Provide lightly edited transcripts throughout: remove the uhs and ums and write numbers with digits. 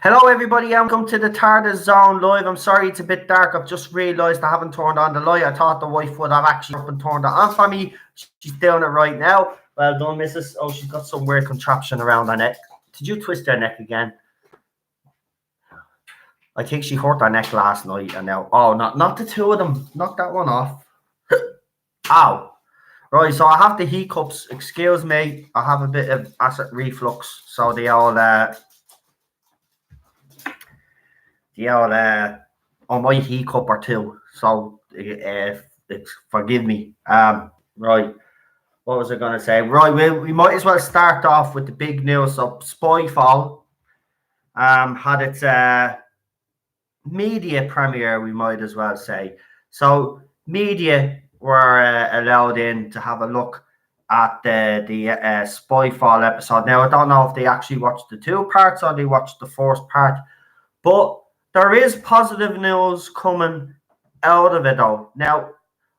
Hello everybody and welcome to the Tardis Zone Live. I'm sorry it's a bit dark. I've just realised I haven't turned on the light. I thought the wife would have actually up and turned it on for me. She's doing it right now. Well done, missus. Oh, she's got some weird contraption around her neck. Did you twist her neck again? I think she hurt her neck last night and now... Oh, not the two of them. Knock that one off. Ow. Right, so I have the hiccups. Excuse me. I have a bit of acid reflux. So they all... on my hiccup or two, so forgive me. Right, what was I going to say? Right, we might as well start off with the big news. So Spyfall had its media premiere, we might as well say. So media were allowed in to have a look at the Spyfall episode. Now I don't know if they actually watched the two parts or they watched the first part, but there is positive news coming out of it, though. Now,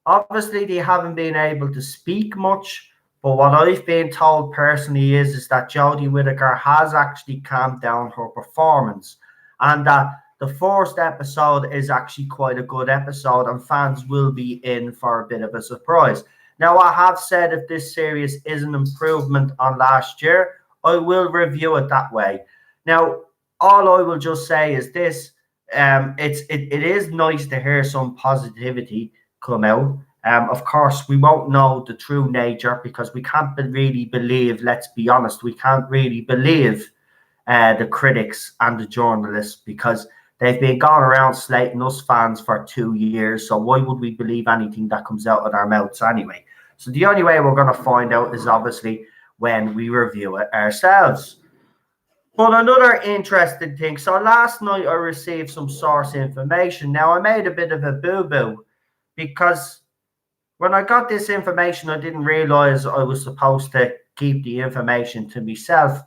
obviously, they haven't been able to speak much, but what I've been told personally is that Jodie Whittaker has actually calmed down her performance, and that the first episode is actually quite a good episode, and fans will be in for a bit of a surprise. Now, I have said if this series is an improvement on last year, I will review it that way. Now, all I will just say is this. It is nice to hear some positivity come out. Of course, we won't know the true nature because we can't really believe, let's be honest, we can't really believe the critics and the journalists because they've been going around slating us fans for 2 years. So why would we believe anything that comes out of our mouths anyway? So the only way we're going to find out is obviously when we review it ourselves. But another interesting thing, so last night I received some source information. Now, I made a bit of a boo-boo because when I got this information, I didn't realize I was supposed to keep the information to myself.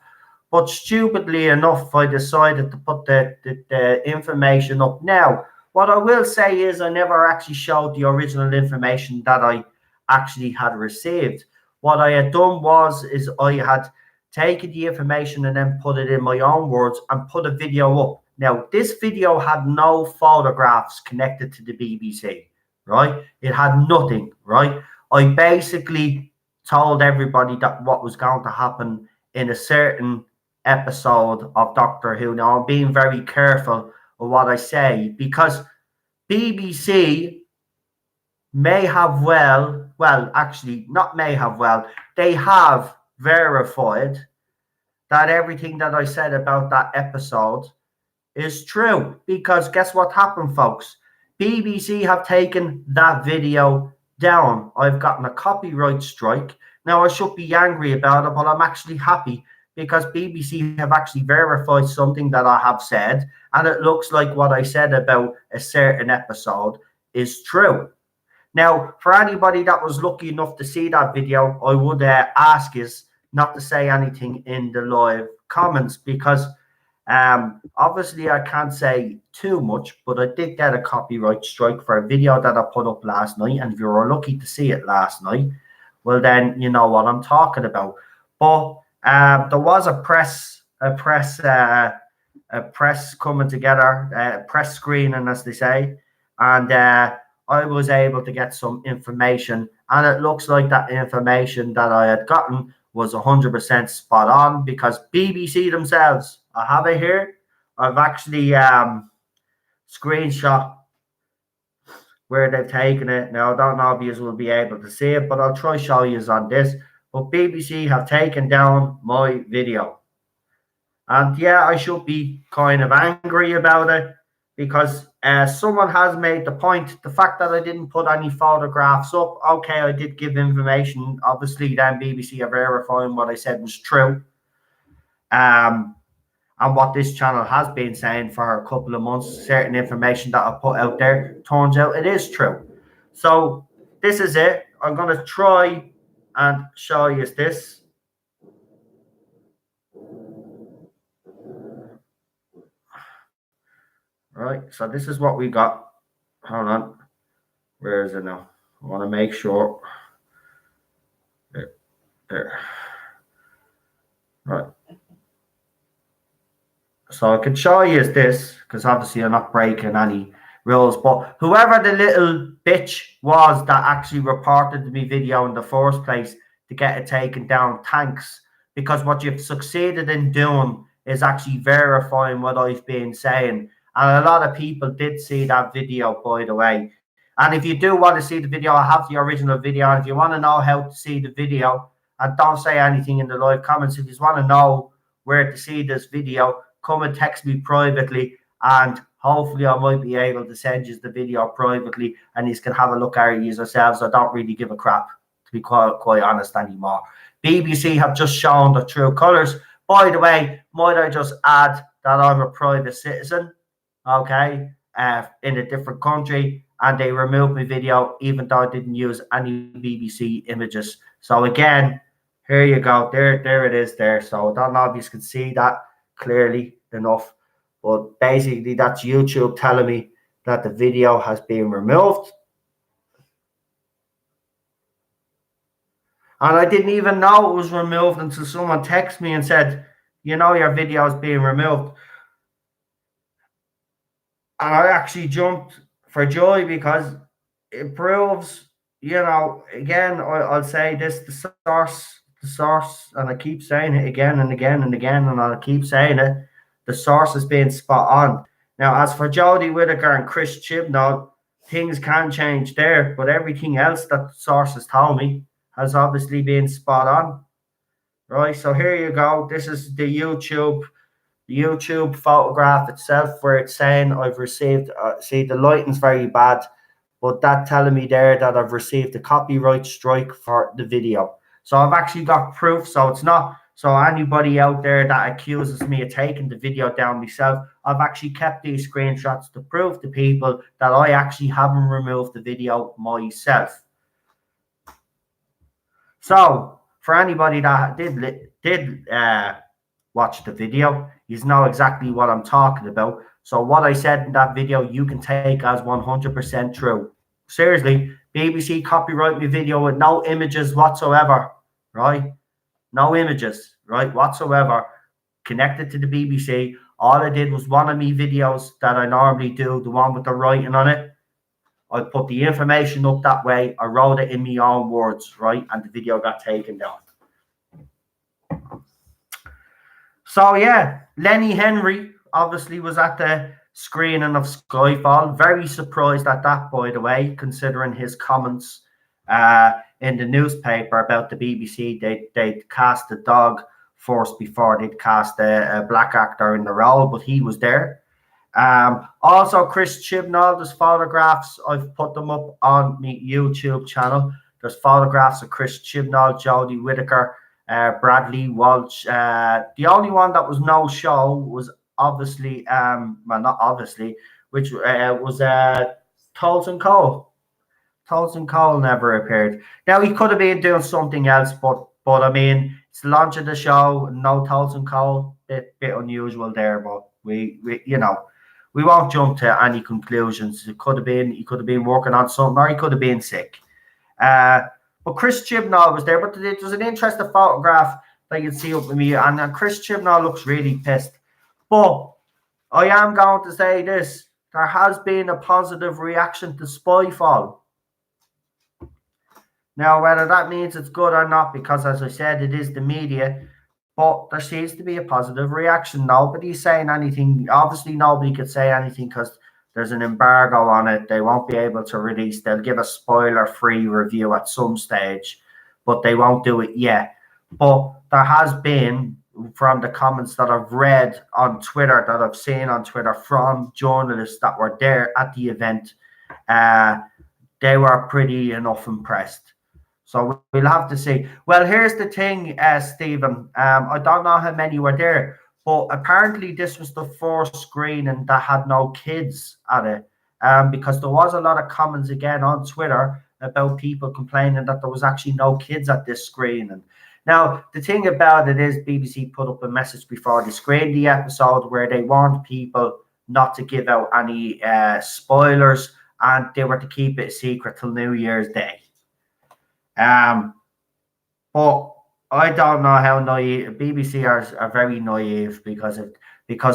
But stupidly enough, I decided to put the information up now. What I will say is I never actually showed the original information that I actually had received. What I had done is I had taken the information and then put it in my own words and put a video up. Now, this video had no photographs connected to the BBC, right? It had nothing, right? I basically told everybody that what was going to happen in a certain episode of Doctor Who. Now, I'm being very careful of what I say because BBC may have actually, not may have they have verified that everything that I said about that episode is true. Because guess what happened, folks? BBC have taken that video down. I've gotten a copyright strike. Now, I should be angry about it, but I'm actually happy because BBC have actually verified something that I have said, and it looks like what I said about a certain episode is true. Now, for anybody that was lucky enough to see that video, I would ask is not to say anything in the live comments because obviously I can't say too much, but I did get a copyright strike for a video that I put up last night. And if you were lucky to see it last night, well, then you know what I'm talking about. But there was a press coming together, press screening, as they say, and I was able to get some information, and it looks like that information that I had gotten was 100% spot on because BBC themselves, I have it here. I've actually screenshot where they've taken it. Now, I don't know if you will be able to see it, but I'll try show you on this. But BBC have taken down my video. And yeah, I should be kind of angry about it because someone has made the point, the fact that I didn't put any photographs up. Okay, I did give information. Obviously, then BBC are verifying what I said was true. And what this channel has been saying for a couple of months, certain information that I put out there, turns out it is true. So this is it. I'm going to try and show you this. Right, so this is what we got. Hold on. Where is it now? I want to make sure. There. Right. So I could show you this because obviously I'm not breaking any rules. But whoever the little bitch was that actually reported me video in the first place to get it taken down, thanks. Because what you've succeeded in doing is actually verifying what I've been saying. And a lot of people did see that video, by the way. And if you do want to see the video, I have the original video. And if you want to know how to see the video, and don't say anything in the live comments, if you just want to know where to see this video, come and text me privately, and hopefully I might be able to send you the video privately and you can have a look at it yourselves. I don't really give a crap, to be quite honest, anymore. BBC have just shown the true colours. By the way, might I just add that I'm a private citizen, okay, in a different country, and they removed my video even though I didn't use any BBC images. So again, here you go. There it is there. So I don't know if you can see that clearly enough, but basically that's YouTube telling me that the video has been removed. And I didn't even know it was removed until someone texted me and said, you know, your video is being removed. And I actually jumped for joy because it proves, you know, again, I'll say this, the source, and I keep saying it again and again and again, and I'll keep saying it, the source is being spot on. Now, as for Jodie Whittaker and Chris Chibnall, things can change there, but everything else that the source has told me has obviously been spot on. Right, so here you go. This is the YouTube photograph itself where it's saying I've received, see the lighting's very bad, but that telling me there that I've received a copyright strike for the video. So I've actually got proof. So it's not, so anybody out there that accuses me of taking the video down myself, I've actually kept these screenshots to prove to people that I actually haven't removed the video myself. So for anybody that did watch the video, you know exactly what I'm talking about. So what I said in that video, you can take as 100% true. Seriously, BBC copyright me video with no images whatsoever, right? No images, right, whatsoever connected to the BBC. All I did was one of me videos that I normally do, the one with the writing on it. I put the information up that way. I wrote it in my own words, right? And the video got taken down. So yeah, Lenny Henry obviously was at the screening of Skyfall. Very surprised at that, by the way, considering his comments in the newspaper about the BBC. They'd cast a dog first before they'd cast a black actor in the role, but he was there. Also, Chris Chibnall, there's photographs. I've put them up on my YouTube channel. There's photographs of Chris Chibnall, Jodie Whittaker, Bradley Walsh. The only one that was no show was obviously, well, not obviously, which was Tolson Cole. Tolson Cole never appeared. Now he could have been doing something else, but I mean, it's the launch of the show. No Tolson Cole, bit unusual there, but we you know, we won't jump to any conclusions. He could have been working on something, or he could have been sick. But Chris Chibnall was there. But there's an interesting photograph that you can see up with me, and Chris Chibnall looks really pissed. But I am going to say this: there has been a positive reaction to Spyfall. Now, whether that means it's good or not, because as I said, it is the media, but there seems to be a positive reaction. Nobody's saying anything. Obviously, nobody could say anything because there's an embargo on it. They won't be able to release. They'll give a spoiler-free review at some stage, but they won't do it yet. But there has been, from the comments that I've read on Twitter, that I've seen on Twitter from journalists that were there at the event, they were pretty enough impressed. So we'll have to see. Well, here's the thing, Stephen. I don't know how many were there, but apparently this was the first screening that had no kids at it, because there was a lot of comments again on Twitter about people complaining that there was actually no kids at this screening. Now, the thing about it is BBC put up a message before they screened the episode where they warned people not to give out any spoilers, and they were to keep it a secret till New Year's Day. But I don't know how naive BBC are very naive because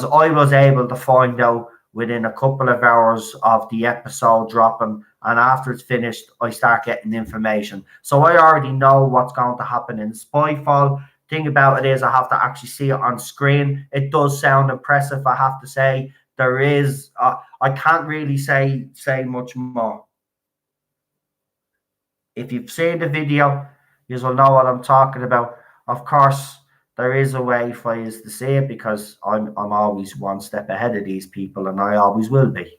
I was able to find out within a couple of hours of the episode dropping, and after it's finished, I start getting information. So I already know what's going to happen in Spyfall. Thing about it is, I have to actually see it on screen. It does sound impressive, I have to say. There is, I can't really say much more. If you've seen the video, you will know what I'm talking about. Of course, there is a way for you to see it because I'm always one step ahead of these people, and I always will be.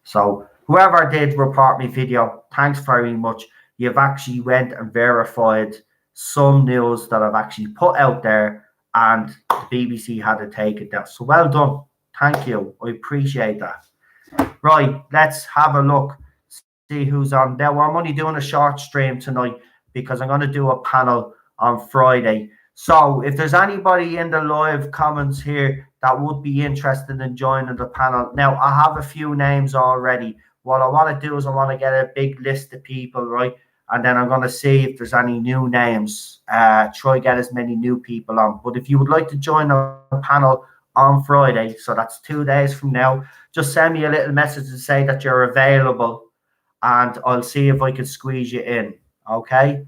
So whoever did report me video, thanks very much. You've actually went and verified some news that I've actually put out there, and the BBC had to take it down. So well done. Thank you. I appreciate that. Right, let's have a look. See who's on there. Well, I'm only doing a short stream tonight because I'm going to do a panel on Friday. So if there's anybody in the live comments here that would be interested in joining the panel, now I have a few names already. What I want to do is I want to get a big list of people, right? And then I'm going to see if there's any new names. Try get as many new people on. But if you would like to join the panel on Friday, so that's 2 days from now, just send me a little message to say that you're available, and I'll see if I can squeeze you in. Okay.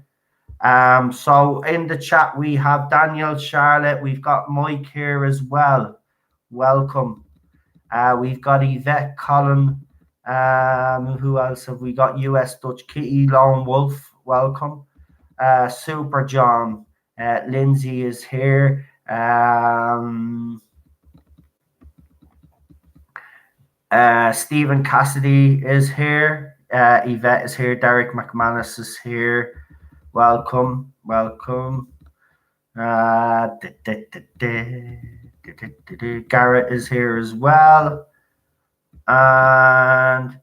So in the chat we have Daniel, Charlotte, we've got Mike here as well. Welcome. We've got Yvette, Colin. Who else have we got? US Dutch Kitty, Lone Wolf. Welcome. Super John. Lindsay is here. Stephen Cassidy is here. Yvette is here. Derek McManus is here. Welcome. Garrett is here as well. And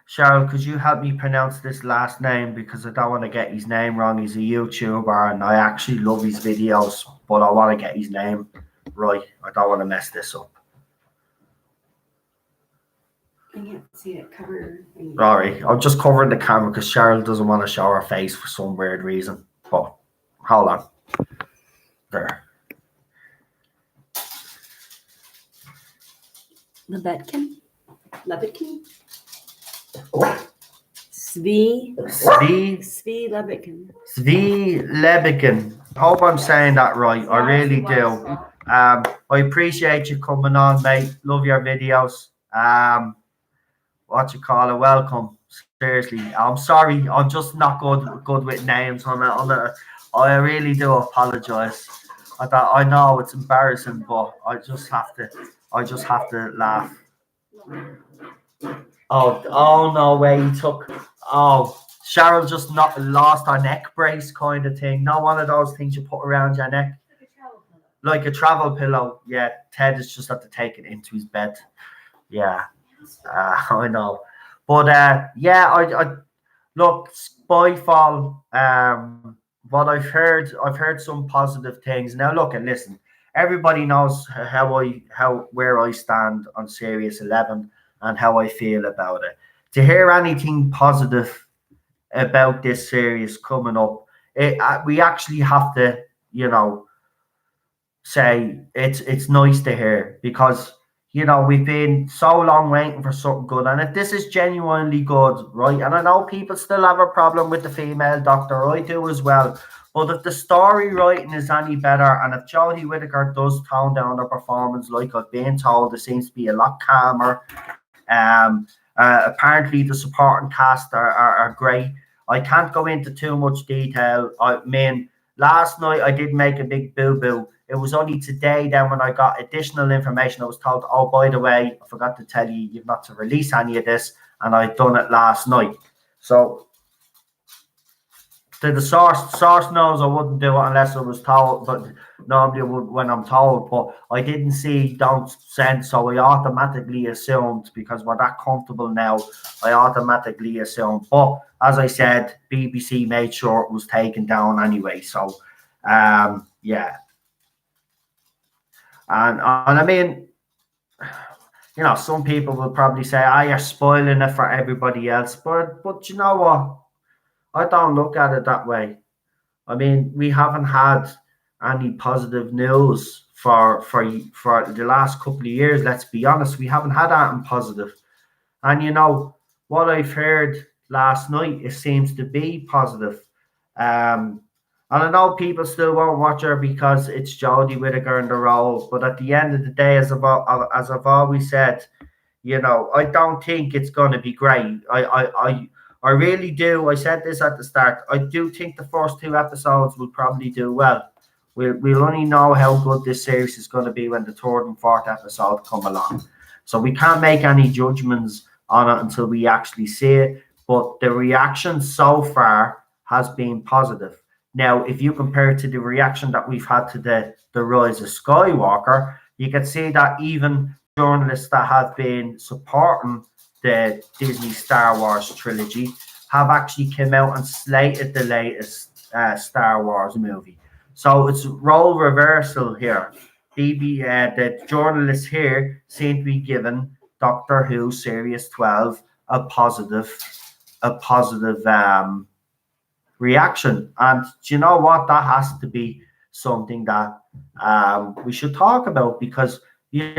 Cheryl, could you help me pronounce this last name, because I don't want to get his name wrong. He's a YouTuber and I actually love his videos, but I want to get his name right. I don't want to mess this up. I can't see it covered. Sorry, I'm just covering the camera because Cheryl doesn't want to show her face for some weird reason. But hold on. There. Lebedkin? Svi Lebedkin. Hope I'm saying that right. I really do. I appreciate you coming on, mate. Love your videos. What you call it? Welcome. Seriously, I'm sorry. I'm just not good with names. I really do apologize. I know it's embarrassing, but I just have to laugh. Oh no way! He took. Oh, Cheryl just not lost her neck brace kind of thing. Not one of those things you put around your neck. Like a travel pillow. Yeah, Ted is just have to take it into his bed. Yeah, I know. But yeah, I look, Spyfall. What I've heard some positive things. Now look and listen. Everybody knows where I stand on Series 11 and how I feel about it. To hear anything positive about this series coming up, we actually have to, say it's nice to hear, because we've been so long waiting for something good, and if this is genuinely good, right? And I know people still have a problem with the female doctor, I do as well. But if the story writing is any better, and if Jodie Whittaker does tone down her performance, like I've been told, it seems to be a lot calmer. Apparently the supporting cast are great. I can't go into too much detail. I mean, last night I did make a big boo-boo. It was only today then when I got additional information. I was told, oh, by the way, I forgot to tell you, you've not to release any of this, and I'd done it last night. So the source knows I wouldn't do it unless I was told, but normally when I'm told, but I didn't see don't send, so I automatically assumed, because we're that comfortable now, I automatically assumed. But as I said, BBC made sure it was taken down anyway. So yeah. And I mean, some people will probably say, you're spoiling it for everybody else. But you know what? I don't look at it that way. I mean, we haven't had any positive news for the last couple of years. Let's be honest, we haven't had anything positive. And what I've heard last night, it seems to be positive. Um, and I know people still won't watch her because it's Jodie Whittaker in the role. But at the end of the day, as I've always said, I don't think it's going to be great. I really do. I said this at the start. I do think the first two episodes will probably do well. We'll only know how good this series is going to be when the third and fourth episode come along. So we can't make any judgments on it until we actually see it. But the reaction so far has been positive. Now, if you compare it to the reaction that we've had to the Rise of Skywalker, you can see that even journalists that have been supporting the Disney Star Wars trilogy have actually come out and slated the latest Star Wars movie. So it's role reversal here. The journalists here seem to be giving Doctor Who Series 12 a positive reaction. And do you know what? That has to be something that we should talk about because it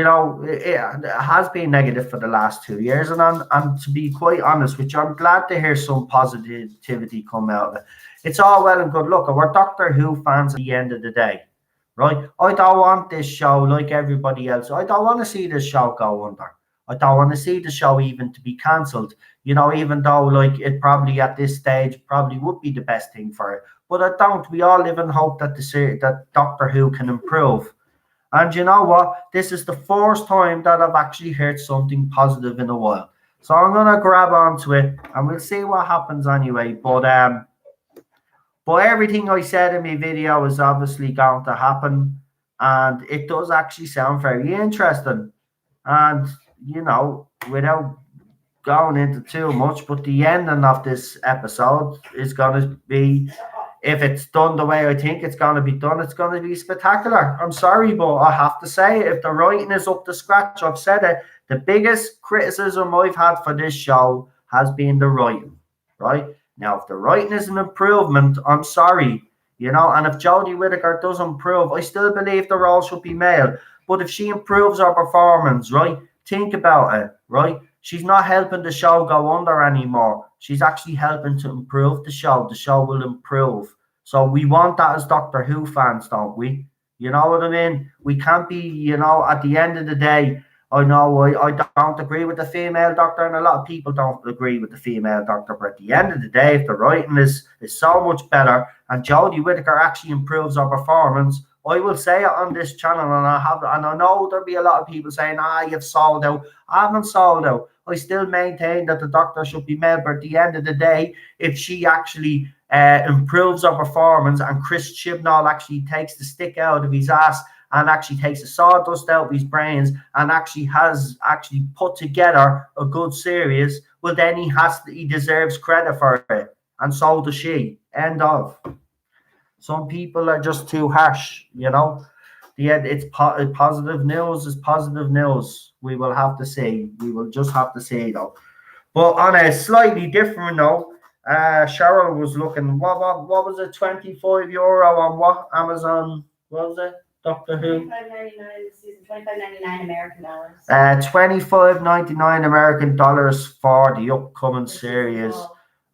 has been negative for the last 2 years, and to be quite honest with you, I'm glad to hear some positivity come out of it. It's all well and good. Look, we're Doctor Who fans at the end of the day, right? I don't want this show like everybody else. I don't want to see this show go under. I don't want to see the show even to be cancelled. Even though like it probably at this stage probably would be the best thing for it, but I don't. We all live in hope that that Doctor Who can improve. And you know what? This is the first time that I've actually heard something positive in a while. So I'm gonna grab onto it and we'll see what happens anyway. But everything I said in my video is obviously going to happen, and it does actually sound very interesting. And without going into too much, but the ending of this episode is gonna be, if it's done the way I think it's going to be done, it's going to be spectacular. I'm sorry, but I have to say, if the writing is up to scratch, I've said it, the biggest criticism I've had for this show has been the writing, right? Now, if the writing is an improvement, I'm sorry, and if Jodie Whittaker does improve, I still believe the role should be male. But if she improves her performance, right, think about it, right? She's not helping the show go under anymore. She's actually helping to improve the show. The show will improve. So we want that as Doctor Who fans, don't we? You know what I mean? We can't be, at the end of the day, I know I don't agree with the female doctor, and a lot of people don't agree with the female doctor. But at the end of the day, if the writing is so much better and Jodie Whittaker actually improves her performance, I will say it on this channel, and I know there'll be a lot of people saying, you've sold out. I haven't sold out. I still maintain that the doctor should be male, but at the end of the day, if she actually improves her performance and Chris Chibnall actually takes the stick out of his ass and actually takes the sawdust out of his brains and actually has actually put together a good series, well then he deserves credit for it, and so does she. End of. Some people are just too harsh, It's positive news is positive news. We will have to see. We will just have to see though. But on a slightly different note, Cheryl was looking. What was it? €25 on what Amazon? What was it? Doctor Who. $25.99 season. $25.99 American dollars. $25.99 American dollars for the upcoming series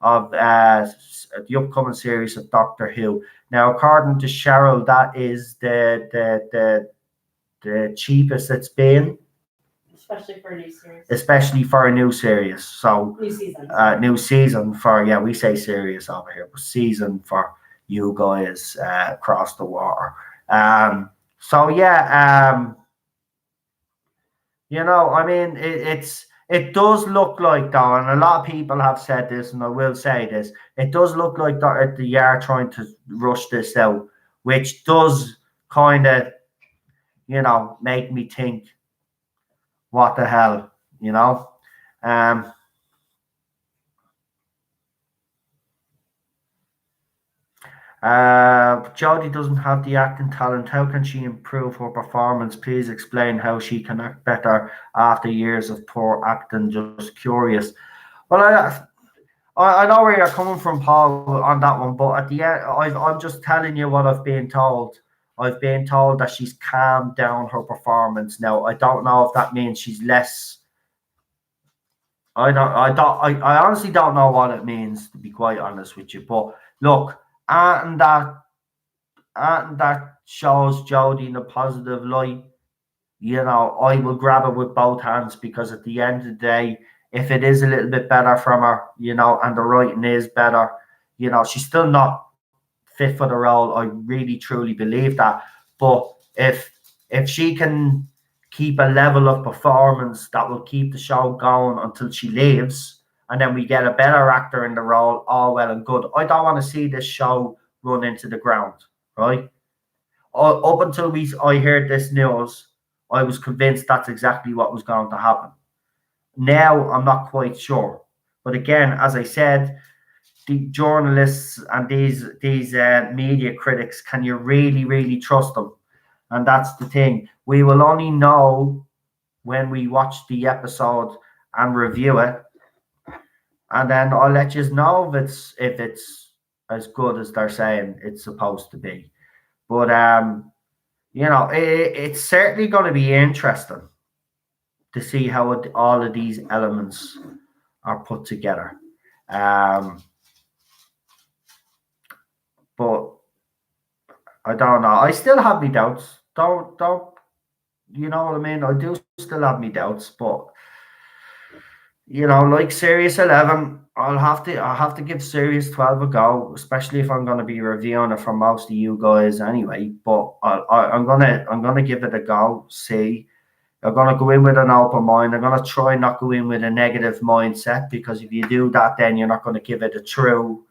of Doctor Who. Now, according to Cheryl, that is the cheapest it's been. Especially for a new series. Especially for a new series. So new season. New season for, we say series over here, but season for you guys across the water. I mean, it does look like though, and a lot of people have said this, and I will say this, it does look like that they are trying to rush this out, which does kind of, make me think, what the hell, Jodie doesn't have the acting talent. How can she improve her performance? Please explain how she can act better after years of poor acting. Just curious. Well, I know where you're coming from, Paul, on that one, but at the end, I'm just telling you what I've been told. I've been told that she's calmed down her performance now. I don't know if that means she's less. I honestly don't know what it means, to be quite honest with you. But look, and that shows Jodie in a positive light. I will grab it with both hands, because at the end of the day, if it is a little bit better from her, and the writing is better, she's still not fit for the role. I really truly believe that. But if she can keep a level of performance that will keep the show going until she leaves, and then we get a better actor in the role, all well and good. I don't want to see this show run into the ground, right? Up until I heard this news, I was convinced that's exactly what was going to happen. Now I'm not quite sure. But again, as I said, the journalists and these media critics, can you really, really trust them? And that's the thing. We will only know when we watch the episode and review it, and then I'll let you know if it's as good as they're saying it's supposed to be. But it's certainly going to be interesting to see how all of these elements are put together. But I don't know. I still have my doubts. Don't you know what I mean? I do still have my doubts, but like Series 11, I'll have to give Series 12 a go, especially if I'm going to be reviewing it for most of you guys anyway. But I'm gonna give it a go. See, I'm gonna go in with an open mind. I'm gonna try not go in with a negative mindset, because if you do that, then you're not going to give it a true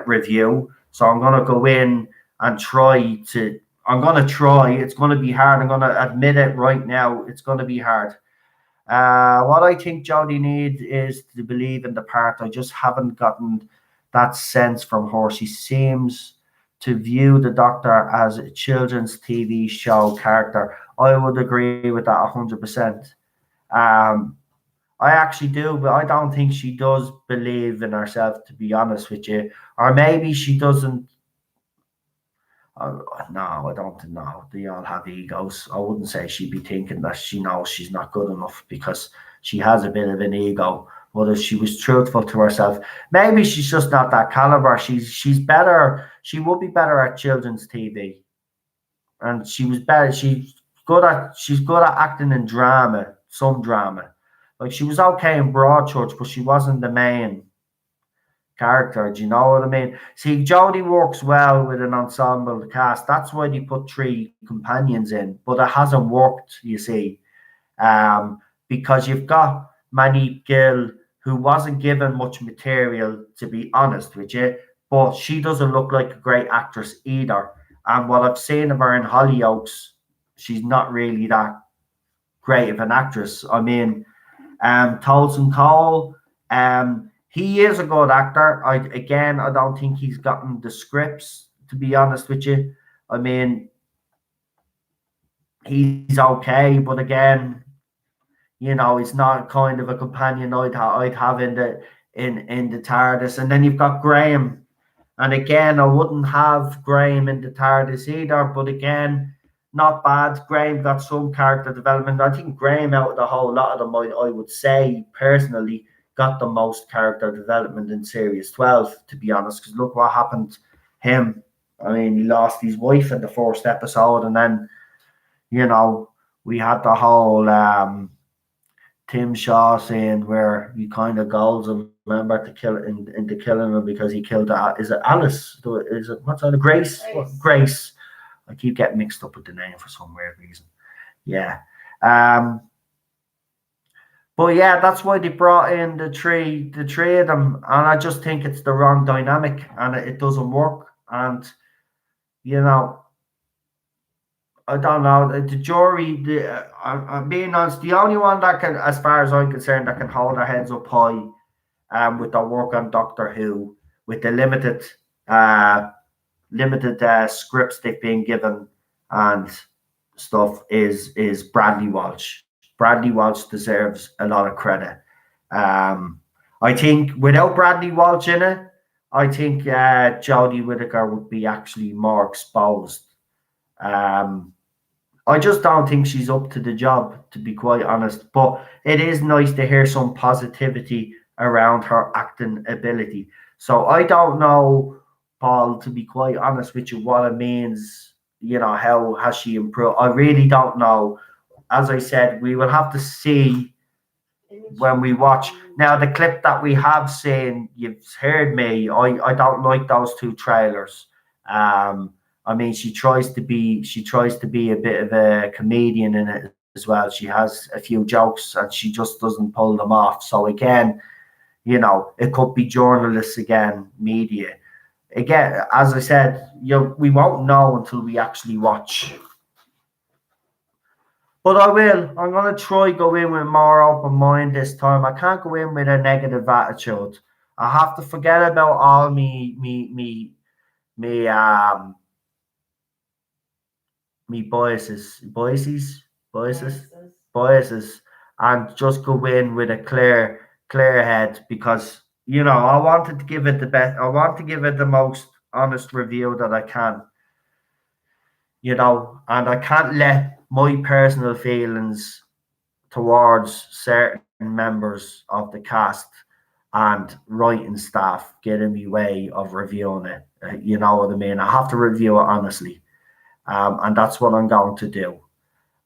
review. So I'm gonna go in and try to. I'm gonna try. It's gonna be hard. I'm gonna admit it right now. It's gonna be hard. What I think Jodie needs is to believe in the part. I just haven't gotten that sense from her. She seems to view the Doctor as a children's TV show character. I would agree with that 100%. Um, I actually do, but I don't think she does believe in herself, to be honest with you. Or maybe she doesn't. No, I don't know. They all have egos. I wouldn't say she'd be thinking that she knows she's not good enough, because she has a bit of an ego. But if she was truthful to herself, maybe she's just not that caliber. She's better. She would be better at children's TV, and she was better. She's good at acting in drama, some drama. Like, she was okay in Broadchurch, but she wasn't the main character. Do you know what I mean? See, Jodie works well with an ensemble cast. That's why they put three companions in, but it hasn't worked, you see, because you've got Manique Gill, who wasn't given much material, to be honest with you, but she doesn't look like a great actress either. And what I've seen of her in Hollyoaks, she's not really that great of an actress. I mean, Tolson Cole, he is a good actor. I don't think he's gotten the scripts, to be honest with you. I mean, he's okay, but again, he's not kind of a companion I'd have in the TARDIS. And then you've got Graham, and again, I wouldn't have Graham in the TARDIS either. But again, not bad. Graham got some character development. I think Graham, out of the whole lot of them, I would say personally, got the most character development in Series 12, to be honest. Because look what happened to him. I mean, he lost his wife in the first episode, and then we had the whole Tim Shaw saying where he kind of goes and remember to kill into killing him because he killed is it Alice? Is it what's on Grace? Grace. I keep getting mixed up with the name for some weird reason. Yeah. But yeah, that's why they brought in the three of them, and I just think it's the wrong dynamic, and it doesn't work. And I don't know. The jury, I'm being honest, the only one that can, as far as I'm concerned, that can hold their heads up high, with their work on Doctor Who, with the limited scripts they've been given and stuff, is Bradley Walsh. Bradley Walsh deserves a lot of credit. I I think without Bradley Walsh in it, I think Jodie Whittaker would be actually more exposed. Um, I just don't think she's up to the job, to be quite honest. But it is nice to hear some positivity around her acting ability. So I don't know, Paul, to be quite honest with you, what it means. How has she improved? I really don't know. As I said, we will have to see when we watch. Now, the clip that we have seen, you've heard me. I don't like those two trailers. I mean, she tries to be a bit of a comedian in it as well. She has a few jokes and she just doesn't pull them off. So again, it could be journalists again, media. Again, as I said, we won't know until we actually watch. But I will. I'm gonna try go in with more open mind this time. I can't go in with a negative attitude. I have to forget about all me me biases, biases, and just go in with a clear head because I wanted to give it the best. I want to give it the most honest review that I can. And I can't let my personal feelings towards certain members of the cast and writing staff get in the way of reviewing it. You know what I mean? I have to review it honestly, and that's what I'm going to do.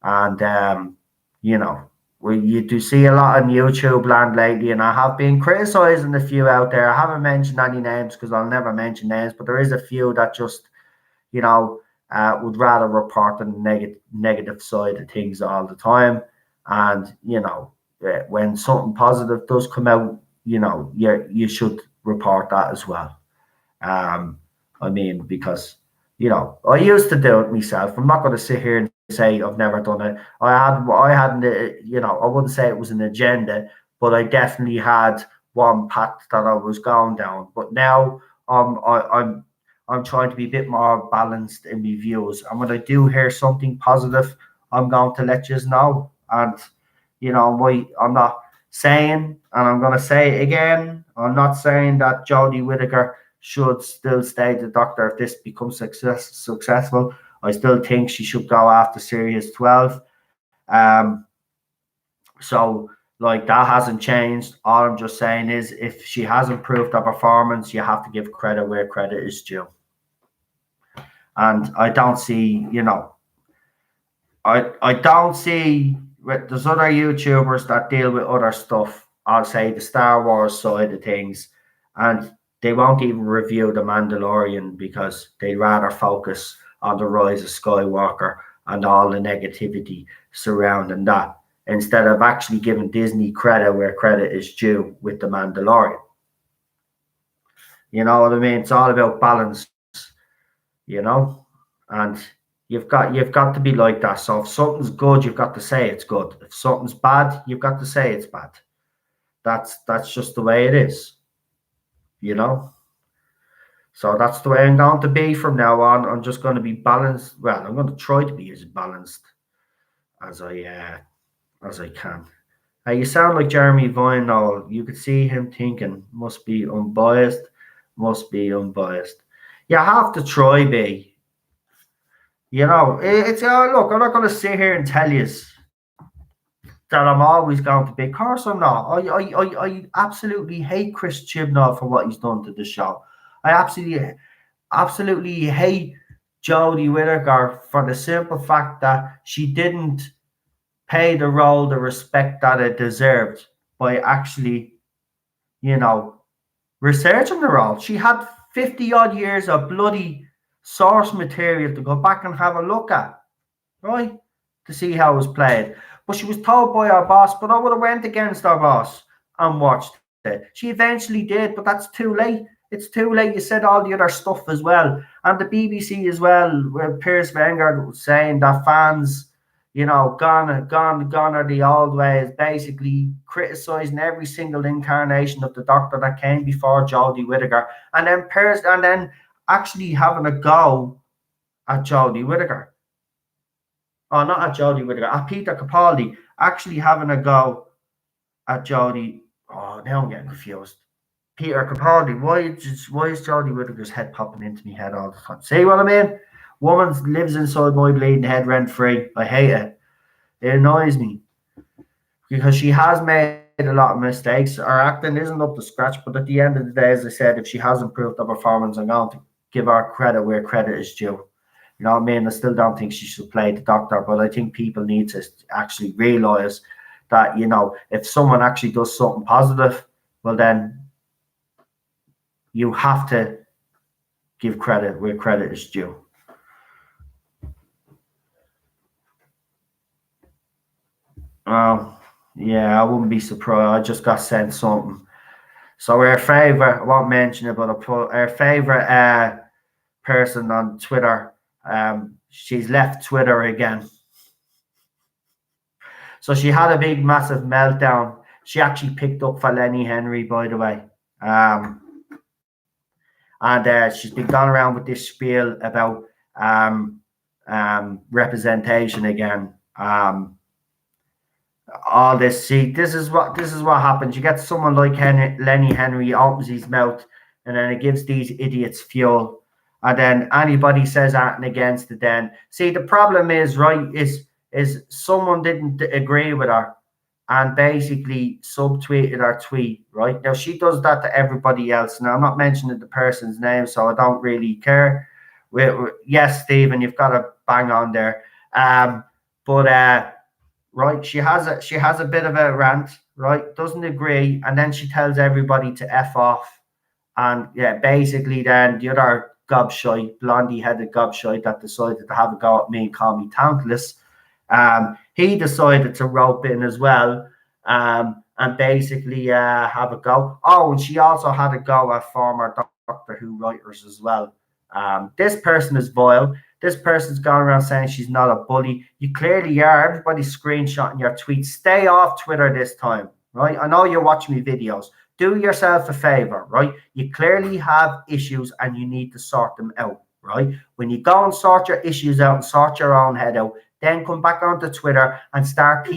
And you know, you do see a lot on YouTube land lately, and I have been criticizing a few out there. I haven't mentioned any names because I'll never mention names, but there is a few that just you know would rather report on the negative side of things all the time. And when something positive does come out, you should report that as well. Um, I mean, because I used to do it myself. I'm not going to sit here and say I've never done it. I hadn't, I wouldn't say it was an agenda, but I definitely had one path that I was going down. But now I'm trying to be a bit more balanced in my views. And when I do hear something positive, I'm going to let you know. And I'm not saying, and I'm going to say it again, I'm not saying that Jodie Whittaker should still stay the Doctor if this becomes successful. I still think she should go after Series 12. Um, so, like, that hasn't changed. All I'm just saying is if she has improved her performance, you have to give credit where credit is due. And I don't see, I don't see there's other YouTubers that deal with other stuff. I'll say the Star Wars side of things, and they won't even review the Mandalorian because they'd rather focus on the rise of Skywalker and all the negativity surrounding that instead of actually giving Disney credit where credit is due with the Mandalorian. You know what I mean? It's all about balance, and you've got to be like that. So if something's good, you've got to say it's good. If something's bad, you've got to say it's bad. That's just the way it is, So that's the way I'm going to be from now on. I'm just going to be balanced. Well, I'm going to try to be as balanced as I can. You sound like Jeremy Vine now. You could see him thinking, must be unbiased. You have to try, be. It's look, I'm not going to sit here and tell you that I'm always going to be. Of course, I'm not. I absolutely hate Chris Chibnall for what he's done to the show. I absolutely hate Jodie Whittaker for the simple fact that she didn't pay the role the respect that it deserved by actually, researching the role. She had 50 odd years of bloody source material to go back and have a look at, right? To see how it was played. But she was told by her boss, but I would have went against her boss and watched it. She eventually did, but that's too late. It's too late. You said all the other stuff as well. And the BBC as well, where Piers Wenger was saying that fans, gone are the old ways, basically criticising every single incarnation of the Doctor that came before Jodie Whittaker. And then actually having a go at Jodie Whittaker. Oh, not at Jodie Whittaker, at Peter Capaldi, actually having a go at Jodie Oh, now I'm getting confused. Peter Capaldi. Why is Jodie Whittaker's head popping into my head all the time? See what I mean? Woman lives inside my bleeding head rent free. I hate it. It annoys me because she has made a lot of mistakes. Her acting isn't up to scratch, but at the end of the day, as I said, if she has improved her performance, I'm going to give her credit where credit is due. You know what I mean? I still don't think she should play the doctor, but I think people need to actually realise that, if someone actually does something positive, well, then you have to give credit where credit is due. Yeah, I wouldn't be surprised. I just got sent something. So our favorite, I won't mention it, but our favorite person on Twitter, she's left Twitter again. So she had a big, massive meltdown. She actually picked up for Lenny Henry, by the way. And she's been going around with this spiel about representation again. All this. See, this is what happens. You get someone like Lenny Henry, opens his mouth, and then it gives these idiots fuel. And then anybody says anything against it. Then see, the problem is is someone didn't agree with her and basically subtweeted her tweet. Right now, she does that to everybody else. Now, I'm not mentioning the person's name, so I don't really care. Yes, Stephen, you've got to bang on there. But right, she has a bit of a rant, right? Doesn't agree, and then she tells everybody to F off. And yeah, basically then the other gobshite, blondie-headed gobshite that decided to have a go at me and call me talentless, he decided to rope in as well, and basically have a go. Oh, and she also had a go at former Doctor Who writers as well. This person is vile. This person's gone around saying she's not a bully. You clearly are. Everybody's screenshotting your tweets. Stay off Twitter this time, right? I know you're watching me videos. Do yourself a favor, right? You clearly have issues and you need to sort them out, right? When you go and sort your issues out and sort your own head out, then come back onto Twitter and start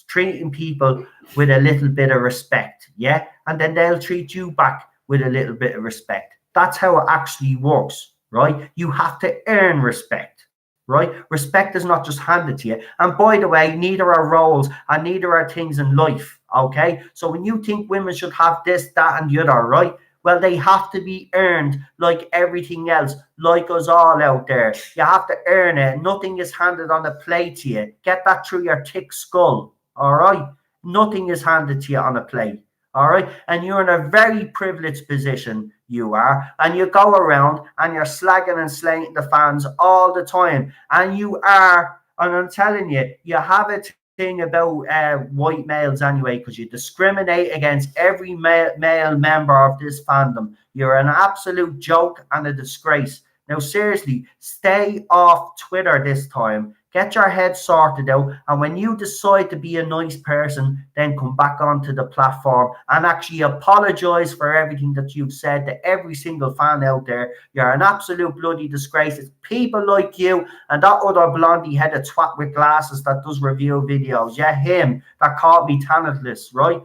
treating people with a little bit of respect, yeah? And then they'll treat you back with a little bit of respect. That's how it actually works, right? You have to earn respect, right? Respect is not just handed to you. And by the way, neither are roles and neither are things in life, okay? So when you think women should have this, that, and the other, right? Well, they have to be earned like everything else, like us all out there. You have to earn it. Nothing is handed on a plate to you. Get that through your thick skull, all right? Nothing is handed to you on a plate. All right. And you're in a very privileged position, you are. And you go around and you're slagging and slaying the fans all the time. And you are, and I'm telling you, you have a thing about white males anyway, because you discriminate against every male member of this fandom. You're an absolute joke and a disgrace. Now, seriously, stay off Twitter this time. Get your head sorted out. And when you decide to be a nice person, then come back onto the platform and actually apologize for everything that you've said to every single fan out there. You're an absolute bloody disgrace. It's people like you and that other blondie-headed twat with glasses that does review videos. Yeah, him that called me talentless, right?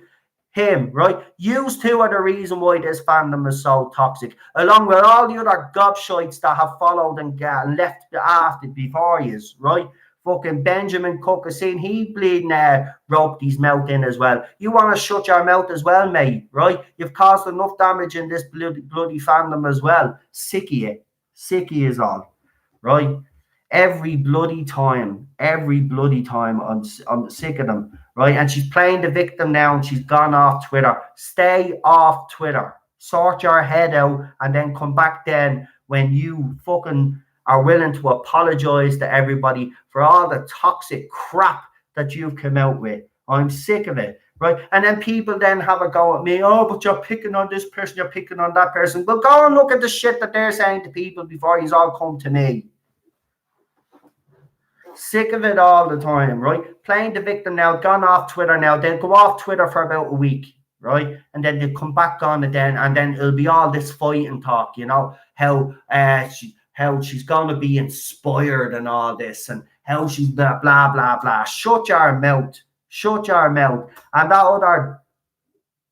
Him, right? Used two are the reason why this fandom is so toxic, along with all the other gobshites that have followed and left after before you, right? Fucking Benjamin Cook, I seen he bleeding roped his mouth in as well. You want to shut your mouth as well, mate, right? You've caused enough damage in this bloody fandom as well. Sick of you. Sick of you all, right? Every bloody time, I'm sick of them, right? And she's playing the victim now and she's gone off Twitter. Stay off Twitter. Sort your head out and then come back then when you fucking are willing to apologize to everybody for all the toxic crap that you've come out with. I'm sick of it, right? And then people then have a go at me. Oh, but you're picking on this person, you're picking on that person. Well, go and look at the shit that they're saying to people before you all come to me. Sick of it all the time, right? Playing the victim now, gone off Twitter now, then go off Twitter for about a week, right? And then they come back on it then, and then it'll be all this fighting talk, you know, how she's going to be inspired and all this, and how she's blah, blah, blah, blah. Shut your mouth. Shut your mouth. And that other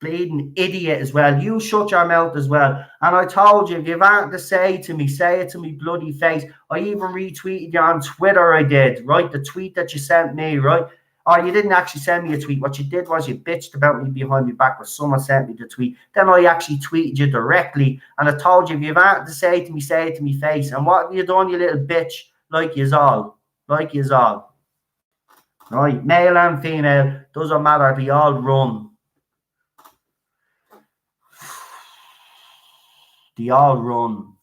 bleeding idiot as well. You shut your mouth as well. And I told you, if you've anything to say to me, say it to me bloody face. I even retweeted you on Twitter, I did, right? The tweet that you sent me, right? Or you didn't actually send me a tweet. What you did was you bitched about me behind my back, but someone sent me the tweet. Then I actually tweeted you directly, and I told you, if you've anything to say to me, say it to me face. And what have you done, you little bitch? Like yous all. Like yous all. Right? Male and female, doesn't matter. They all run. They all run.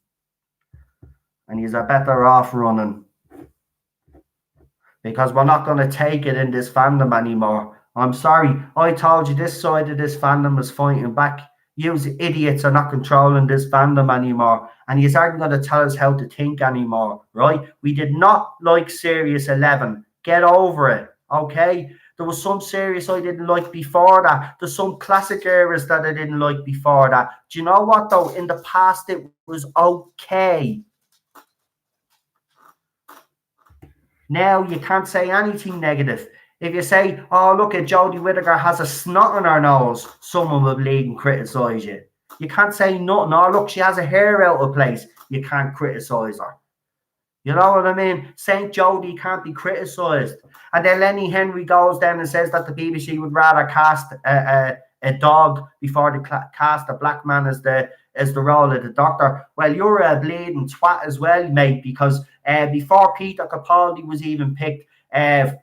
And yous are better off running. Because we're not going to take it in this fandom anymore. I'm sorry. I told you this side of this fandom is fighting back. You idiots are not controlling this fandom anymore. And you aren't going to tell us how to think anymore, right? We did not like Series 11. Get over it, okay? There was some series I didn't like before that. There's some classic eras that I didn't like before that. Do you know what, though? In the past, it was okay. Now you can't say anything negative. If you say, oh, look at Jodie Whittaker has a snot on her nose, someone will bleed and criticise you. You can't say nothing. Oh, look, she has a hair out of place. You can't criticise her. You know what I mean? Saint Jodie can't be criticised. And then Lenny Henry goes down and says that the BBC would rather cast a dog before they cast a black man as the role of the Doctor. Well, you're a bleeding twat as well, mate, because before Peter Capaldi was even picked, there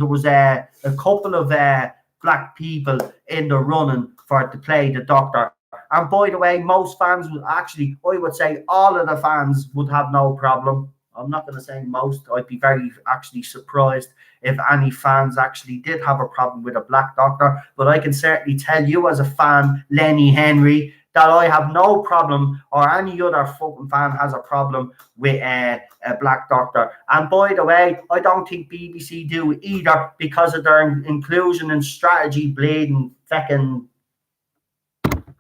was a couple of black people in the running to play the Doctor. And by the way, most fans would actually, I would say all of the fans would have no problem. I'm not going to say most. I'd be very actually surprised if any fans actually did have a problem with a black Doctor. But I can certainly tell you as a fan, Lenny Henry, that I have no problem, or any other fucking fan has a problem with a black Doctor. And by the way, I don't think BBC do either because of their inclusion and strategy bleeding fucking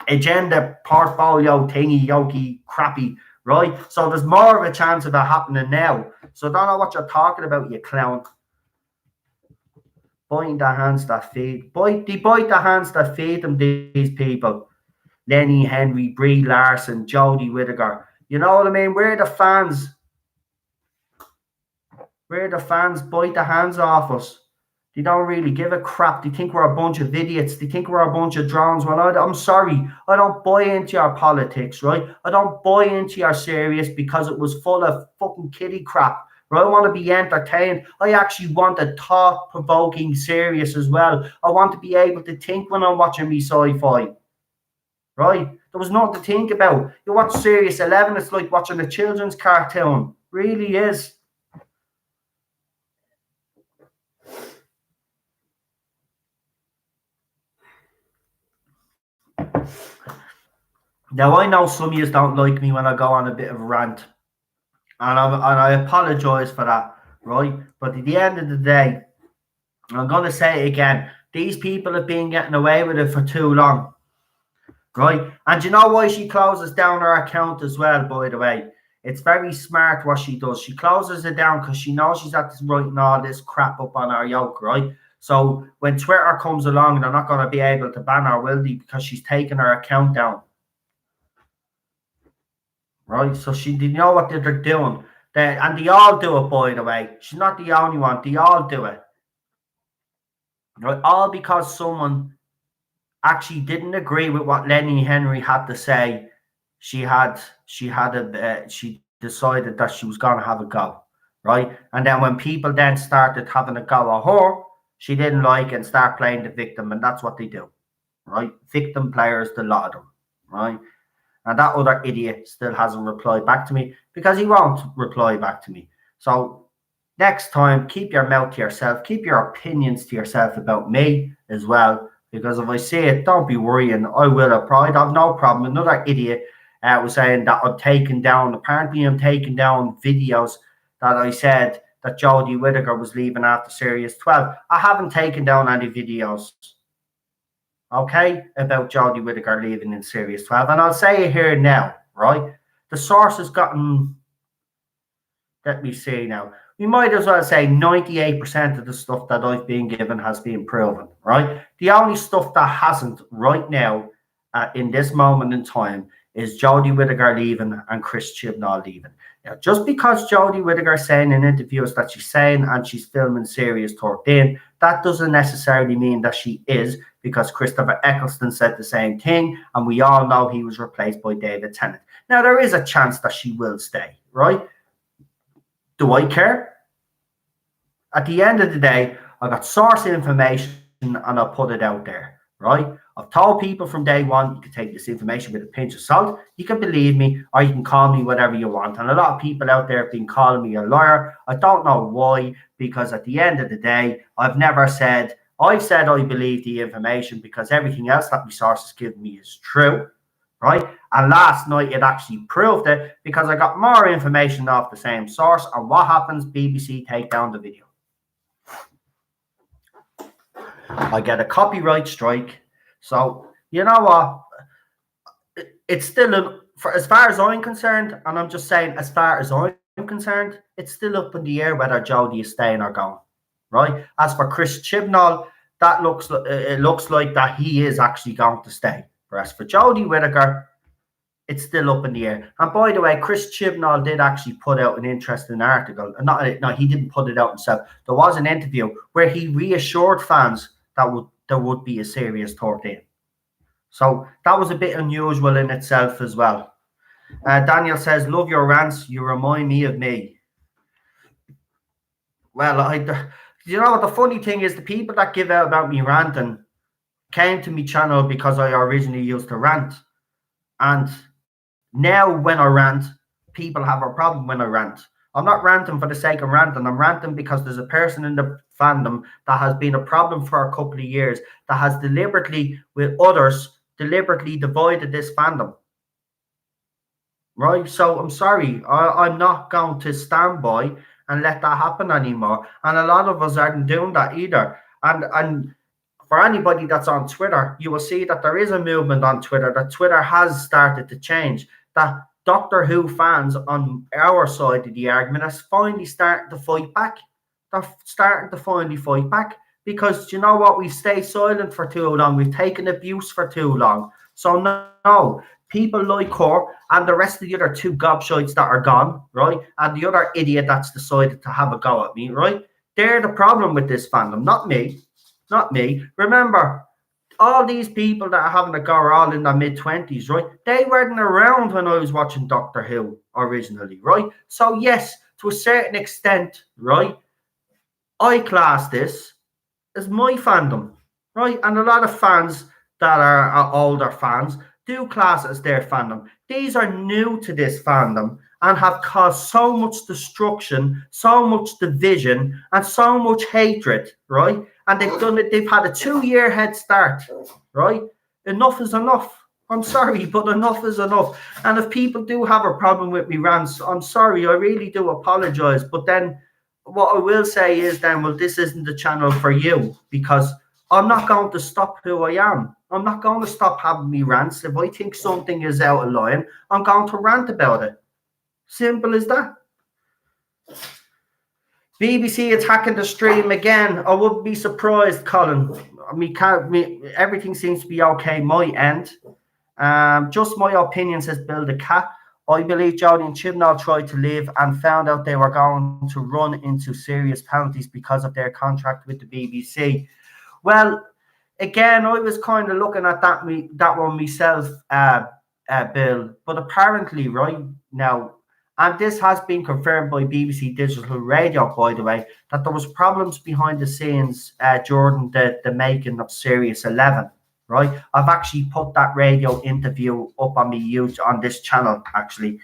agenda portfolio thingy yoki crappy, right? So there's more of a chance of it happening now. So I don't know what you're talking about, you clown. Biting the hands that feed. Bite the hands that feed them, these people. Lenny Henry, Brie Larson, Jodie Whittaker. You know what I mean? We're the fans. We're the fans. Bite the hands off us. They don't really give a crap. They think we're a bunch of idiots. They think we're a bunch of drones. Well, I'm sorry. I don't buy into your politics, right? I don't buy into your serious because it was full of fucking kiddie crap. Right? I want to be entertained. I actually want a thought-provoking serious as well. I want to be able to think when I'm watching me sci-fi. Right? There was nothing to think about. You watch Series 11, it's like watching a children's cartoon. Really is. Now, I know some of you don't like me when I go on a bit of a rant. And I apologise for that, right? But at the end of the day, I'm going to say it again. These people have been getting away with it for too long, right? And you know why she closes down her account as well, by the way? It's very smart what she does. She closes it down because she knows she's at this writing all this crap up on her yoke, right? So when Twitter comes along, they're not going to be able to ban her, will they? Because she's taken her account down. Right, so they know what they're doing. And they all do it, by the way. She's not the only one. They all do it. Right, all because someone actually didn't agree with what Lenny Henry had to say. She decided that she was going to have a go, right? And then when people then started having a go at her, she didn't like it and start playing the victim, and that's what they do, right? Victim players, the lot of them, right? And that other idiot still hasn't replied back to me because he won't reply back to me. So next time, keep your mouth to yourself. Keep your opinions to yourself about me as well. Because if I see it, don't be worrying. I will have pride. I have no problem. Another idiot was saying that apparently I'm taking down videos that I said that Jodie Whittaker was leaving after Series 12. I haven't taken down any videos, okay, about Jodie Whittaker leaving in Series 12. And I'll say it here now, right? The source has gotten Let me see now. We might as well say 98% of the stuff that I've been given has been proven, right? The only stuff that hasn't right now in this moment in time is Jodie Whittaker leaving and Chris Chibnall leaving. Now, just because Jodie Whittaker is saying in interviews that she's saying and she's filming Series 13, that doesn't necessarily mean that she is, because Christopher Eccleston said the same thing, and we all know he was replaced by David Tennant. Now, there is a chance that she will stay, right? Do I care? At the end of the day, I got source information and I put it out there, right? I've told people from day one, you can take this information with a pinch of salt. You can believe me, or you can call me whatever you want. And a lot of people out there have been calling me a liar. I don't know why, because at the end of the day, I've said I believe the information because everything else that my sources give me is true, right? And last night it actually proved it because I got more information off the same source. And what happens? BBC take down the video. I get a copyright strike. So, you know what? It's still, for as far as I'm concerned, and I'm just saying, as far as I'm concerned, it's still up in the air whether Jodie is staying or going, right? As for Chris Chibnall, it looks like that he is actually going to stay. Whereas for Jodie Whittaker, it's still up in the air. And by the way, Chris Chibnall did actually put out an interesting article. No, he didn't put it out himself. There was an interview where he reassured fans that there would be a Series 13. So that was a bit unusual in itself as well. Daniel says, love your rants. You remind me of me. Well, you know what the funny thing is? The people that give out about me ranting came to me channel because I originally used to rant. And now when I rant, people have a problem when I rant. I'm not ranting for the sake of ranting. I'm ranting because there's a person in the fandom that has been a problem for a couple of years, that has deliberately, with others, divided this fandom. Right? So I'm sorry. I'm not going to stand by and let that happen anymore. And a lot of us aren't doing that either. And for anybody that's on Twitter, you will see that there is a movement on Twitter, that Twitter has started to change, that Doctor Who fans on our side of the argument are finally starting to fight back. They're starting to finally fight back because, you know what, we've stayed silent for too long. We've taken abuse for too long. So no, people like her and the rest of the other two gobshites that are gone, right, and the other idiot that's decided to have a go at me, right, they're the problem with this fandom, not me. Not me. Remember, all these people that are having a go are all in their mid-20s, right? They weren't around when I was watching Doctor Who originally, right? So yes, to a certain extent, right, I class this as my fandom, right? And a lot of fans that are older fans do class it as their fandom. These are new to this fandom and have caused so much destruction, so much division, and so much hatred, right? And they've done it, they've had a 2-year head start, right? Enough is enough. I'm sorry, but enough is enough. And if people do have a problem with me rants, I'm sorry, I really do apologize. But then what I will say is then, well, this isn't the channel for you, because I'm not going to stop who I am. I'm not going to stop having me rants. If I think something is out of line, I'm going to rant about it. Simple as that. BBC attacking the stream again. I wouldn't be surprised, Colin. Everything seems to be okay. My end. Just my opinion, says Bill the Cat. I believe Jodie and Chibnall tried to leave and found out they were going to run into serious penalties because of their contract with the BBC. Well, again, I was kind of looking at that one myself, Bill. But apparently, right now, and this has been confirmed by BBC Digital Radio, by the way, that there was problems behind the scenes during the making of Series 11, right? I've actually put that radio interview up on on this channel, actually.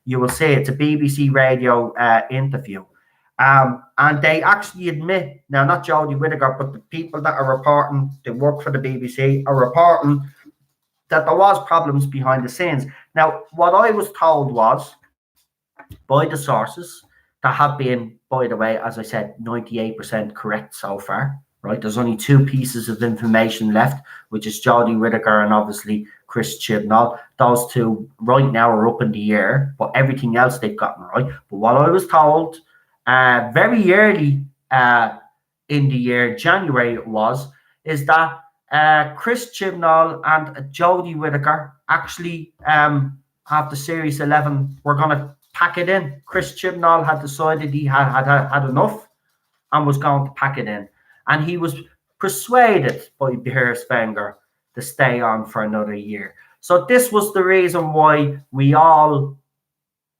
You will see it's a BBC radio interview. And they actually admit, now not Jodie Whittaker, but the people that are reporting, they work for the BBC, are reporting that there was problems behind the scenes. Now, what I was told was, by the sources that have been, by the way, as I said, 98% correct so far, right? There's only 2 pieces of information left, which is Jodie Whittaker and obviously Chris Chibnall. Those two right now are up in the air, but everything else they've gotten right. But what I was told very early in the year, January it was, is that Chris Chibnall and Jodie Whittaker actually after Series 11 were going to pack it in. Chris Chibnall had decided he had enough and was going to pack it in. And he was persuaded by Bear Spenger to stay on for another year. So this was the reason why we all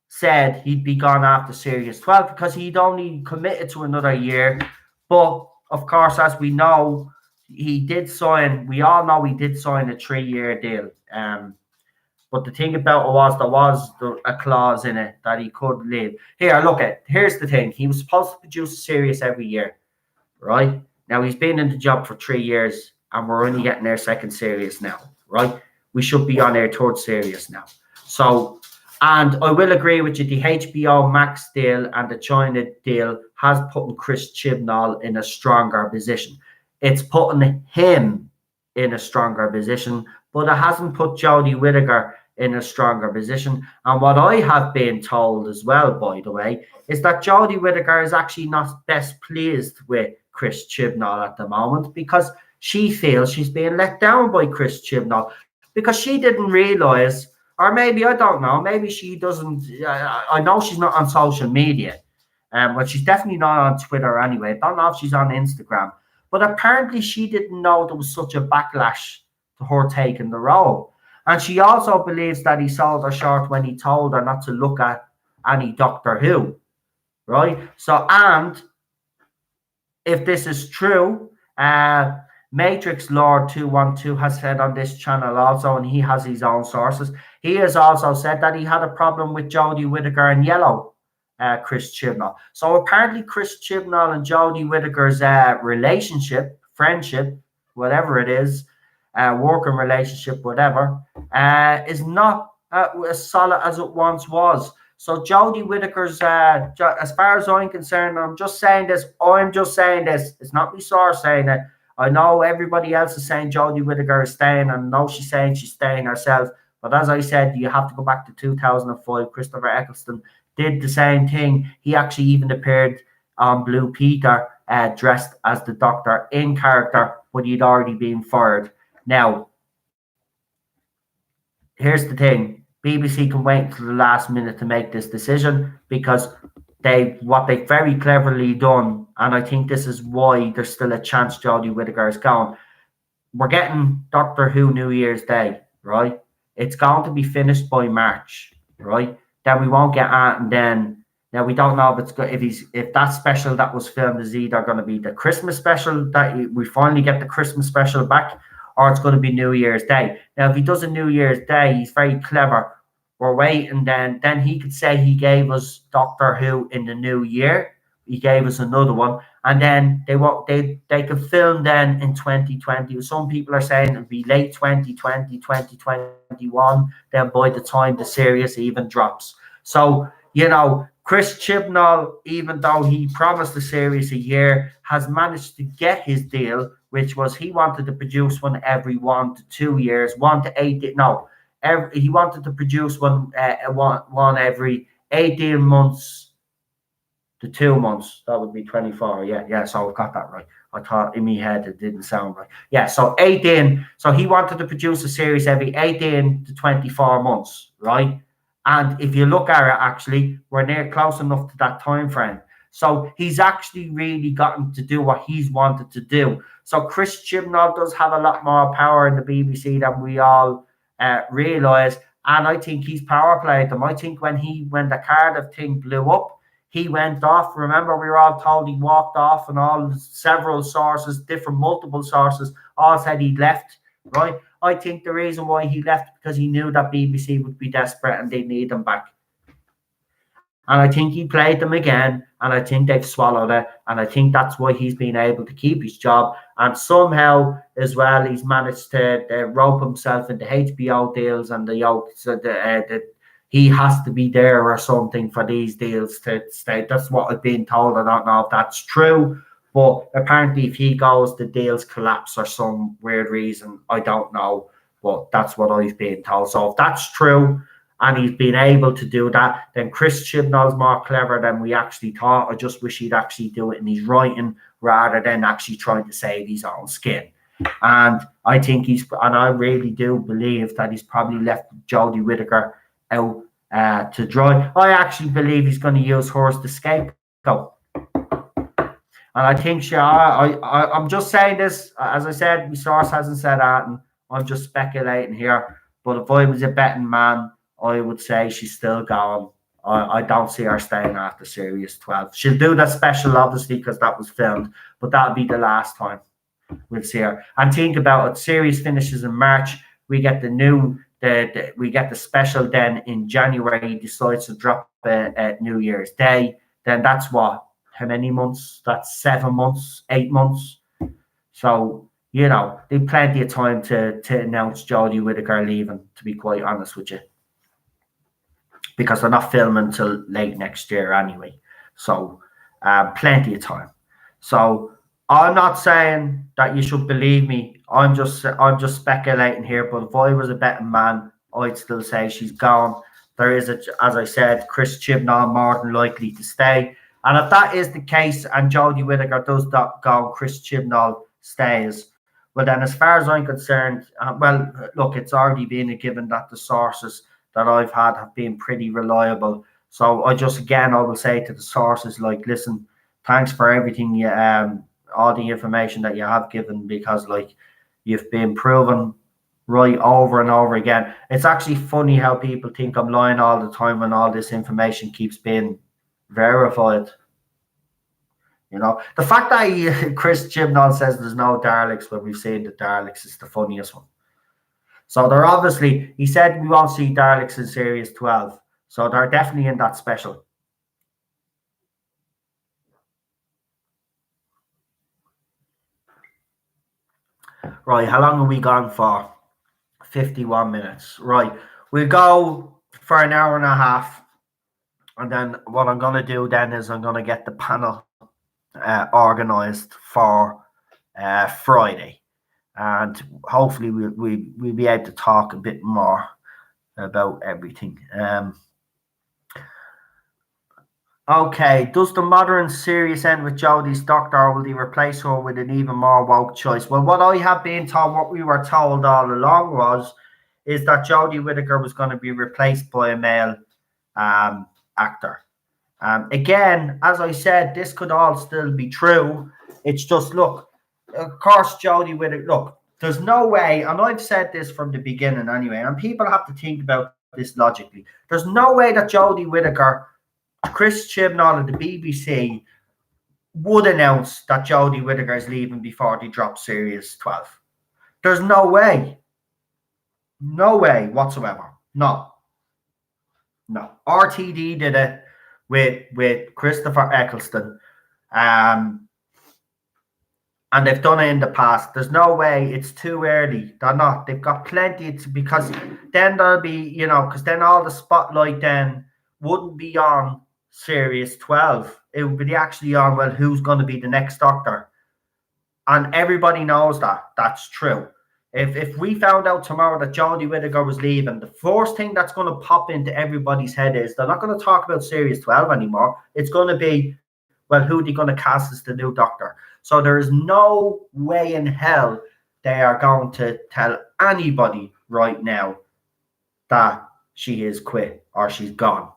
said he'd be gone after Series 12, because he'd only committed to another year. But of course, as we know, we all know he did sign a 3-year deal. But the thing about it was there was a clause in it that he could leave. Here's the thing. He was supposed to produce a series every year, right? Now he's been in the job for 3 years and we're only getting their second series now, right? We should be on their third series now. So, and I will agree with you, the HBO Max deal and the China deal has put Chris Chibnall in a stronger position. It's putting him in a stronger position, but it hasn't put Jodie Whittaker in a stronger position. And what I have been told as well, by the way, is that Jodie Whittaker is actually not best pleased with Chris Chibnall at the moment, because she feels she's being let down by Chris Chibnall, because she didn't realise, or maybe, I don't know, maybe she doesn't, I know she's not on social media, but she's definitely not on Twitter anyway. I don't know if she's on Instagram, but apparently she didn't know there was such a backlash to her taking the role. And she also believes that he sold her short when he told her not to look at any Doctor Who, right? So, and if this is true, Matrix Lord 212 has said on this channel also, and he has his own sources, he has also said that he had a problem with Jodie Whittaker and Yellow, Chris Chibnall. So apparently Chris Chibnall and Jodie Whittaker's relationship, friendship, whatever it is, working relationship, whatever, is not as solid as it once was. So Jodie Whittaker's, as far as I'm concerned, I'm just saying this. It's not me source saying it. I know everybody else is saying Jodie Whittaker is staying, and I know she's saying she's staying herself. But as I said, you have to go back to 2005. Christopher Eccleston did the same thing. He actually even appeared on Blue Peter, dressed as the Doctor in character, but he'd already been fired. Now, here's the thing. BBC can wait until the last minute to make this decision, because what they've very cleverly done, and I think this is why there's still a chance Jodie Whittaker is gone. We're getting Doctor Who New Year's Day, right? It's going to be finished by March, right? Then we won't get out, and then now we don't know if it's good, if that special that was filmed is either going to be the Christmas special, that we finally get the Christmas special back, or it's going to be New Year's Day. Now, if he does a New Year's Day, he's very clever. We're waiting, then he could say he gave us Doctor Who in the new year. He gave us another one, and then they could film then in 2020. Some people are saying it'll be late 2020, 2021. Then by the time the series even drops, so Chris Chibnall, even though he promised the series a year, has managed to get his deal, which was he wanted to produce one every 1 to 2 years, 1 to 8. No. He wanted to produce one every 18 months to 2 months. That would be 24. Yeah. So I've got that right. I thought in my head it didn't sound right. Yeah. So 18. So he wanted to produce a series every 18 to 24 months, right? And if you look at it, actually, we're near close enough to that time frame. So he's actually really gotten to do what he's wanted to do. So Chris Chibnall does have a lot more power in the BBC than we all realize, and I think he's power played them. I think when the Cardiff thing blew up, he went off. Remember, we were all told he walked off, and several sources, multiple sources, all said he left, right? I think the reason why he left because he knew that BBC would be desperate and they need him back. And I think he played them again, and I think they've swallowed it. And I think that's why he's been able to keep his job. And somehow, as well, he's managed to rope himself into HBO deals and the yoke. So that he has to be there or something for these deals to stay. That's what I've been told. I don't know if that's true. But apparently, if he goes, the deals collapse for some weird reason. I don't know. But that's what I've been told. So if that's true and he's been able to do that, then Chris Chibnall's more clever than we actually thought. I just wish he'd actually do it in his writing rather than actually trying to save his own skin. And I think and I really do believe that he's probably left Jodie Whittaker out to dry. I actually believe he's going to use her as the scapegoat. And I think I'm just saying this, as I said, my source hasn't said that, and I'm just speculating here. But if I was a betting man, I would say she's still going. I don't see her staying after Series 12. She'll do that special, obviously, because that was filmed, but that'll be the last time we'll see her. And think about it, series finishes in March. We get we get the special then in January. He decides to drop at New Year's Day. Then that's what? How many months? That's 7 months, 8 months. So, they've plenty of time to announce Jodie Whittaker leaving, to be quite honest with you. Because they're not filming till late next year anyway. So, plenty of time. So, I'm not saying that you should believe me. I'm just speculating here. But if I was a betting man, I'd still say she's gone. There is, as I said, Chris Chibnall more than likely to stay. And if that is the case and Jodie Whittaker does not go, Chris Chibnall stays, well, then as far as I'm concerned, look, it's already been a given that the sources that I've had have been pretty reliable. So I will say to the sources, like, listen, thanks for everything, all the information that you have given, because, like, you've been proven right over and over again. It's actually funny how people think I'm lying all the time when all this information keeps being verified. The fact that Chris Chibnall says there's no Daleks when we've seen the Daleks is the funniest one. So they're obviously, he said we won't see Daleks in Series 12. So they're definitely in that special. Right, how long have we gone for? 51 minutes. Right, we'll go for an hour and a half. And then what I'm going to do then is I'm going to get the panel organized for Friday. And hopefully we'll be able to talk a bit more about everything. Okay, does the modern series end with Jodie's doctor, or will they replace her with an even more woke choice? Well, what I have been told, what we were told all along is that Jodie Whittaker was going to be replaced by a male actor. Again, as I said, this could all still be true. It's just, look, of course, Jodie Whittaker, look, there's no way, and I've said this from the beginning anyway, and people have to think about this logically. There's no way that Jodie Whittaker, Chris Chibnall, and the BBC would announce that Jodie Whittaker is leaving before they drop Series 12. There's no way. No way whatsoever. No. RTD did it with Christopher Eccleston. And they've done it in the past. There's no way. It's too early. They're not. They've got plenty because then there'll be, because then all the spotlight then wouldn't be on Series 12. It would be actually on, well, who's going to be the next Doctor? And everybody knows that. That's true. If we found out tomorrow that Jodie Whittaker was leaving, the first thing that's going to pop into everybody's head is they're not going to talk about Series 12 anymore. It's going to be, well, who are they going to cast as the new Doctor? So there is no way in hell they are going to tell anybody right now that she is quit or she's gone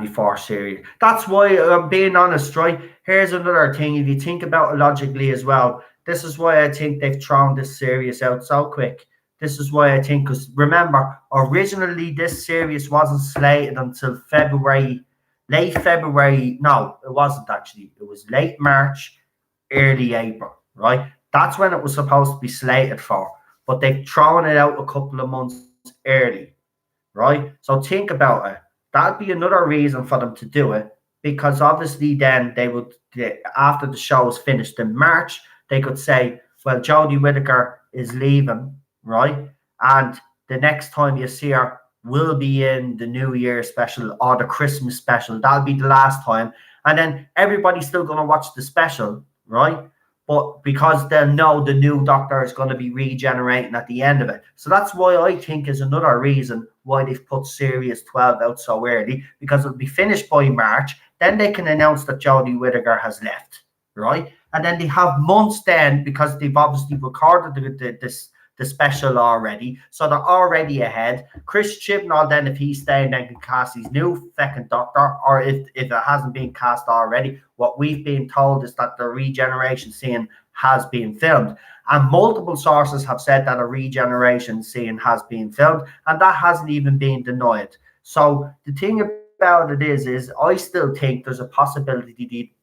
before Series. That's why I'm being honest, right? Here's another thing. If you think about it logically as well, this is why I think they've thrown this series out so quick. This is why I think, because remember, originally this series wasn't slated until late February. No, it wasn't actually. It was late March, early April, right? That's when it was supposed to be slated for. But they've thrown it out a couple of months early, right? So think about it. That'd be another reason for them to do it, because obviously then they would, after the show is finished in March, they could say, well, Jodie Whittaker is leaving, right? And the next time you see her will be in the New Year special or the Christmas special. That'll be the last time. And then everybody's still going to watch the special, right? but because they'll know the new Doctor is going to be regenerating at the end of it. So that's why I think is another reason why they've put Series 12 out so early, because it'll be finished by March. Then they can announce that Jodie Whittaker has left, right? And then they have months then, because they've obviously recorded the special already, so they're already ahead. Chris Chibnall then, if he's staying, then can cast his new second Doctor, or if it hasn't been cast already, what we've been told is that the regeneration scene has been filmed, and multiple sources have said that a regeneration scene has been filmed, and that hasn't even been denied. So the thing about it is I still think there's a possibility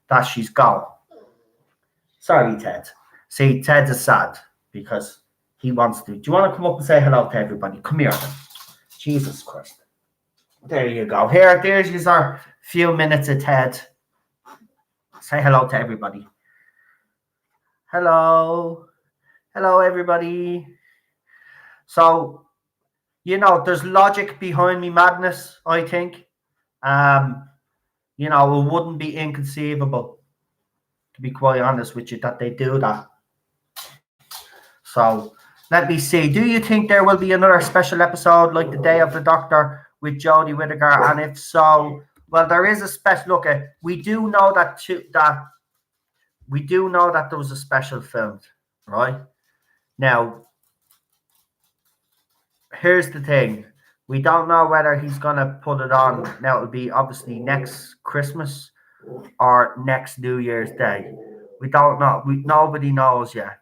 that she's gone. Sorry, Ted. See, Ted is sad because he wants to. Do you want to come up and say hello to everybody? Come here. Jesus Christ. There you go. There's our few minutes of Ted. Say hello to everybody. Hello. Hello, everybody. So, there's logic behind me madness, I think. It wouldn't be inconceivable, to be quite honest with you, that they do that. So let me see. Do you think there will be another special episode like the Day of the Doctor with Jodie Whittaker? And if so, well, there is a special. Look, we do know that there was a special filmed, right? Now, here's the thing. We don't know whether he's gonna put it on. Now it'll be obviously next Christmas or next New Year's Day. We don't know. Nobody knows yet.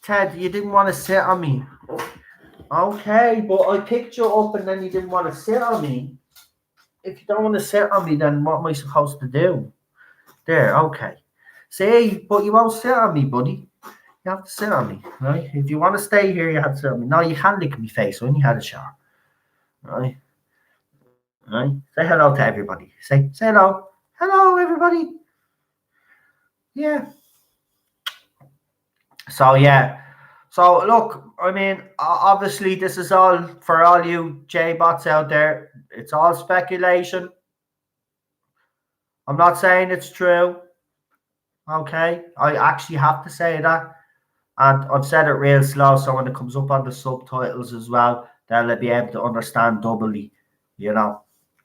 Ted, you didn't want to sit on me. Okay, but I picked you up and then you didn't want to sit on me. If you don't want to sit on me, then what am I supposed to do? There, okay. See, but you won't sit on me, buddy. You have to sit on me, right? If you want to stay here, you have to sit on me. No, you can't lick my face when you had a shower. Right? Right? Say hello to everybody. Say hello. Hello, everybody. Yeah. So, yeah. So, look, I mean, obviously, this is all for all you J-bots out there. It's all speculation. I'm not saying it's true. Okay? I actually have to say that. And I've said it real slow, so when it comes up on the subtitles as well, they'll be able to understand doubly,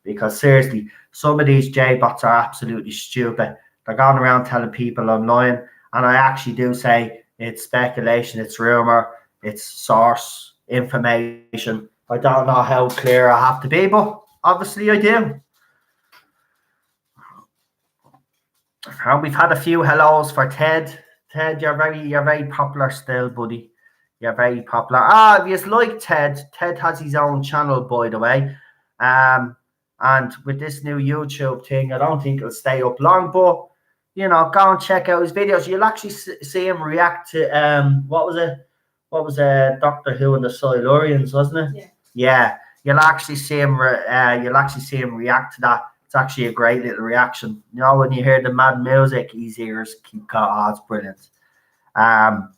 Because seriously, some of these J-bots are absolutely stupid. They're going around telling people I'm lying. And I actually do say it's speculation, it's rumor, it's source information. I don't know how clear I have to be, but obviously I do. And we've had a few hellos for Ted. Ted, you're very popular still, buddy. You're very popular. If you like Ted has his own channel, by the way. And with this new YouTube thing, I don't think it'll stay up long, but go and check out his videos. You'll actually see him react to what was it? Doctor Who and the Silurians, wasn't it? Yeah. You'll actually see him react to that. It's actually a great little reaction. When you hear the mad music, his ears keep cut. Oh, it's brilliant. I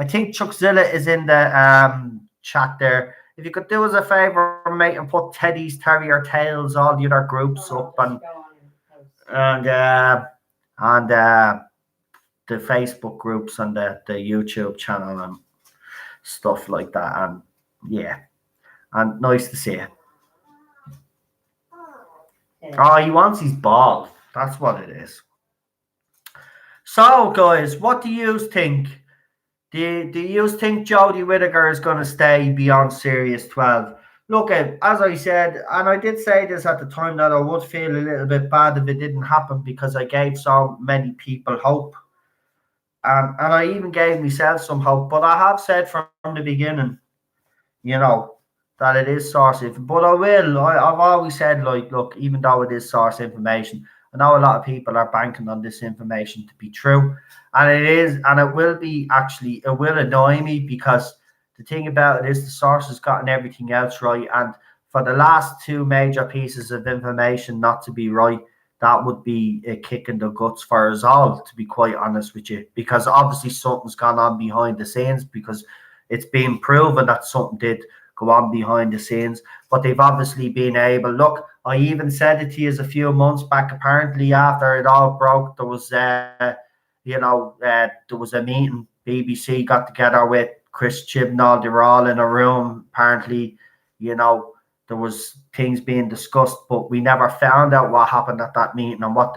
think Chuckzilla is in the chat there. If you could do us a favor, mate, and put Teddy's Terrier Tales, all the other groups up, and the Facebook groups and the YouTube channel and stuff like that. And yeah, and nice to see you. Oh, he wants his ball. That's what it is. So, guys, what do you think? Do you think Jodie Whittaker is going to stay beyond Series 12? Look, as I said, and I did say this at the time, that I would feel a little bit bad if it didn't happen because I gave so many people hope. And I even gave myself some hope. But I have said from the beginning, that it is source information. But I've always said, look, even though it is source information, I know a lot of people are banking on this information to be true. And it is, and it will be actually, it will annoy me because the thing about it is the source has gotten everything else right. And for the last two major pieces of information not to be right, that would be a kick in the guts for us all, to be quite honest with you. Because obviously something's gone on behind the scenes, because it's been proven that something did go on behind the scenes. But they've obviously been able. Look, I even said it to you a few months back. Apparently, after it all broke, there was, there was a meeting. BBC got together with Chris Chibnall. They were all in a room. Apparently, there was things being discussed, but we never found out what happened at that meeting and what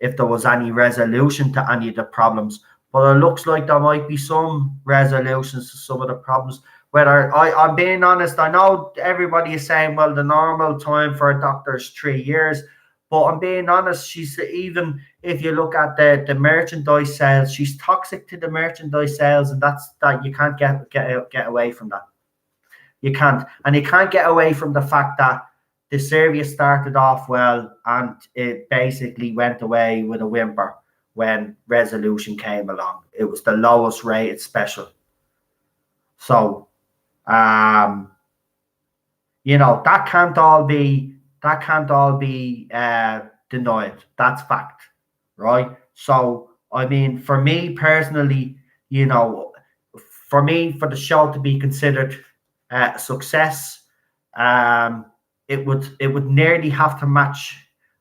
if there was any resolution to any of the problems. But it looks like there might be some resolutions to some of the problems. Whether I'm being honest, I know everybody is saying, well, the normal time for a doctor is 3 years. But I'm being honest, she's, even if you look at the merchandise sales, she's toxic to the merchandise sales, and that you can't get away from that. You can't. And you can't get away from the fact that the series started off well and it basically went away with a whimper when Resolution came along. It was the lowest rated special. So, that can't all be denied. That's fact, right? So, I mean, for me personally, for the show to be considered success, it would nearly have to match.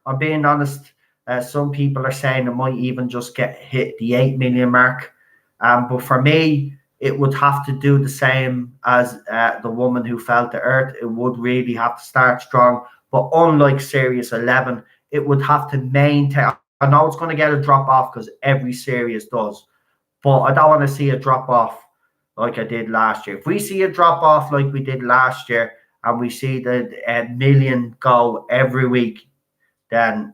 I'm being honest. Some people are saying it might even just hit the 8 million mark. But for me, it would have to do the same as The Woman Who Fell to Earth. It would really have to start strong. But unlike Series 11, it would have to maintain. I know it's going to get a drop off because every series does. But I don't want to see a drop off like I did last year. If we see a drop off like we did last year and we see the million go every week, then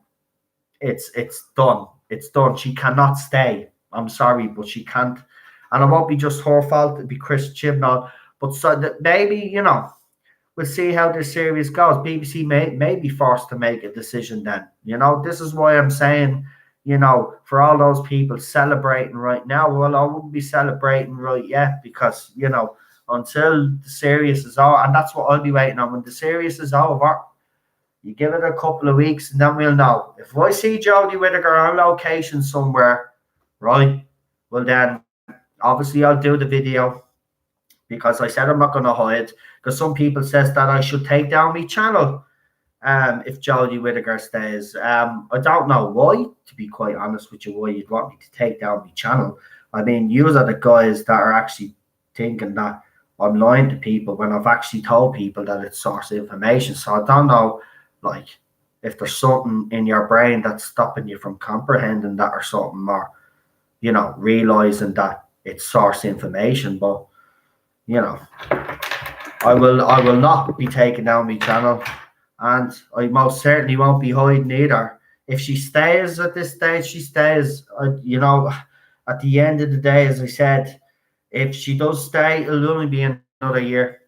it's done. It's done. She cannot stay. I'm sorry, but she can't. And it won't be just her fault. It'll be Chris Chibnall. But so that maybe, we'll see how this series goes. BBC may be forced to make a decision then. This is why I'm saying, for all those people celebrating right now, well, I wouldn't be celebrating right yet because, until the series is over, and that's what I'll be waiting on. When the series is over, you give it a couple of weeks and then we'll know. If I see Jodie Whittaker on location somewhere, right, well then, obviously I'll do the video because I said I'm not going to hide, because some people says that I should take down my channel if Jodie Whittaker stays. I don't know why, to be quite honest with you, why you'd want me to take down my channel. I mean, you are the guys that are actually thinking that I'm lying to people when I've actually told people that it's source information. So I don't know, if there's something in your brain that's stopping you from comprehending that or something, or, realizing that it's source information. But, I will not be taking down my channel, and I most certainly won't be hiding either. If she stays at this stage, she stays. At the end of the day, as I said, if she does stay, it'll only be another year.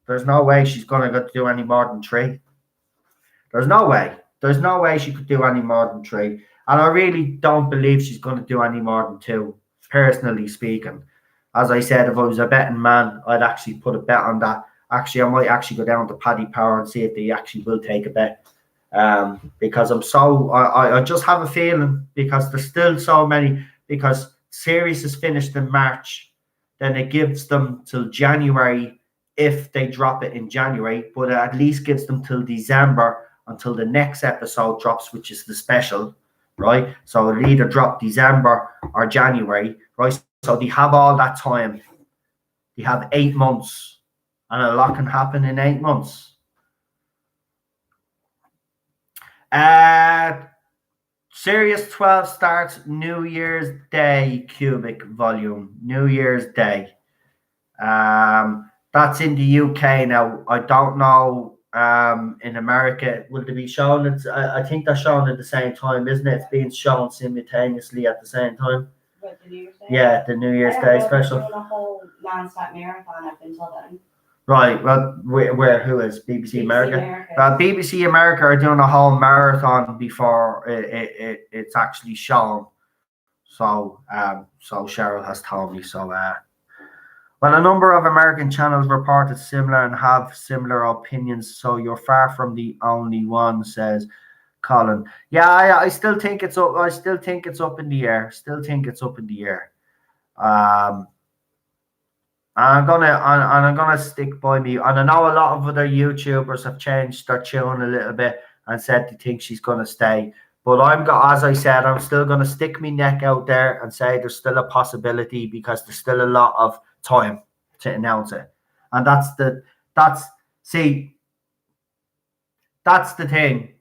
There's no way she's going to do any more than 3. There's no way. There's no way she could do any more than 3. And I really don't believe she's going to do any more than 2, personally speaking. As I said, if I was a betting man, I'd actually put a bet on that. Actually, I might actually go down to Paddy Power and see if they actually will take a bet. Because I just have a feeling, because there's still so many, because series is finished in March, then it gives them till January if they drop it in January, but it at least gives them till December until the next episode drops, which is the special, right? So it'll either drop December or January, right? So they have all that time. They have 8 months, and a lot can happen in 8 months. Series 12 starts New Year's Day, Cubic Volume. New Year's Day. That's in the UK now. I don't know. In America, will they be shown? I think they're shown at the same time, isn't it? It's being shown simultaneously at the same time. What, the New Year's Day? Yeah, the New Year's Day special. They're doing a whole non-stop marathon up until then. Right. Well, where who is BBC America? America. BBC America are doing a whole marathon before it's actually shown. So Cheryl has told me. So well, a number of American channels reported similar and have similar opinions. So you're far from the only one, says Colin. Yeah, I still think it's up. I still think it's up in the air. Still think it's up in the air. I'm gonna stick by me. And I know a lot of other YouTubers have changed their tune a little bit and said they think she's gonna stay. But as I said, I'm still gonna stick my neck out there and say there's still a possibility because there's still a lot of time to announce it. And that's see, that's the thing.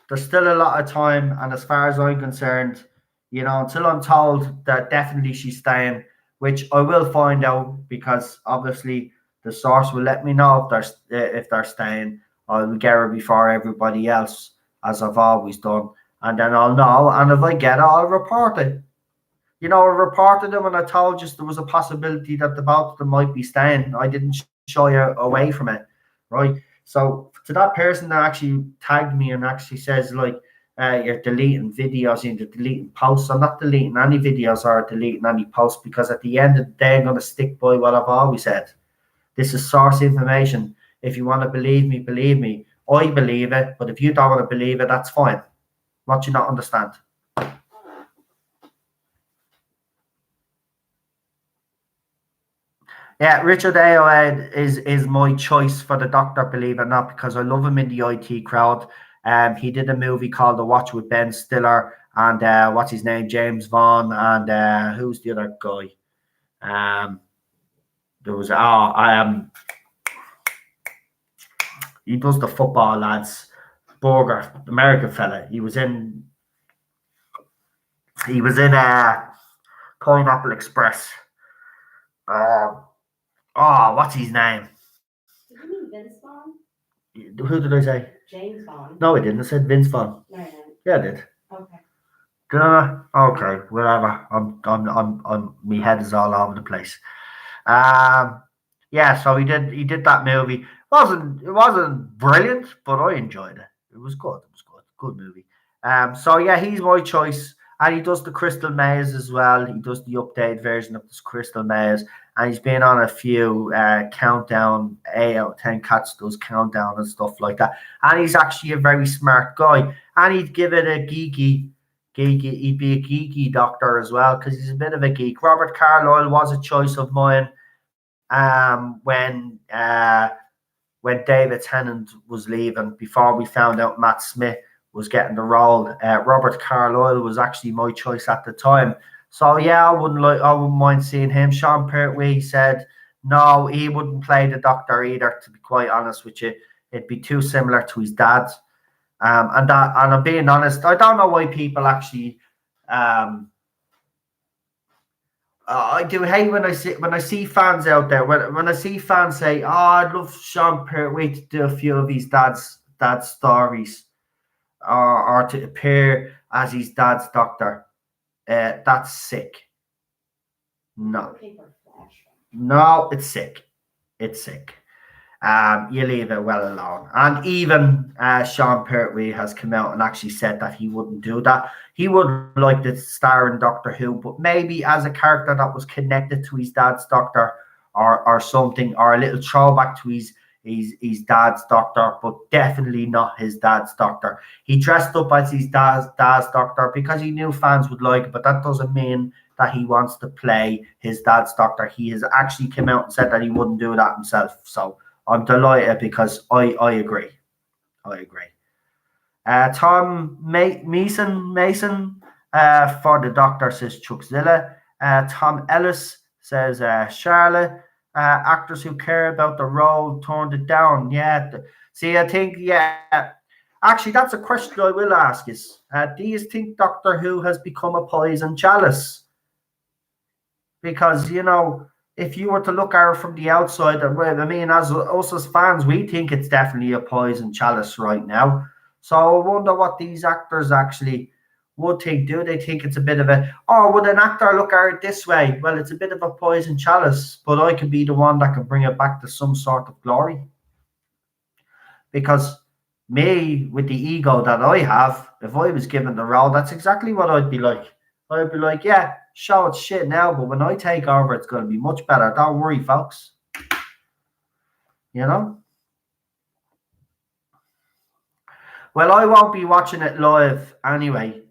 There's still a lot of time, and as far as I'm concerned, until I'm told that definitely she's staying, which I will find out because obviously the source will let me know if they're staying. I'll get her before everybody else, as I've always done, and then I'll know. And if I get it, I'll report it. I reported them, and I told you there was a possibility that the both of them might be staying. I didn't shy away from it, right? So to that person that actually tagged me and actually says like you're deleting videos and you're deleting posts, I'm not deleting any videos or deleting any posts because at the end of the day, I'm going to stick by what I've always said. This is source information. If you want to believe me, believe me. I believe it, but if you don't want to believe it, that's fine. What do you not understand? Yeah, Richard Ayoade is my choice for the Doctor, believe it or not, because I love him in the IT crowd. He did a movie called The Watch with Ben Stiller and what's his name, James Vaughn, and who's the other guy? There was he does the football lads, Burger, American fella. He was in Pineapple Express. What's his name? Did you mean Vince Vaughn? Who did I say? James Vaughn. No, I didn't. I said Vince Vaughn. No, I didn't. Yeah, I did. Okay. Did I? Okay, whatever. My head is all over the place. Yeah. So he did that movie. It wasn't brilliant, but I enjoyed it. It was good. It was good movie. So yeah, he's my choice, and he does the Crystal Maze as well. He does the updated version of this Crystal Maze, and he's been on a few countdown 8 out of 10 cats does countdown and stuff like that. And he's actually a very smart guy, and he'd give it a geeky. He'd be a geeky doctor as well because he's a bit of a geek. Robert Carlyle was a choice of mine when David Tennant was leaving before we found out Matt Smith was getting the role. Robert Carlyle was actually my choice at the time. So yeah, I wouldn't mind seeing him. Sean Pertwee said no, he wouldn't play the Doctor either. To be quite honest with you, it'd be too similar to his dad. And I'm being honest, I don't know why people actually. I do hate when I see fans out there when I see fans say, "Oh, I'd love Sean Pertwee to do a few of his dad's stories, or to appear as his dad's doctor." That's sick. No, no, it's sick. It's sick. You leave it well alone. And even Sean Pertwee has come out and actually said that he wouldn't do that. He would like to star in Doctor Who, but maybe as a character that was connected to his dad's Doctor or something, or a little throwback to his dad's Doctor, but definitely not his dad's Doctor. He dressed up as his dad's Doctor because he knew fans would like it, but that doesn't mean that he wants to play his dad's Doctor. He has actually come out and said that he wouldn't do that himself. So I'm delighted because I agree. I agree. Tom Mason for the Doctor says Chuckzilla. Tom Ellis says Charlotte. Actors who care about the role turned it down. Yeah. See, I think, yeah. Actually, that's a question I will ask is, do you think Doctor Who has become a poison chalice? Because, if you were to look at it from the outside, I mean, as us as fans, we think it's definitely a poison chalice right now. So I wonder what these actors actually would think. Do they think it's a bit of or would an actor look at it this way? Well, it's a bit of a poison chalice, but I could be the one that can bring it back to some sort of glory. Because me, with the ego that I have, if I was given the role, that's exactly what I'd be like. I'd be like, yeah, show it's shit now, but when I take over, it's going to be much better. Don't worry, folks. Well, I won't be watching it live anyway.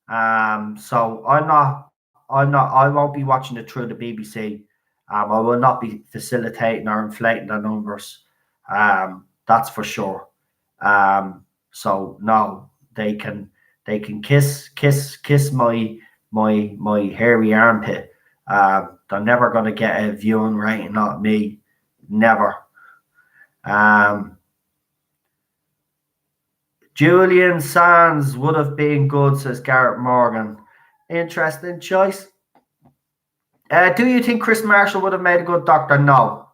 So I won't be watching it through the BBC. I will not be facilitating or inflating the numbers. That's for sure. So no, they can kiss my hairy armpit. They're never gonna get a viewing rating, not me. Never. Um, Julian Sands would have been good, says Garrett Morgan. Interesting choice. Do you think Chris Marshall would have made a good doctor? No.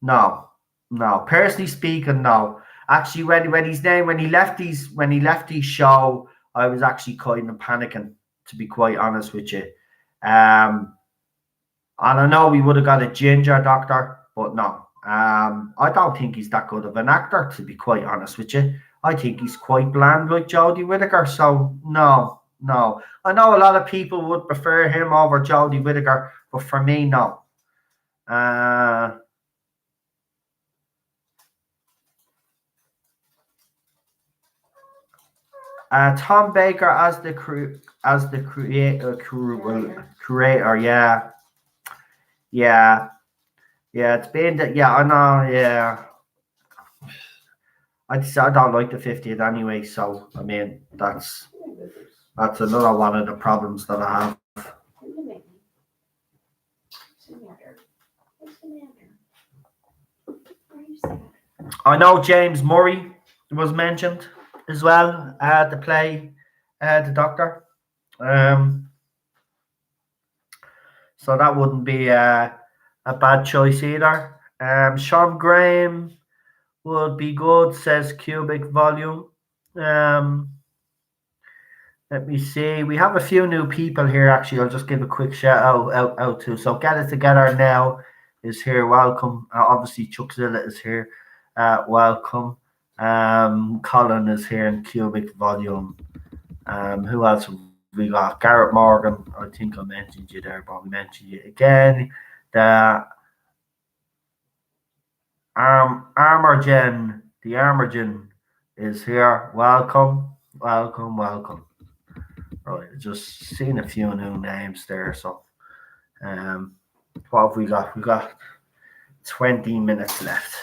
No. No. Personally speaking, no. Actually, when he left his show, I was actually kind of panicking, to be quite honest with you. And I know we would have got a ginger doctor, but no. I don't think he's that good of an actor, to be quite honest with you. I think he's quite bland like Jodie Whittaker. So no, no. I know a lot of people would prefer him over Jodie Whittaker, but for me, no. Tom Baker as the creator, yeah, yeah, yeah. It's been that, yeah. I know, yeah. I don't like the 50th anyway, so I mean that's another one of the problems that I have. I know James Murray was mentioned as well to play the Doctor. So that wouldn't be a bad choice either. Sean Graham would be good, says Cubic Volume. Let me see. We have a few new people here, actually. I'll just give a quick shout out to. So Get It Together Now is here. Welcome. Obviously, Chuckzilla is here. Welcome. Colin is here in Cubic Volume. Who else have we got? Garrett Morgan. I think I mentioned you there, but we mentioned you again. The Armorgen. The Armorgen is here. Welcome. Welcome. Welcome. Right, just seen a few new names there. So, what have we got? We got 20 minutes left.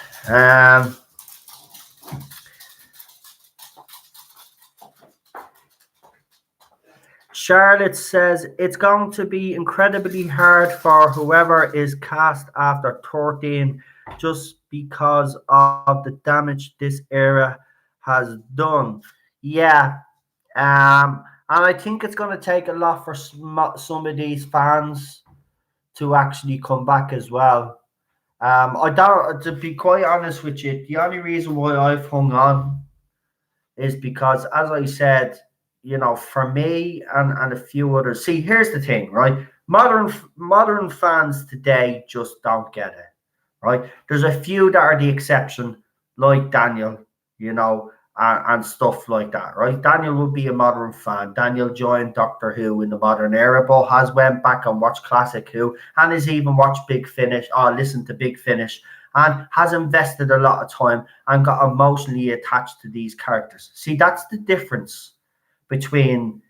Charlotte says it's going to be incredibly hard for whoever is cast after 13, just because of the damage this era has done. Yeah. And I think it's going to take a lot for some of these fans to actually come back as well. I don't, to be quite honest with you, the only reason why I've hung on is because, as I said, for me and a few others. See, here's the thing, right? Modern fans today just don't get it, right? There's a few that are the exception, like Daniel, and stuff like that, right? Daniel would be a modern fan. Daniel joined Doctor Who in the modern era, but has went back and watched Classic Who, and has even watched Big Finish, or listened to Big Finish, and has invested a lot of time and got emotionally attached to these characters. See, that's the difference between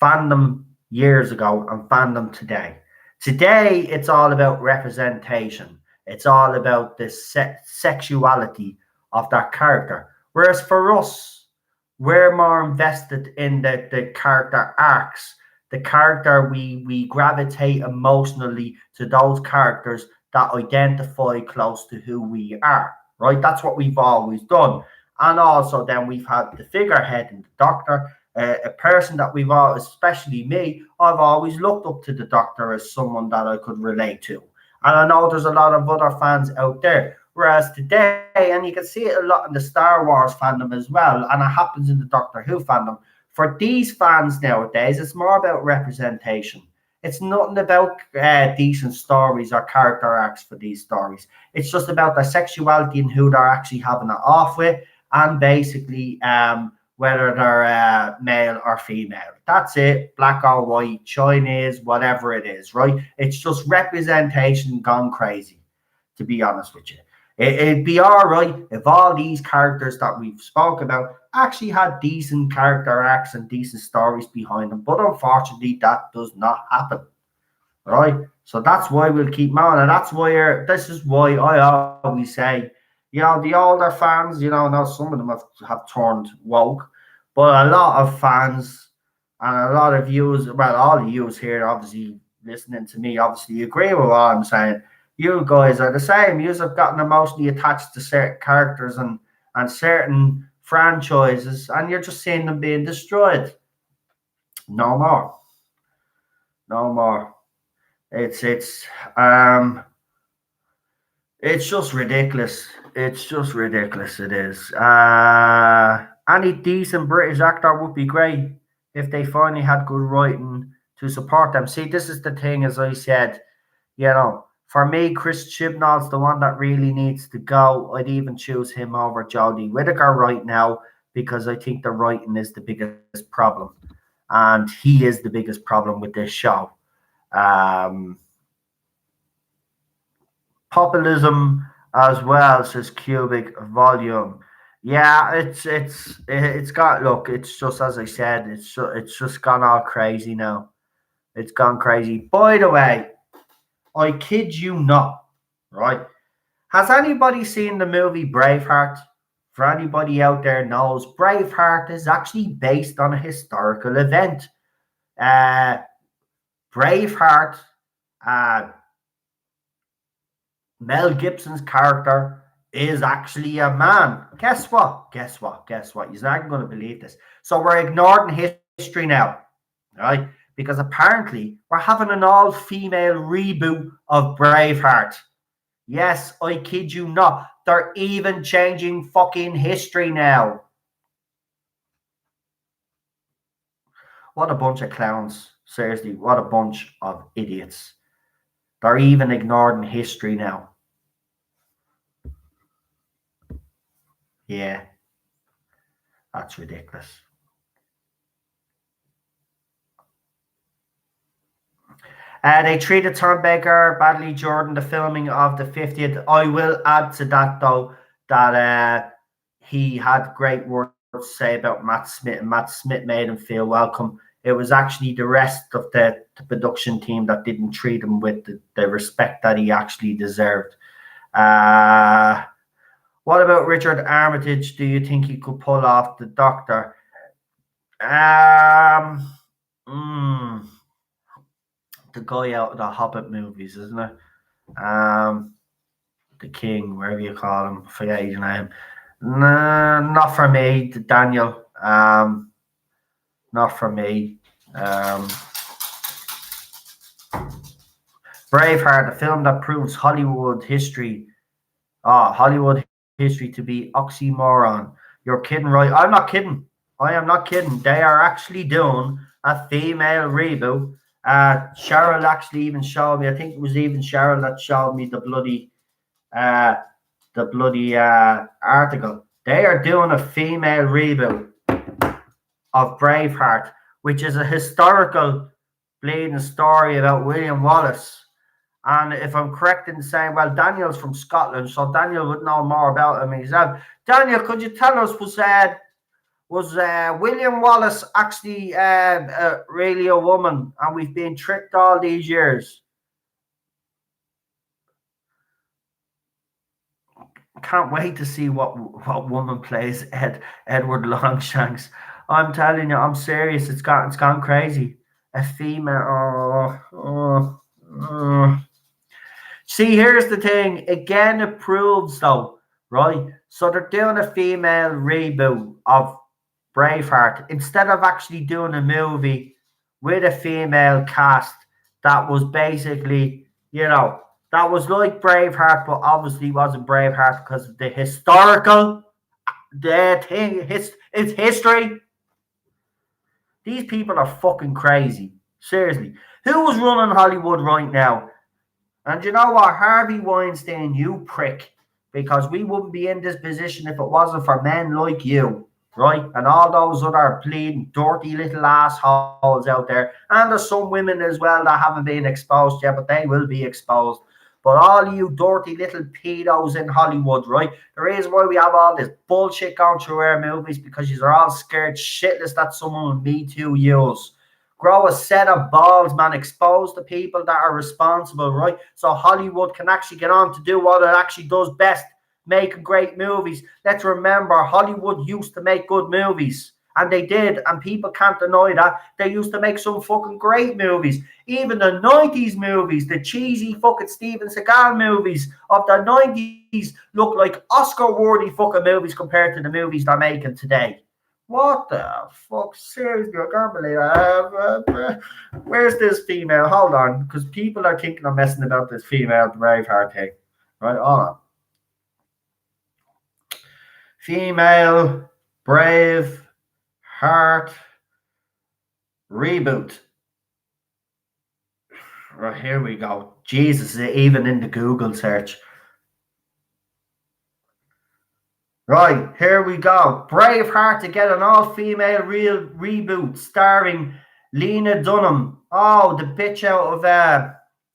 fandom years ago and fandom today. Today, it's all about representation. It's all about the sexuality of that character. Whereas for us, we're more invested in the character arcs. The character, we gravitate emotionally to those characters that identify close to who we are, right? That's what we've always done. And also then we've had the figurehead in the Doctor, a person that we've all, especially me, I've always looked up to the Doctor as someone that I could relate to. And I know there's a lot of other fans out there. Whereas today, and you can see it a lot in the Star Wars fandom as well, and it happens in the Doctor Who fandom, for these fans nowadays, it's more about representation. It's nothing about decent stories or character arcs for these stories. It's just about their sexuality and who they're actually having it off with, and basically whether they're male or female. That's it. Black or white, Chinese, whatever it is, right? It's just representation gone crazy, to be honest with you. It'd be all right if all these characters that we've spoke about actually had decent character arcs and decent stories behind them. But unfortunately, that does not happen. right? So that's why we'll keep on, and that's why this is why I always say, the older fans, now some of them have turned woke, but a lot of fans and a lot of views, well, all the views here, obviously listening to me, obviously agree with what I'm saying. You guys are the same. You have gotten emotionally attached to certain characters and certain franchises, and you're just seeing them being destroyed. No more, no more. It's um it's just ridiculous. It's just ridiculous. It is. Any decent British actor would be great if they finally had good writing to support them. See, this is the thing, as I said, for me, Chris Chibnall's the one that really needs to go. I'd even choose him over Jodie Whittaker right now because I think the writing is the biggest problem. And he is the biggest problem with this show. Um, Populism as well, says Cubic Volume. Yeah, it's got, look, it's just as I said, it's just gone all crazy now. It's gone crazy. By the way, I kid you not, right? Has anybody seen the movie Braveheart? For anybody out there knows, Braveheart is actually based on a historical event. Uh, Braveheart, uh, Mel Gibson's character is actually a man. Guess what? Guess what? Guess what? You're not going to believe this. So we're ignoring history now, right? Because apparently we're having an all-female reboot of Braveheart. Yes, I kid you not. They're even changing fucking history now. What a bunch of clowns. Seriously, what a bunch of idiots. They're even ignoring history now. Yeah, that's ridiculous. They treated Tom Baker badly during the filming of the 50th. I will add to that, though, that he had great words to say about Matt Smith, and Matt Smith made him feel welcome. It was actually the rest of the production team that didn't treat him with the respect that he actually deserved. What about Richard Armitage? Do you think he could pull off the Doctor? Um, mm, the guy out of the Hobbit movies, isn't it? The King, wherever you call him, forget his name. Nah, not for me. Daniel, not for me. Braveheart, a film that proves Hollywood history to be oxymoron. You're kidding, right? I'm not kidding. I am not kidding. They are actually doing a female reboot. Cheryl actually even showed me. I think it was even Cheryl that showed me uh, the bloody article. They are doing a female reboot of Braveheart, which is a historical bleeding story about William Wallace. And if I'm correct in saying, well, Daniel's from Scotland, so Daniel would know more about him himself. Daniel, could you tell us, was William Wallace actually really a woman, and we've been tricked all these years? Can't wait to see what woman plays Edward Longshanks. I'm telling you, I'm serious. It's gone crazy. A female. See, here's the thing. Again, it proves though, right? So they're doing a female reboot of Braveheart instead of actually doing a movie with a female cast that was basically, that was like Braveheart, but obviously wasn't Braveheart because of the historical the thing. It's history. These people are fucking crazy. Seriously, who was running Hollywood right now? And you know what, Harvey Weinstein, you prick, because we wouldn't be in this position if it wasn't for men like you, right? And all those other bleeding, dirty little assholes out there. And there's some women as well that haven't been exposed yet, but they will be exposed. But all you dirty little pedos in Hollywood, right? The reason why we have all this bullshit going through our movies because you're all scared shitless that someone will Me Too use. grow a set of balls, man. Expose the people that are responsible, right? So Hollywood can actually get on to do what it actually does best, making great movies. Let's remember, Hollywood used to make good movies. And they did, and people can't deny that. They used to make some fucking great movies. Even the 90s movies, the cheesy fucking Steven Seagal movies of the 90s look like Oscar-worthy fucking movies compared to the movies they're making today. What the fuck? Seriously, I can't believe it. Where's this female? Hold on, because people are thinking I'm messing about this female Braveheart thing. Right, hold on. Female Brave Heart reboot. Right, here we go. Jesus, even in the Google search. Right, here we go. Braveheart to get an all-female real reboot starring Lena Dunham. Oh, the bitch out of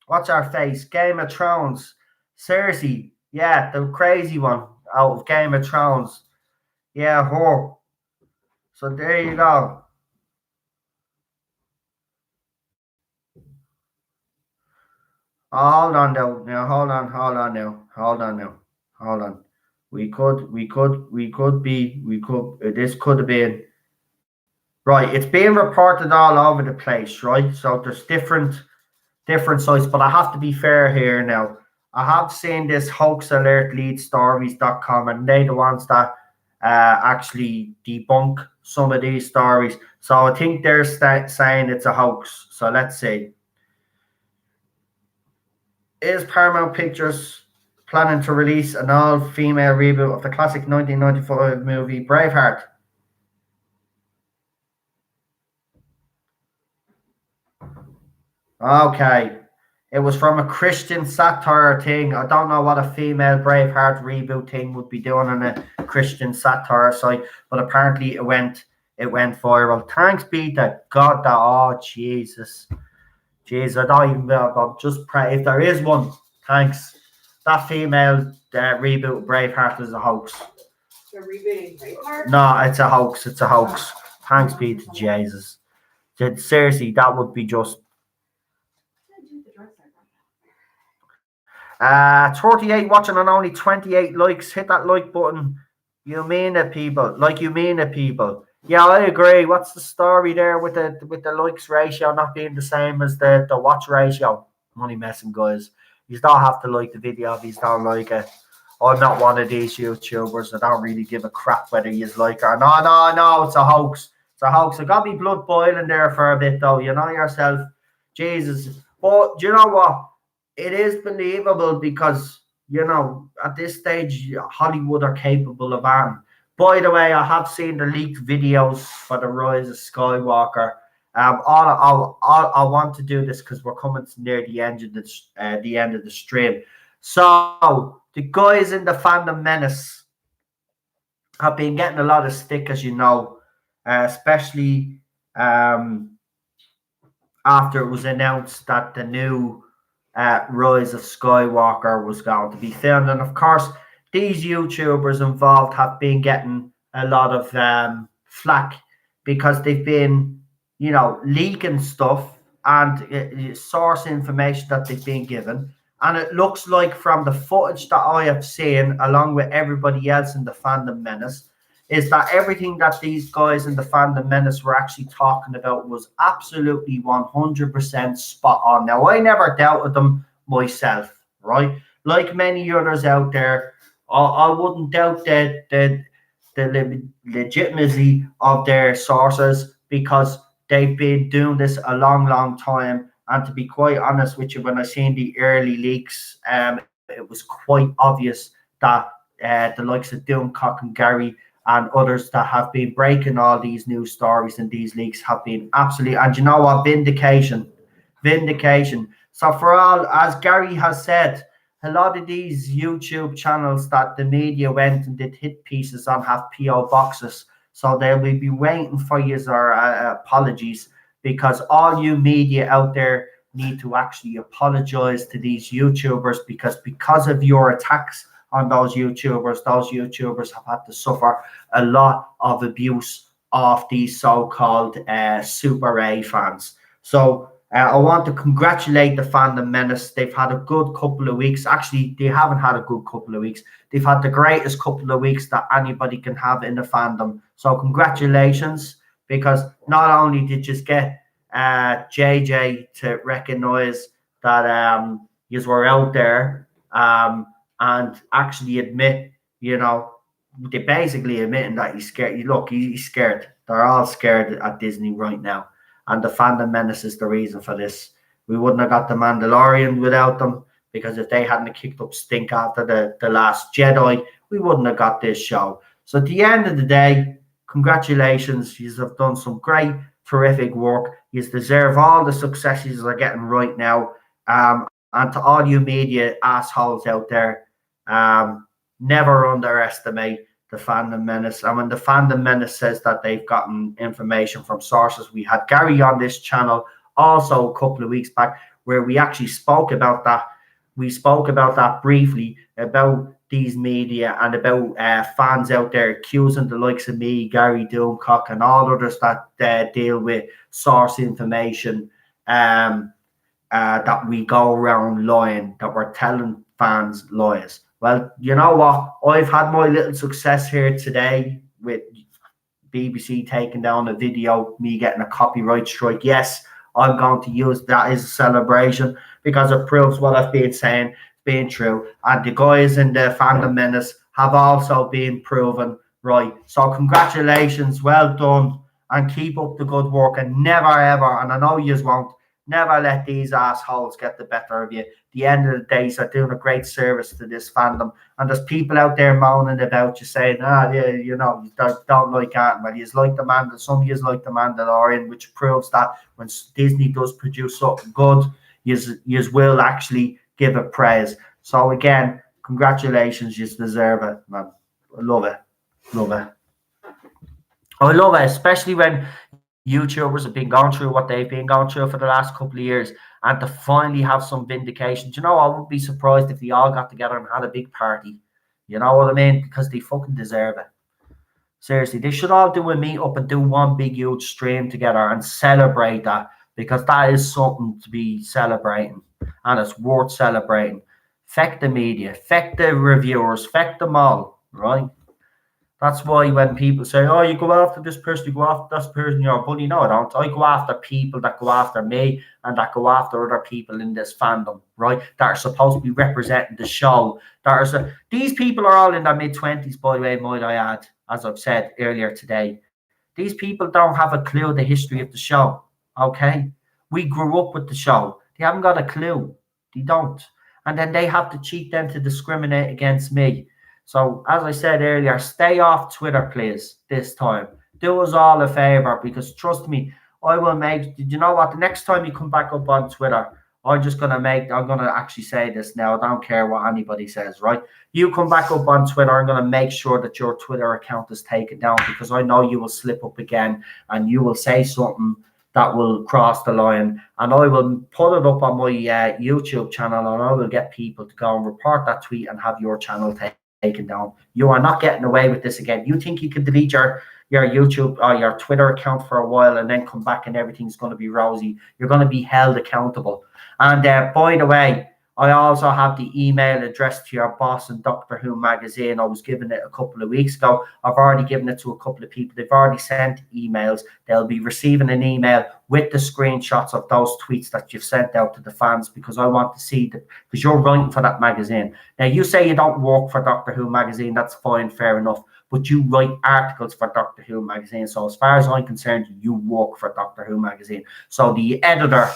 what's her face? Game of Thrones. Cersei. Yeah, the crazy one out of Game of Thrones. Yeah, her. So there you go. Oh, hold on now. Now hold on now. This could have been right. It's being reported all over the place, right? So there's different sites, but I have to be fair here now. I have seen this hoax alert leadstories.com, and they're the ones that actually debunk some of these stories. So I think they're saying it's a hoax. So let's see. Is Paramount Pictures planning to release an all-female reboot of the classic 1995 movie Braveheart? Okay. It was from a Christian satire thing. I don't know what a female Braveheart reboot thing would be doing on a Christian satire site, but apparently it went viral. Thanks be to God that, oh, Jesus. Jeez, I don't even know, but just pray if there is one. Thanks. That female reboot Braveheart is a hoax. They're rebooting Braveheart? No, it's a hoax. It's a hoax. Thanks be to Jesus. Seriously, that would be just. 38 watching and only 28 likes. Hit that like button. You mean it, people. Like you mean it, people. Yeah, I agree. What's the story there with the likes ratio not being the same as the watch ratio? I'm only messing, guys. You don't have to like the video if you don't like it. I'm not one of these YouTubers. I don't really give a crap whether you like it or no. It's a hoax. It's a hoax. I got me blood boiling there for a bit, though. You know yourself. Jesus. But do you know what? It is believable because, you know, at this stage, Hollywood are capable of art. By the way, I have seen the leaked videos for the Rise of Skywalker. I want to do this because we're coming to near the end of the stream. So the guys in the Fandom Menace have been getting a lot of stick, as you know, especially after it was announced that the new Rise of Skywalker was going to be filmed, and of course these YouTubers involved have been getting a lot of flack because they've been, you know, leaking stuff and source information that they've been given, and it looks like from the footage that I have seen along with everybody else in the Fandom Menace is that everything that these guys in the Fandom Menace were actually talking about was absolutely 100% spot on. Now, I never doubted them myself, right? Like many others out there, I wouldn't doubt the legitimacy of their sources because they've been doing this a long time. And to be quite honest with you, when I seen the early leaks, it was quite obvious that the likes of Doomcock and Gary and others that have been breaking all these news stories and these leaks have been absolutely, and you know what, vindication. So for all, as Gary has said, a lot of these YouTube channels that the media went and did hit pieces on have PO boxes, so they will be waiting for you or apologies, because all you media out there need to actually apologize to these YouTubers because of your attacks on those YouTubers have had to suffer a lot of abuse of these so-called Super A fans. So I want to congratulate the Fandom Menace. They've had a good couple of weeks. Actually, they haven't had a good couple of weeks. They've had the greatest couple of weeks that anybody can have in the fandom. So congratulations, because not only did you get JJ to recognise that you were out there and actually admit, they basically admitting that he's scared. Look, he's scared. They're all scared at Disney right now. And the Fandom Menace is the reason for this. We wouldn't have got the Mandalorian without them, because if they hadn't kicked up stink after the Last Jedi, we wouldn't have got this show. So at the end of the day, congratulations. You have done some great, terrific work. You deserve all the successes they're getting right now. And to all you media assholes out there, never underestimate the Fandom Menace. And when the Fandom Menace says that they've gotten information from sources, we had Gary on this channel also a couple of weeks back where we actually spoke about that. We spoke about that briefly, about these media and about fans out there accusing the likes of me, Gary Doomcock, and all others that deal with source information, that we go around lying, that we're telling fans lies. Well, you know what? I've had my little success here today with BBC taking down a video, me getting a copyright strike. Yes, I'm going to use that as a celebration because it proves what I've been saying being true. And the guys in the Fandom Menace have also been proven right. So congratulations, well done, and keep up the good work. And never ever, and I know you won't, never let these assholes get the better of you. At the end of the day, you're doing a great service to this fandom. And there's people out there moaning about you saying, yeah, you don't like that. Well, you like the Mandalorian, some of you like the Mandalorian, which proves that when Disney does produce something good, you will actually give it praise. So again, congratulations, you deserve it, man. I love it. Love it. I love it, especially when YouTubers have been going through what they've been going through for the last couple of years, and to finally have some vindication. Do you know, I wouldn't be surprised if they all got together and had a big party. You know what I mean? Because they fucking deserve it. Seriously, they should all do a meet up and do one big huge stream together and celebrate that, because that is something to be celebrating, and it's worth celebrating. Feck the media, feck the reviewers, feck them all, right? That's why when people say, oh, you go after this person, you go after this person, you're a bully. No, I don't. I go after people that go after me and that go after other people in this fandom, right? That are supposed to be representing the show. These people are all in their mid-20s, by the way, might I add, as I've said earlier today. These people don't have a clue the history of the show, okay? We grew up with the show. They haven't got a clue. They don't. And then they have to cheat then to discriminate against me. So, as I said earlier, stay off Twitter, please, this time. Do us all a favor, because trust me, I will make, you know what, the next time you come back up on Twitter, I'm going to actually say this now. I don't care what anybody says, right? You come back up on Twitter, I'm going to make sure that your Twitter account is taken down, because I know you will slip up again and you will say something that will cross the line, and I will put it up on my YouTube channel, and I will get people to go and report that tweet and have your channel taken down. You are not getting away with this again. You think you can delete your YouTube or your Twitter account for a while and then come back and everything's going to be rosy? You're going to be held accountable. And by the way, I also have the email addressed to your boss in Doctor Who magazine. I was given it a couple of weeks ago. I've already given it to a couple of people. They've already sent emails. They'll be receiving an email with the screenshots of those tweets that you've sent out to the fans, because I want to see that, because you're writing for that magazine. Now, you say you don't work for Doctor Who magazine. That's fine, fair enough. But you write articles for Doctor Who magazine. So as far as I'm concerned, you work for Doctor Who magazine. So the editor,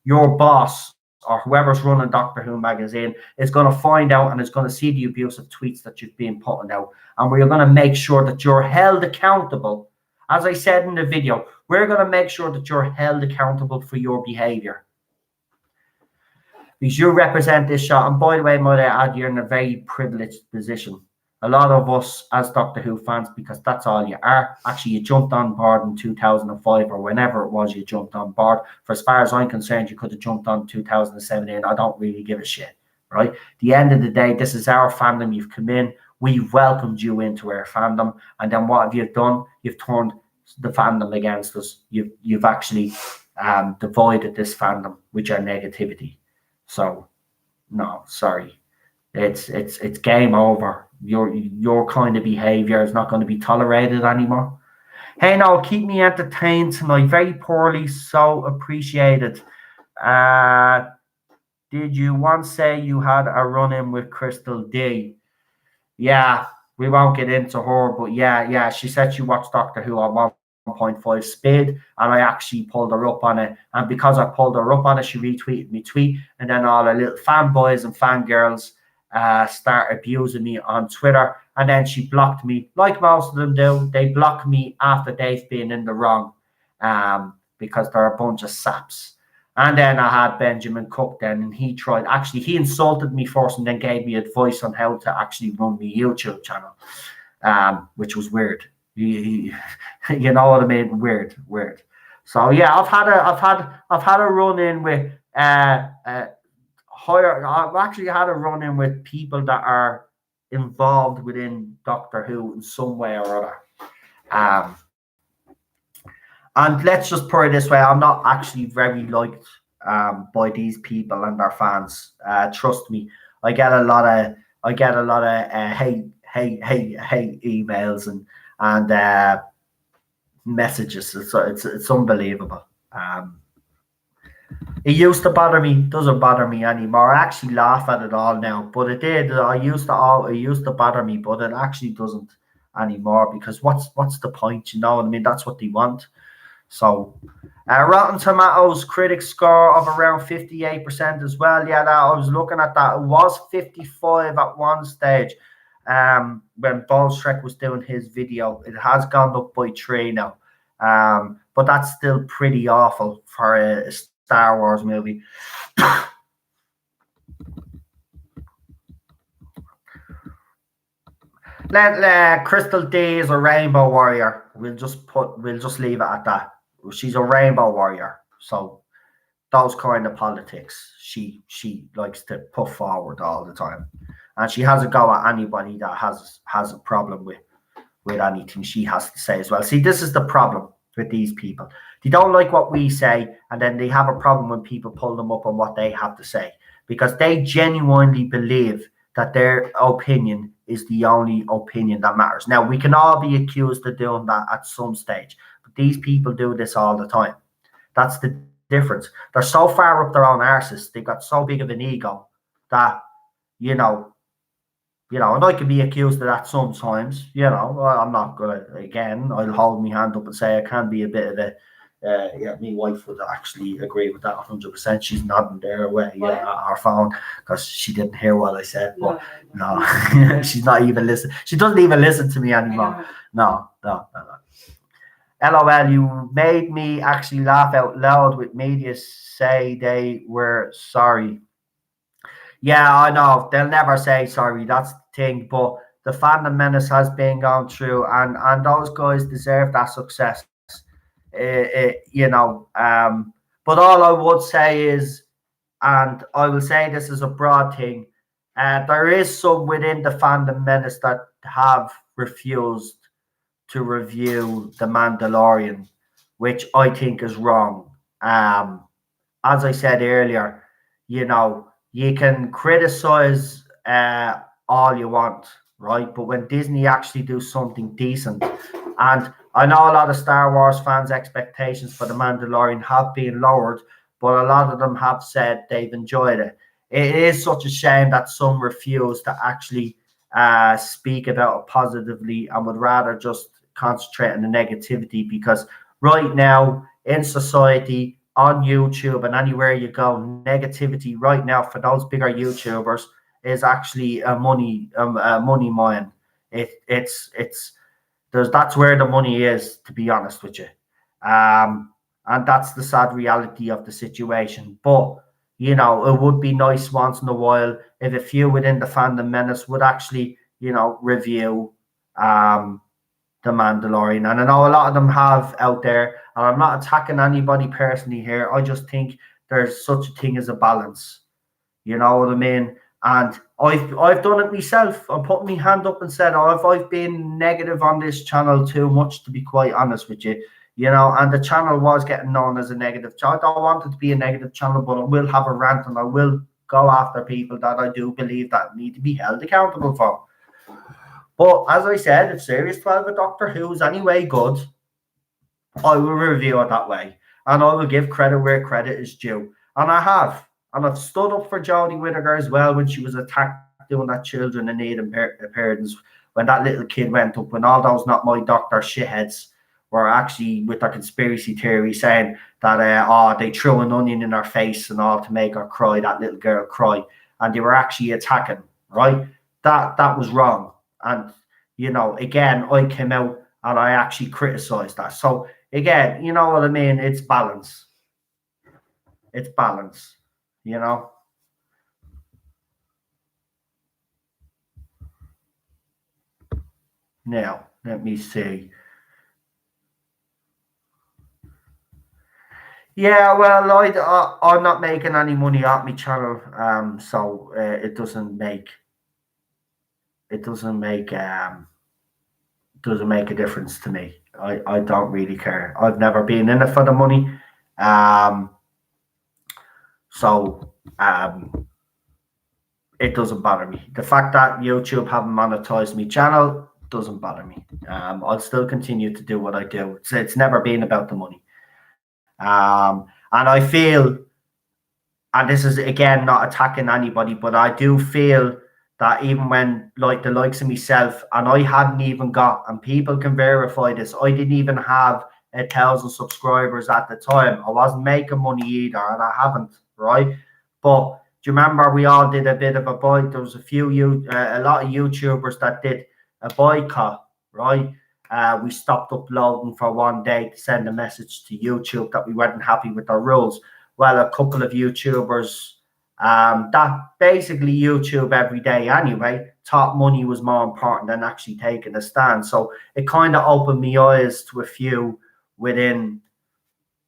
your boss, or whoever's running Doctor Who magazine, is going to find out and is going to see the abusive tweets that you've been putting out. And we're going to make sure that you're held accountable. As I said in the video, we're going to make sure that you're held accountable for your behavior, because you represent this show. And by the way, might I add, you're in a very privileged position. A lot of us as Doctor Who fans, because that's all you are. Actually, you jumped on board in 2005 or whenever it was you jumped on board. For as far as I'm concerned, you could have jumped on 2017. I don't really give a shit, right? At the end of the day, this is our fandom. You've come in. We've welcomed you into our fandom. And then what have you done? You've turned the fandom against us. You've actually devoided this fandom with your negativity. So no, sorry. It's game over. Your kind of behaviour is not going to be tolerated anymore. Hey, no, keep me entertained tonight. Very poorly, so appreciated. Uh, did you once say you had a run-in with Crystal D? Yeah, we won't get into her, but yeah. She said she watched Doctor Who at 1.5 speed, and I actually pulled her up on it. And because I pulled her up on it, she retweeted me tweet, and then all the little fanboys and fangirls start abusing me on Twitter. And then she blocked me, like most of them do. They block me after they've been in the wrong, because they're a bunch of saps. And then I had Benjamin Cook then, and he insulted me first and then gave me advice on how to actually run my YouTube channel, which was weird. You know what I mean? Weird. So yeah, I've had a run in with I've actually had a run in with people that are involved within Doctor Who in some way or other. And let's just put it this way: I'm not actually very liked by these people and their fans. Trust me, I get a lot of hate emails and messages. It's unbelievable. It used to bother me. Doesn't bother me anymore. I actually laugh at it all now, but it did. It used to bother me, but it actually doesn't anymore, because what's the point? You know what I mean? That's what they want. So, Rotten Tomatoes critic score of around 58% as well. Yeah, I was looking at that. It was 55 at one stage when Bolshrek was doing his video. It has gone up by 3 now. But that's still pretty awful for a Star Wars movie. Let Crystal D is a rainbow warrior. We'll just leave it at that. She's a rainbow warrior. So those kind of politics she likes to put forward all the time. And she has a go at anybody that has a problem with anything she has to say as well. See, this is the problem with these people. They don't like what we say, and then they have a problem when people pull them up on what they have to say, because they genuinely believe that their opinion is the only opinion that matters. Now, we can all be accused of doing that at some stage, but these people do this all the time. That's the difference. They're so far up their own arses, they've got so big of an ego that, and I can be accused of that sometimes. I'm not gonna, again, I'll hold my hand up and say I can be a bit of a my wife would actually agree with that 100%. She's nodding there away at our phone because she didn't hear what I said. But no. She's not even listening. She doesn't even listen to me anymore. No. LOL, you made me actually laugh out loud with media say they were sorry. Yeah, I know. They'll never say sorry. That's the thing. But the Fandom menace has been gone through, and those guys deserve that success. But all I would say is, and I will say this is a broad thing, there is some within the Fandom menace that have refused to review The Mandalorian, which I think is wrong. As I said earlier, you can criticize all you want, right? But when Disney actually do something decent, and I know a lot of Star Wars fans' expectations for The Mandalorian have been lowered, but a lot of them have said they've enjoyed it. It is such a shame that some refuse to actually speak about it positively and would rather just concentrate on the negativity, because right now in society, on YouTube and anywhere you go, negativity right now for those bigger YouTubers is actually a money mine. That's where the money is, to be honest with you. And that's the sad reality of the situation. But, it would be nice once in a while if a few within the Fandom menace would actually, review The Mandalorian. And I know a lot of them have out there, and I'm not attacking anybody personally here. I just think there's such a thing as a balance. You know what I mean? And I've done it myself. I put my hand up and said, if I've been negative on this channel too much, to be quite honest with you, you know, and the channel was getting known as a negative channel. I don't want it to be a negative channel, but I will have a rant and I will go after people that I do believe that need to be held accountable for. But as I said, if Series 12 of Doctor Who is anyway good, I will review it that way. And I will give credit where credit is due. And I have. And I've stood up for Jodie Whittaker as well when she was attacked doing that children in need appearance, when that little kid went up, when all those not my doctor shitheads were actually with their conspiracy theory saying that they threw an onion in her face and all to make her cry, that little girl cry, and they were actually attacking, right? That was wrong. And, you know, again, I came out and I actually criticized that. So, again, you know what I mean? It's balance. It's balance, you know? Now, let me see. Yeah, well, I'm not making any money off my channel, so it doesn't make a difference to me. I don't really care. I've never been in it for the money, so it doesn't bother me. The fact that YouTube haven't monetized my channel doesn't bother me. I'll still continue to do what I do. It's never been about the money. And I feel, and this is again not attacking anybody, but I do feel that even when like the likes of myself, and I hadn't even got, and people can verify this, I didn't even have 1,000 subscribers at the time. I wasn't making money either, and I haven't, right? But do you remember we all did a bit of a boycott? There was a lot of YouTubers that did a boycott, right? We stopped uploading for one day to send a message to YouTube that we weren't happy with our rules. Well, a couple of YouTubers that basically YouTube every day anyway thought money was more important than actually taking a stand. So it kind of opened my eyes to a few within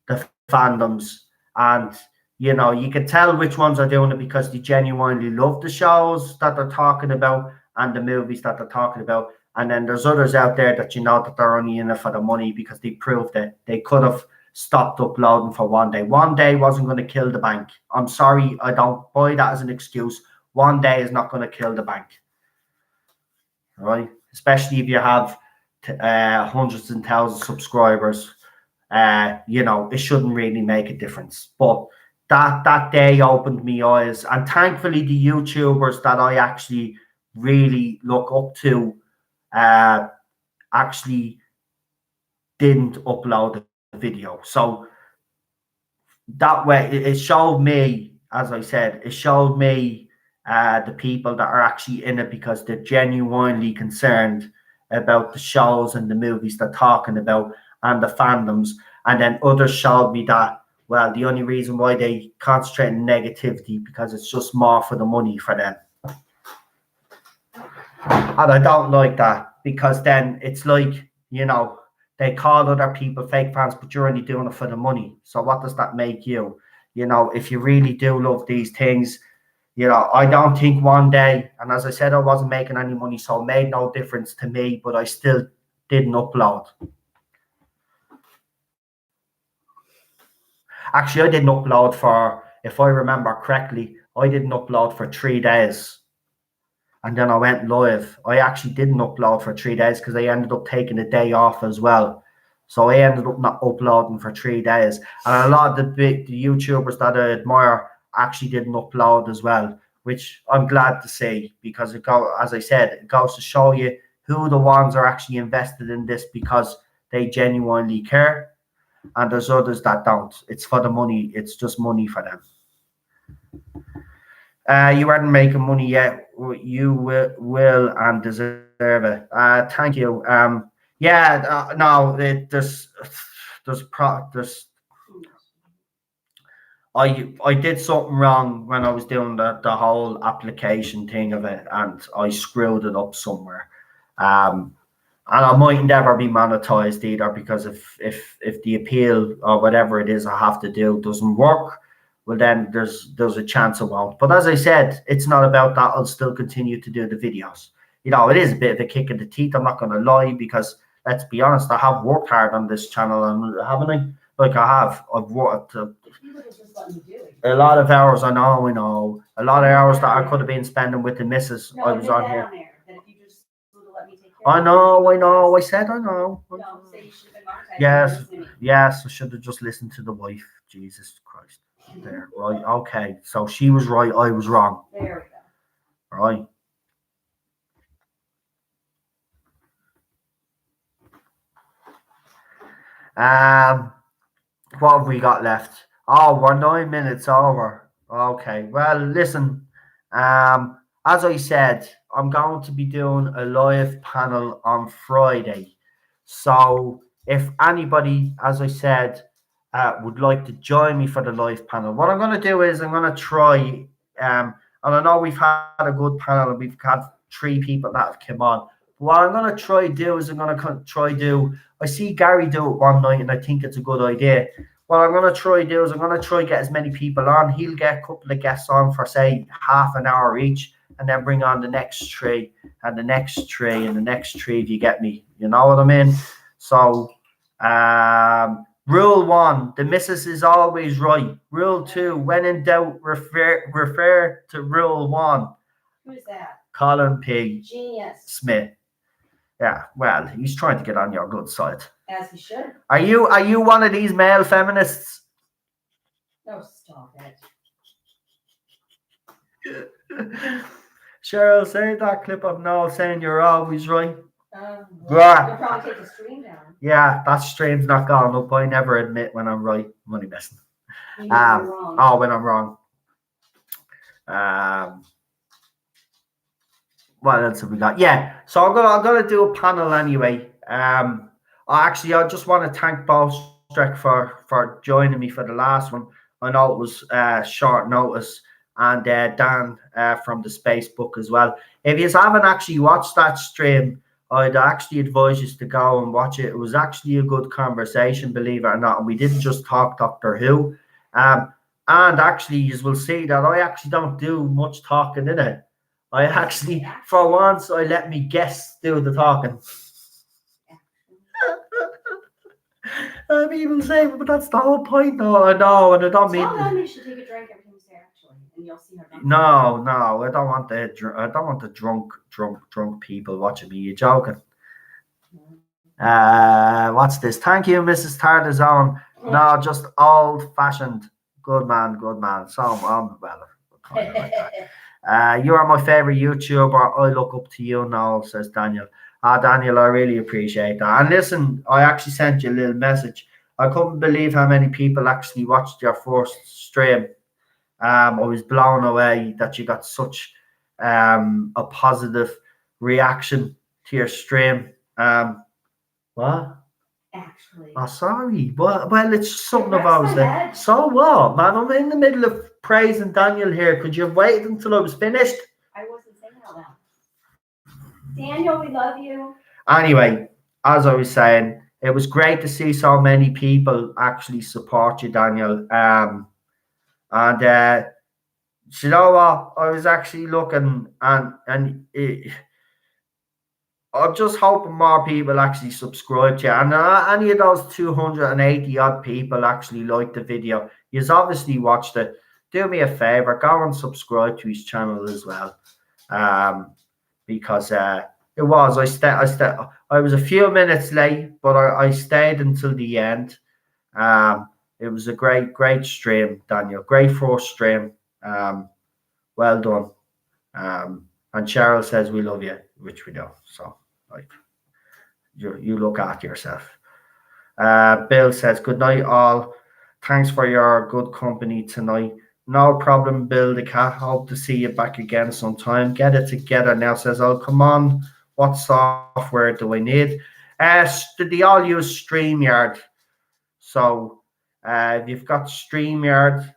the fandoms, and you know, you can tell which ones are doing it because they genuinely love the shows that they're talking about and the movies that they're talking about. And then there's others out there that you know that they're only in it for the money because they proved that they could have stopped uploading for one day. One day wasn't going to kill the bank. I'm sorry, I don't buy that as an excuse. One day is not going to kill the bank, right? Especially if you have hundreds and thousands of subscribers. You know, it shouldn't really make a difference. But that day opened me eyes, and thankfully the YouTubers that I actually really look up to actually didn't upload the video. So that way it showed me, as I said, it showed me the people that are actually in it because they're genuinely concerned about the shows and the movies they're talking about and the fandoms. And then others showed me that, well, the only reason why they concentrate on negativity because it's just more for the money for them. And I don't like that, because then it's like, you know, they call other people fake fans, but you're only doing it for the money. So what does that make you? You know, if you really do love these things, you know, I don't think one day, and as I said, I wasn't making any money, so it made no difference to me, but I still didn't upload. Actually, I didn't upload for, if I remember correctly, I didn't upload for 3 days. And then I went live. I actually didn't upload for 3 days because I ended up taking a day off as well. So I ended up not uploading for 3 days. And a lot of the YouTubers that I admire actually didn't upload as well, which I'm glad to see, because as I said, it goes to show you who the ones are actually invested in this because they genuinely care. And there's others that don't. It's for the money. It's just money for them. You aren't making money yet. You will and deserve it. Thank you. Yeah. No. There's. I did something wrong when I was doing the whole application thing of it, and I screwed it up somewhere. And I might never be monetized either, because if the appeal or whatever it is I have to do doesn't work, well then there's a chance it won't. But as I said, it's not about that. I'll still continue to do the videos. You know, it is a bit of a kick in the teeth, I'm not going to lie, because let's be honest, I have worked hard on this channel, and haven't I? Like I have. I've worked People just let me do it. a lot of hours. I know. A lot of hours that I could have been spending with the missus. No, I was on here. there. That if you just would let me take care I of know. I said I know. No, say you should have been monetized. Yes, Listen to me. yes. I should have just listened to the wife. Jesus Christ. There, right? Okay. So she was right. I was wrong. There we go. Right. What have we got left? Oh, we're 9 minutes over. Okay. Well, listen. As I said, I'm going to be doing a live panel on Friday. So if anybody, as I said, would like to join me for the live panel, what I'm going to do is I'm going to try. And I know we've had a good panel and we've had 3 people that have come on. What I'm going to try do is I'm going to try do. I see Gary do it one night and I think it's a good idea. What I'm going to try do is I'm going to try get as many people on. He'll get a couple of guests on for say half an hour each, and then bring on the next 3 and the next 3 and the next 3. If you get me, you know what I mean. So, rule 1: the missus is always right. Rule 2: when in doubt, refer to rule 1. Who's that? Colin P. Genius. Smith. Yeah, well, he's trying to get on your good side. As he should. Are you one of these male feminists? No, stop it. Cheryl, say that clip of Noel saying you're always right. Well, Yeah. you'll probably take the stream down. Yeah, that stream's not going up. I never admit when I'm right. I'm only messing. You know you're wrong. Oh, when I'm wrong. What else have we got? Yeah, so I'm gonna do a panel anyway. I just want to thank Bolstrek for joining me for the last one. I know it was short notice, and Dan from the Space Book as well. If you haven't actually watched that stream, I'd actually advise you to go and watch it. It was actually a good conversation, believe it or not, and we didn't just talk Doctor Who. And actually, you will see that I actually don't do much talking in it. I actually, for once, I let me guests do the talking. People say, but that's the whole point, though. I know, and I don't mean. Tell them you should take a drink every time you say actually, and you'll see how drunk. No, I don't want the drunk people watching me. You joking? What's this? Thank you, Mrs. Tardis on. No, just old-fashioned. Good man. So well. Kind of like that. You are my favorite YouTuber. I look up to you now, says Daniel. Daniel, I really appreciate that. And listen, I actually sent you a little message. I couldn't believe how many people actually watched your first stream. I was blown away that you got such a positive reaction to your stream. What? Actually. Oh, sorry. Well, it's something about that. So what, man? I'm in the middle of praising Daniel here. Could you have waited until I was finished? I wasn't saying all that. Daniel, we love you. Anyway, as I was saying, it was great to see so many people actually support you, Daniel. And you know what? I was actually looking, and I'm just hoping more people actually subscribe to you. And any of those 280 odd people actually liked the video. You've obviously watched it. Do me a favor, go and subscribe to his channel as well. Because it was, I was a few minutes late, but I stayed until the end. It was a great stream, Daniel. Great first stream. Well done. And Cheryl says we love you, which we do. So, like, you look after yourself. Bill says, good night, all. Thanks for your good company tonight. No problem, Bill the cat. Hope to see you back again sometime. Get it together now, says, oh, come on. What software do I need? They all use StreamYard. So, if you've got StreamYard,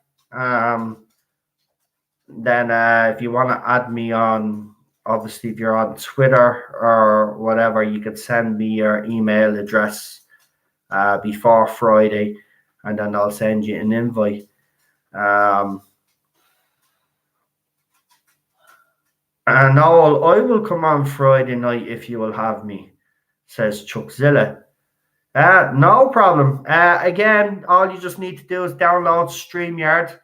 then if you want to add me on, obviously, if you're on Twitter or whatever, you could send me your email address before Friday, and then I'll send you an invite. And Noel, I will come on Friday night if you will have me. says Chuckzilla. No problem. Again, all you just need to do is download StreamYard.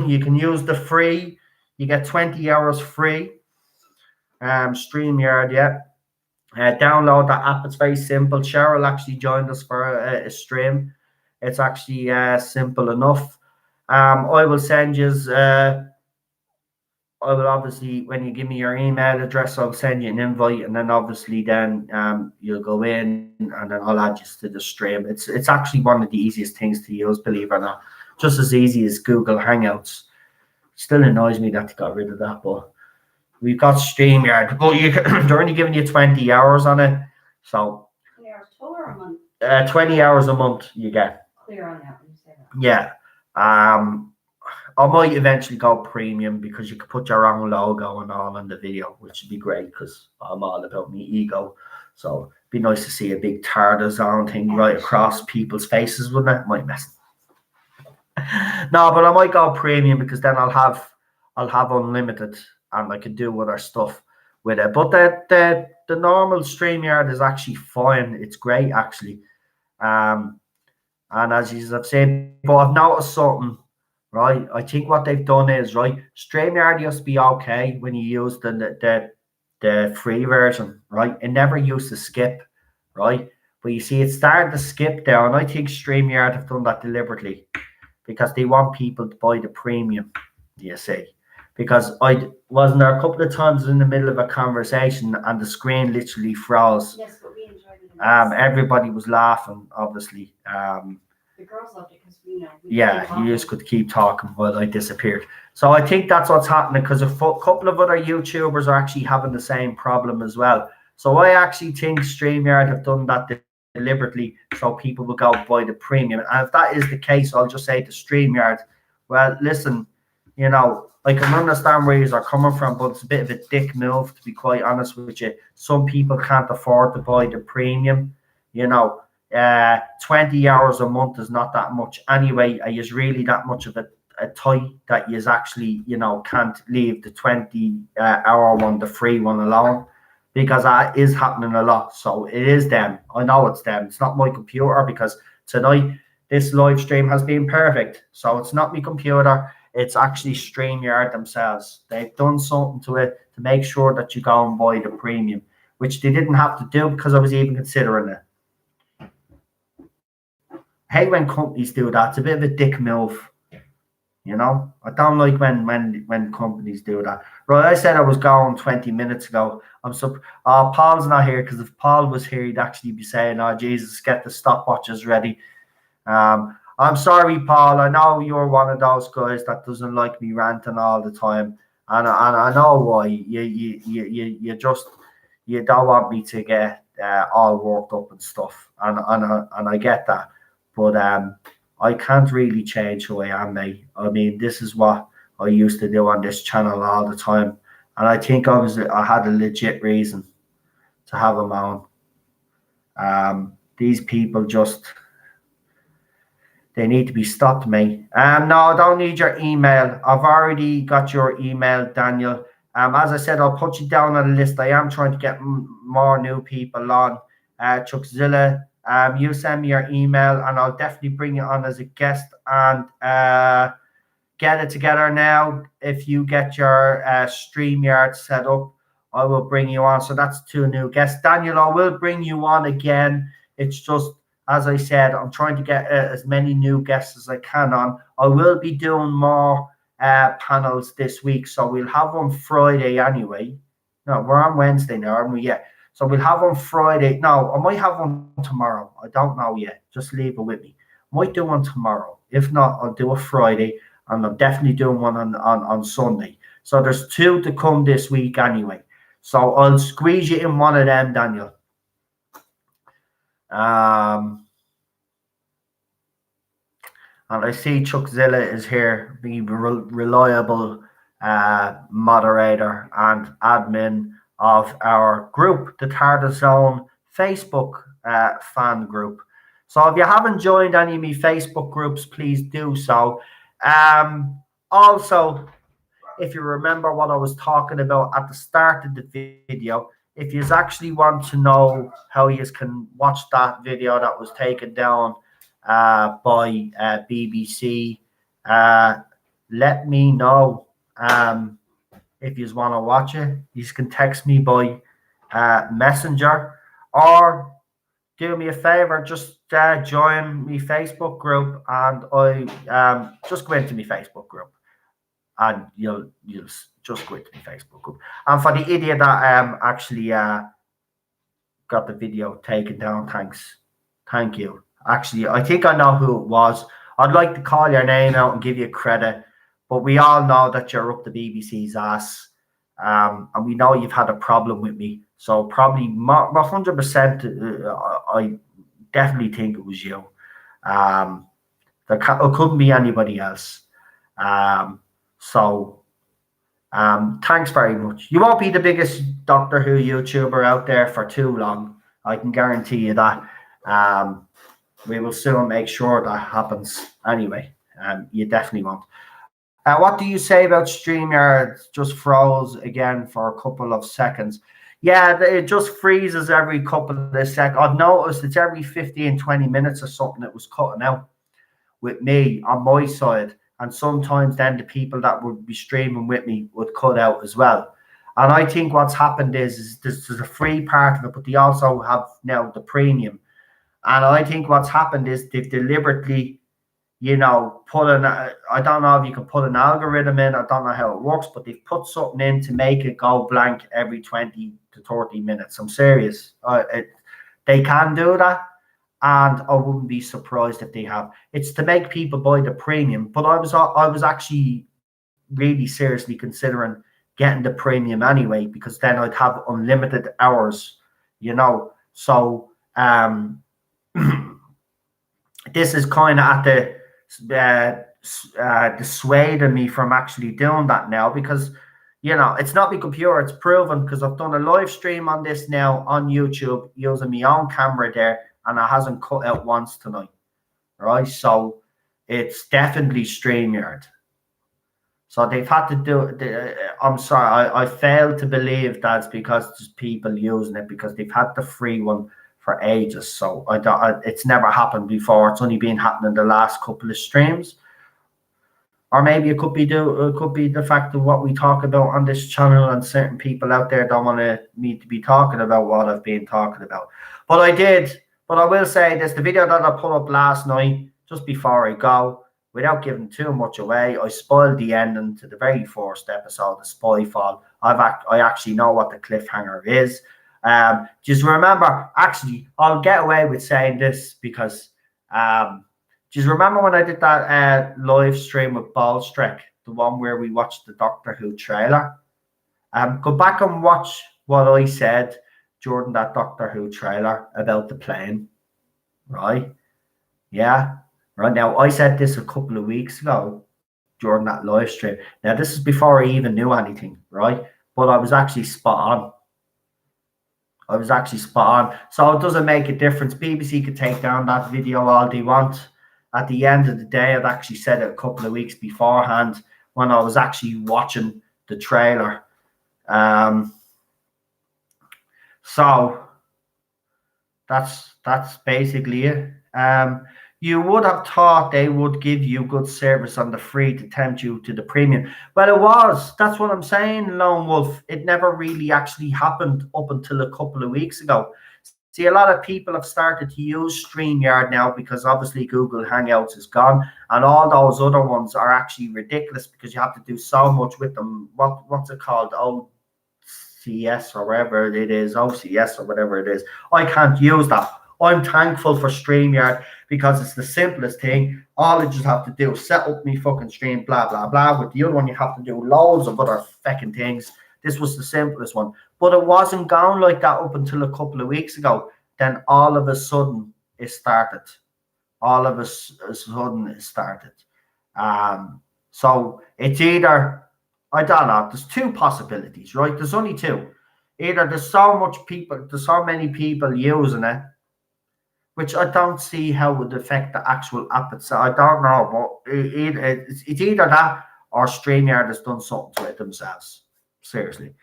You can use the free. You get 20 hours free. StreamYard, yeah. Download that app. It's very simple. Cheryl actually joined us for a stream. It's actually simple enough. I will send you. I will obviously, when you give me your email address, I'll send you an invite, and then obviously then you'll go in, and then I'll add you to the stream. It's actually one of the easiest things to use, believe it or not. Just as easy as Google Hangouts. Still annoys me that they got rid of that, but we've got StreamYard. But they're only giving you 20 hours on it. So 20 hours total or a month? 20 hours a month you get. Clear on that when you say that. Yeah. I might eventually go premium because you could put your own logo and all on the video, which would be great because I'm all about my ego. So it'd be nice to see a big Tardis on thing right across people's faces, wouldn't it? Might mess. No, but I might go premium because then I'll have unlimited and I can do other stuff with it. But the normal StreamYard is actually fine. It's great actually. And as I've said, but I've noticed something. Right, I think what they've done is right. StreamYard used to be okay when you used the free version, right? It never used to skip, right? But you see, it started to skip there, and I think StreamYard have done that deliberately because they want people to buy the premium. You see, because I wasn't there a couple of times in the middle of a conversation and the screen literally froze. Yes, but we enjoyed it. Everybody was laughing, obviously. The girls loved it because you just could keep talking while I disappeared. So I think that's what's happening because a couple of other YouTubers are actually having the same problem as well. So I actually think StreamYard have done that deliberately so people will go buy the premium. And if that is the case, I'll just say to StreamYard, well, listen, I can understand where you are coming from, but it's a bit of a dick move, to be quite honest with you. Some people can't afford to buy the premium, 20 hours a month is not that much anyway. Is really that much of a tight that you actually can't leave the 20-hour one, the free one, alone, because that is happening a lot. So it is them. I know it's them. It's not my computer, because tonight this live stream has been perfect. So it's not my computer. It's actually StreamYard themselves. They've done something to it to make sure that you go and buy the premium, which they didn't have to do because I was even considering it. I hate when companies do that. It's a bit of a dick move, I don't like when companies do that. Right, I said I was going 20 minutes ago. Paul's not here, because if Paul was here, he'd actually be saying, "Oh Jesus, get the stopwatches ready." I'm sorry, Paul. I know you're one of those guys that doesn't like me ranting all the time, and I know why. You don't want me to get all worked up and stuff, and I get that. But I can't really change who I am, mate. I mean, this is what I used to do on this channel all the time, and I think I had a legit reason to have them on. These people they need to be stopped, mate. No, I don't need your email. I've already got your email, Daniel. As I said, I'll put you down on the list. I am trying to get more new people on. Chuckzilla. You send me your email and I'll definitely bring you on as a guest and get it together now. If you get your StreamYard set up, I will bring you on. So that's 2 new guests. Daniel, I will bring you on again. It's just, as I said, I'm trying to get as many new guests as I can on. I will be doing more panels this week. So we'll have one Friday anyway. No, we're on Wednesday now, aren't we? Yeah. So we'll have on Friday. No, I might have one tomorrow. I don't know yet. Just leave it with me. Might do one tomorrow. If not, I'll do a Friday, and I'm definitely doing one on Sunday. So there's 2 to come this week anyway. So I'll squeeze you in one of them, Daniel. And I see Chuckzilla is here, being reliable moderator and admin of our group, the Tardis Zone Facebook fan group. So if you haven't joined any of my Facebook groups, please do so. Also, if you remember what I was talking about at the start of the video, if you actually want to know how you can watch that video that was taken down by BBC, let me know. If you want to watch it, you can text me by Messenger, or do me a favor, just join me Facebook group, and I just go into my Facebook group, and you'll just go into my Facebook group. And for the idiot that actually got the video taken down, thank you. Actually, I think I know who it was. I'd like to call your name out and give you credit, but we all know that you're up the BBC's ass, and we know you've had a problem with me. So probably 100%, I definitely think it was you. It couldn't be anybody else. Thanks very much. You won't be the biggest Doctor Who YouTuber out there for too long. I can guarantee you that. We will soon make sure that happens. Anyway, you definitely won't. What do you say about StreamYard? Just froze again for a couple of seconds. Yeah, it just freezes every couple of seconds. I've noticed it's every 15, 20 minutes or something that was cutting out with me on my side. And sometimes then the people that would be streaming with me would cut out as well. And I think what's happened is there's a free part of it, but they also have now the premium. And I think what's happened is they've deliberately, put I don't know if you can put an algorithm in, I don't know how it works, but they've put something in to make it go blank every 20 to 30 minutes. I'm serious. They can do that, and I wouldn't be surprised if they have. It's to make people buy the premium, but I was actually really seriously considering getting the premium anyway, because then I'd have unlimited hours, So this is kind of at the dissuading me from actually doing that now, because it's not my computer, it's proven, because I've done a live stream on this now on YouTube using my own camera there, and it hasn't cut out once tonight, right? So it's definitely StreamYard. So they've had to do it. I'm sorry, I fail to believe that's because there's people using it, because they've had the free one for ages. So it's never happened before. It's only been happening the last couple of streams. Or maybe it could be the fact of what we talk about on this channel, and certain people out there don't want me to be talking about what I've been talking about. But I did. But I will say this: the video that I put up last night, just before I go, without giving too much away, I spoiled the ending to the very first episode of Spyfall. I actually know what the cliffhanger is. Just remember, actually, I'll get away with saying this because just remember when I did that live stream with Ballstreck, the one where we watched the Doctor Who trailer. Go back and watch what I said during that Doctor Who trailer about the plane, right? Yeah, right. Now, I said this a couple of weeks ago during that live stream. Now, this is before I even knew anything, right? But I was actually spot on. So it doesn't make a difference. BBC could take down that video all they want. At the end of the day, I'd actually said it a couple of weeks beforehand when I was actually watching the trailer. So that's basically it. You would have thought they would give you good service on the free to tempt you to the premium. Well, it was. That's what I'm saying, Lone Wolf. It never really actually happened up until a couple of weeks ago. See, a lot of people have started to use StreamYard now because obviously Google Hangouts is gone, and all those other ones are actually ridiculous because you have to do so much with them. What's it called? OCS or whatever it is, OCS or whatever it is. I can't use that. I'm thankful for StreamYard because it's the simplest thing. All I just have to do is set up me fucking stream, blah, blah, blah. With the other one, you have to do loads of other fucking things. This was the simplest one. But it wasn't going like that up until a couple of weeks ago. Then all of a sudden, it started. So it's either, I don't know, there's two possibilities, right? There's only two. Either there's so many people using it, which I don't see how it would affect the actual app itself. I don't know, but it's either that or StreamYard has done something to it themselves. Seriously.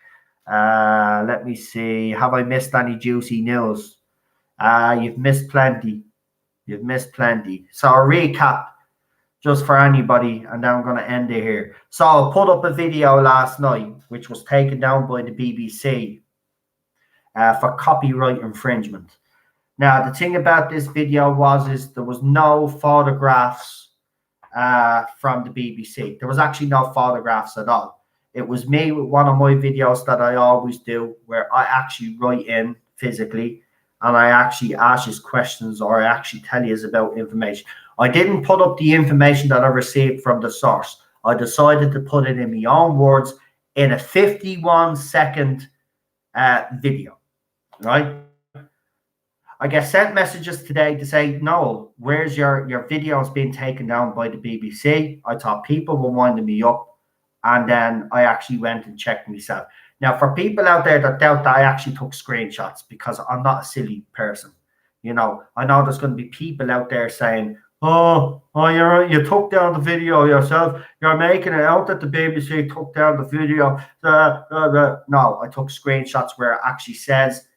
Let me see. Have I missed any juicy news? You've missed plenty. You've missed plenty. So a recap just for anybody, and then I'm going to end it here. So I put up a video last night, which was taken down by the BBC for copyright infringement. Now, the thing about this video is there was no photographs from the BBC. There was actually no photographs at all. It was me with one of my videos that I always do, where I actually write in physically, and I actually ask you questions, or I actually tell you about information. I didn't put up the information that I received from the source. I decided to put it in my own words in a 51-second video, right? I get sent messages today to say, Noel, where's your videos being taken down by the BBC? I thought people were winding me up, and then I actually went and checked myself. Now, for people out there that doubt that I actually took screenshots, because I'm not a silly person, I know there's going to be people out there saying, oh, you took down the video yourself. You're making it out that the BBC took down the video. No, I took screenshots where it actually says,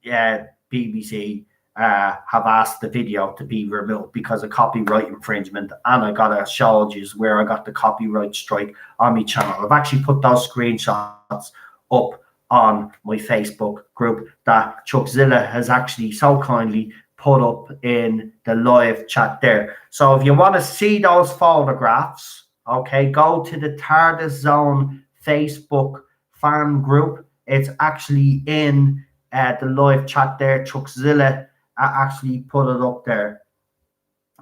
BBC have asked the video to be removed because of copyright infringement, and I got to show you where I got the copyright strike on my channel. I've actually put those screenshots up on my Facebook group that Chuckzilla has actually so kindly put up in the live chat there. So if you want to see those photographs, okay, go to the Tardis Zone Facebook fan group. It's actually in the live chat there. Chuckzilla actually put it up there.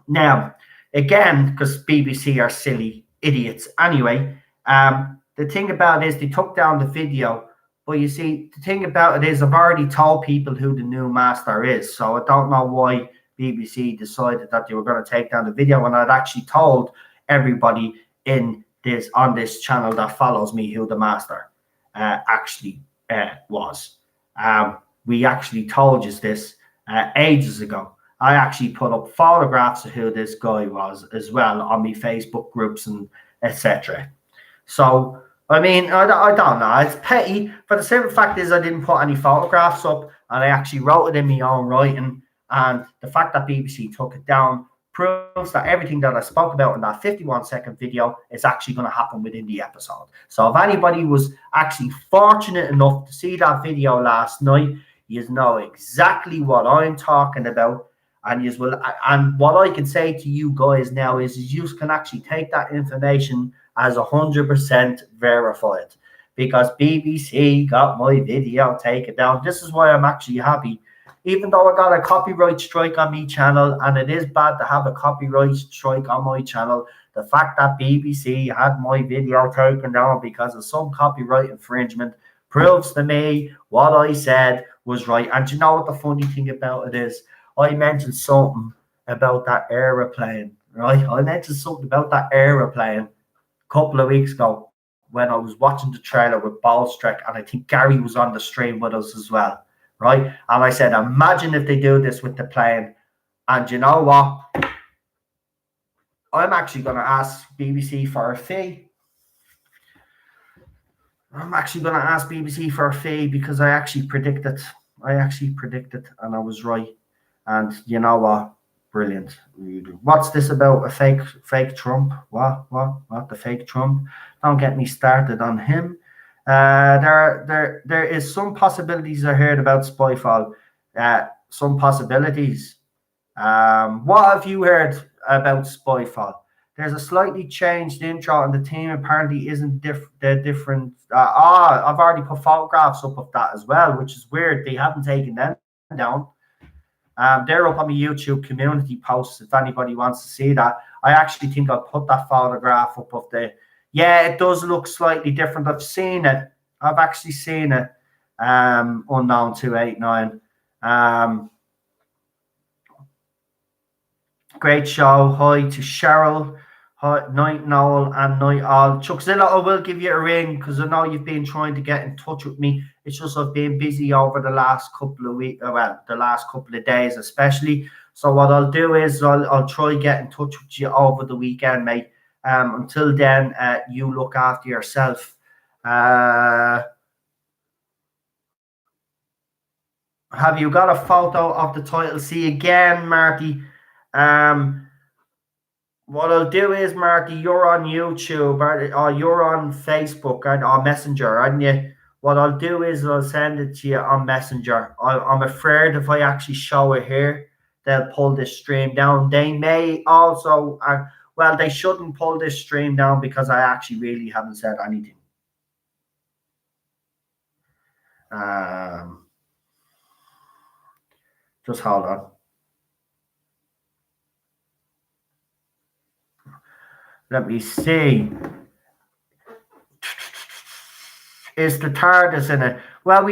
Now, again, because BBC are silly idiots anyway, the thing about it is they took down the video, but you see, the thing about it is I've already told people who the new master is, so I don't know why BBC decided that they were going to take down the video when I'd actually told everybody on this channel that follows me who the master actually was. We actually told you this ages ago. I actually put up photographs of who this guy was as well on my Facebook groups and etc. So, I mean, I don't know. It's petty, but the simple fact is I didn't put any photographs up, and I actually wrote it in my own writing. And the fact that BBC took it down proves that everything that I spoke about in that 51-second video is actually going to happen within the episode. So if anybody was actually fortunate enough to see that video last night, you know exactly what I'm talking about. And what I can say to you guys now is you can actually take that information as 100% verified, because BBC got my video taken down. This is why I'm actually happy. Even though I got a copyright strike on my channel, and it is bad to have a copyright strike on my channel, the fact that BBC had my video taken down because of some copyright infringement proves to me what I said was right. And you know what the funny thing about it is? I mentioned something about that aeroplane, right? I mentioned something about that aeroplane a couple of weeks ago when I was watching the trailer with Ballstrek, and I think Gary was on the stream with us as well, right? And I said, imagine if they do this with the plane. And you know what? I'm actually going to ask BBC for a fee. I'm actually going to ask BBC for a fee because I actually predicted, and I was right. And you know what? Brilliant. What's this about? A fake Trump? What? The fake Trump? Don't get me started on him. There is some possibilities I heard about Spyfall. Some possibilities. What have you heard about Spyfall? There's a slightly changed intro, and the team apparently isn't different. I've already put photographs up of that as well, which is weird. They haven't taken them down. They're up on my YouTube community posts if anybody wants to see that. I actually think I'll put that photograph up of the... Yeah, it does look slightly different. I've seen it. I've actually seen it. Unknown 289. Great show. Hi to Cheryl. Hi, night Noel and night all. Chuckzilla, I will give you a ring because I know you've been trying to get in touch with me. It's just I've been busy over the last couple of weeks, the last couple of days especially. So what I'll do is I'll try get in touch with you over the weekend, mate. Until then, you look after yourself. Have you got a photo of the title? See again, Marty. What I'll do is, Marty, you're on YouTube or you're on Facebook or Messenger, aren't you? What I'll do is I'll send it to you on Messenger. I'm afraid if I actually show it here, they'll pull this stream down. They may also, well, they shouldn't pull this stream down because I actually really haven't said anything. Just hold on. Let me see. Is the Tardis in it? Well,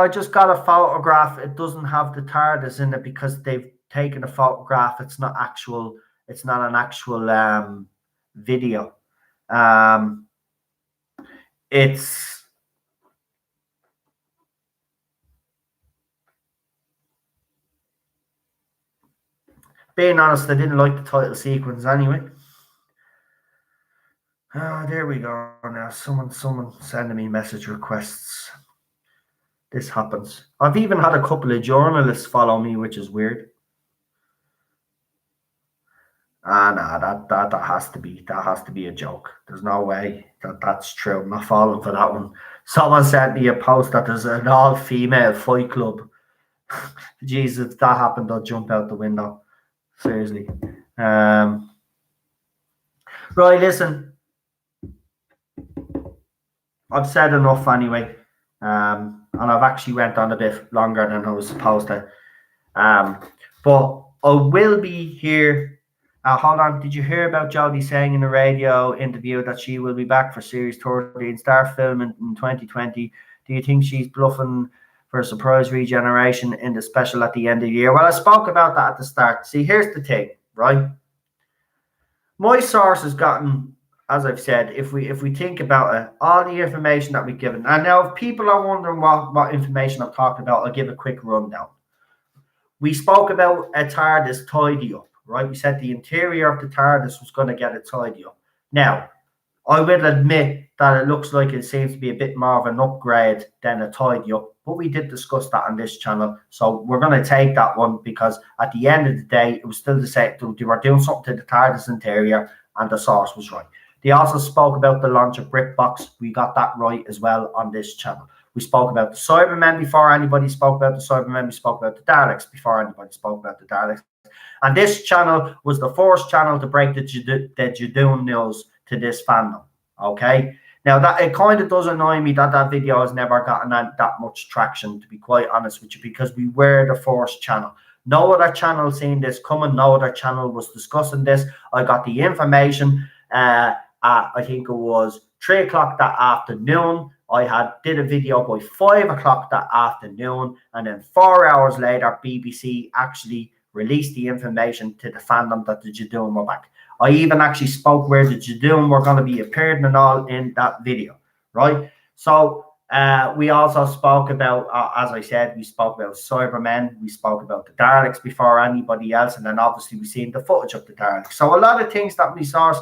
I just got a photograph. It doesn't have the Tardis in it because they've taken a photograph. It's not actual. It's not an actual video. It's being honest. I didn't like the title sequence anyway. There we go. Now someone sending me message requests. This happens. I've even had a couple of journalists follow me, which is weird. Nah, that has to be a joke. There's no way that's true. I'm not falling for that one. Someone sent me a post that there's an all-female fight club. Jesus, if that happened, I'll jump out the window. Seriously. Right, listen. I've said enough anyway. And I've actually went on a bit longer than I was supposed to. But I will be here. Hold on. Did you hear about Jodie saying in the radio interview that she will be back for Series 30 and start filming in 2020? Do you think she's bluffing for a surprise regeneration in the special at the end of the year? Well, I spoke about that at the start. See, here's the thing, right? My source has gotten, as I've said, if we think about it, all the information that we've given. And now if people are wondering what information I've talked about, I'll give a quick rundown. We spoke about a TARDIS tidy up, right? We said the interior of the TARDIS was going to get a tidy up. Now, I will admit that it looks like it seems to be a bit more of an upgrade than a tidy up, but we did discuss that on this channel. So we're going to take that one because at the end of the day, it was still the same. They were doing something to the TARDIS interior and the source was right. They also spoke about the launch of BrickBox. We got that right as well on this channel. We spoke about the Cybermen before anybody spoke about the Cybermen. We spoke about the Daleks before anybody spoke about the Daleks. And this channel was the first channel to break the Judoon news to this fandom. Okay? Now, that it kind of does annoy me that video has never gotten that much traction, to be quite honest with you, because we were the first channel. No other channel seen this coming. No other channel was discussing this. I got the information I think it was 3 o'clock that afternoon. I did a video by 5 o'clock that afternoon, and then 4 hours later, BBC actually released the information to the fandom that the Judoon were back. I even actually spoke where the Judoon were going to be appearing and all in that video, right? So we also spoke about, as I said, we spoke about Cybermen, we spoke about the Daleks before anybody else, and then obviously we've seen the footage of the Daleks. So a lot of things that we saw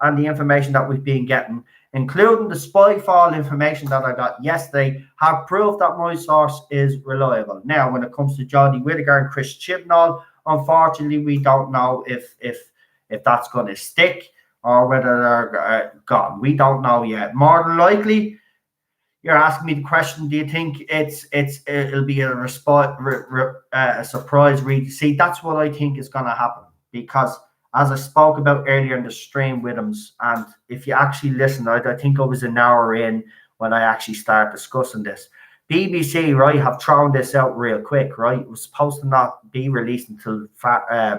and the information that we've been getting, including the Spyfall information that I got yesterday, have proved that my source is reliable. Now, when it comes to Jodie Whittaker and Chris Chibnall, unfortunately, we don't know if that's going to stick or whether they're gone. We don't know yet. More than likely, you're asking me the question: do you think it'll be a surprise read? See, that's what I think is going to happen because, as I spoke about earlier in the stream with him, and if you actually listen, I think I was an hour in when I actually started discussing this. BBC, right, have thrown this out real quick, right? It was supposed to not be released until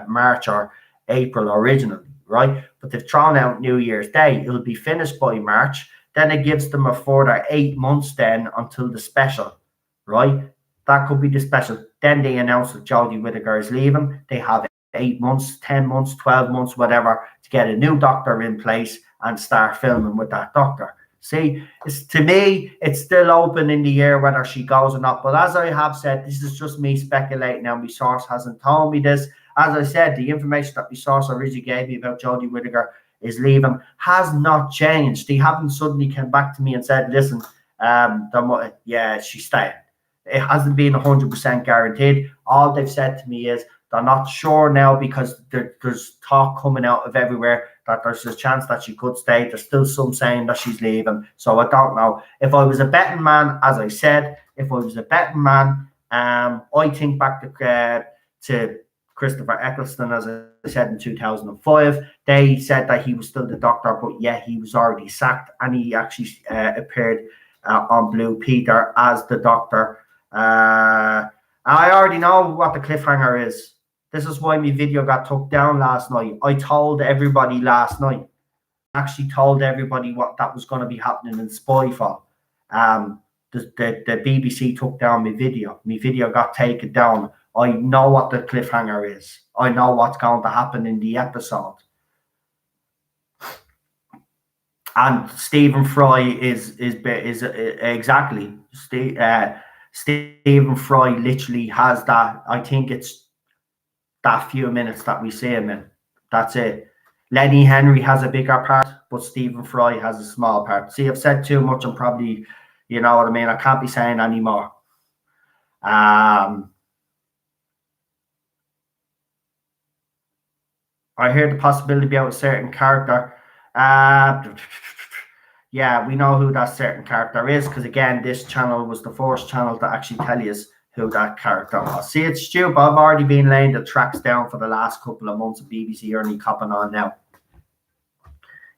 March or April originally, right? But they've thrown out New Year's Day. It'll be finished by March. Then it gives them a further 8 months then until the special, right? That could be the special. Then they announce that Jodie Whittaker is leaving. They have 8 months, 10 months, 12 months, whatever, to get a new doctor in place and start filming with that doctor. See, to me, it's still open in the air whether she goes or not. But as I have said, this is just me speculating now. My source hasn't told me this. As I said, the information that my source originally gave me about Jodie Whittaker is leaving has not changed. They haven't suddenly come back to me and said, listen, yeah, she's staying. It hasn't been 100% guaranteed. All they've said to me is they're not sure now because there's talk coming out of everywhere that there's a chance that she could stay. There's still some saying that she's leaving. So I don't know. If I was a betting man, as I said, if I was a betting man, I think back to Christopher Eccleston, as I said, in 2005. They said that he was still the Doctor, but yeah, he was already sacked, and he actually appeared on Blue Peter as the Doctor. I already know what the cliffhanger is. This is why my video got took down last night. I told everybody last night. Actually told everybody what that was going to be happening in Spyfall. The BBC took down my video. My video got taken down. I know what the cliffhanger is. I know what's going to happen in the episode. And Stephen Fry is exactly. Stephen Fry literally has that. I think it's that few minutes that we see him in. That's it. Lenny Henry has a bigger part, but Stephen Fry has a small part. See, I've said too much. I'm probably, you know what I mean. I can't be saying anymore. I hear the possibility about a certain character. Yeah, we know who that certain character is because, again, this channel was the first channel to actually tell you who that character was. See, it's stupid. I've already been laying the tracks down for the last couple of months of BBC only copping on now.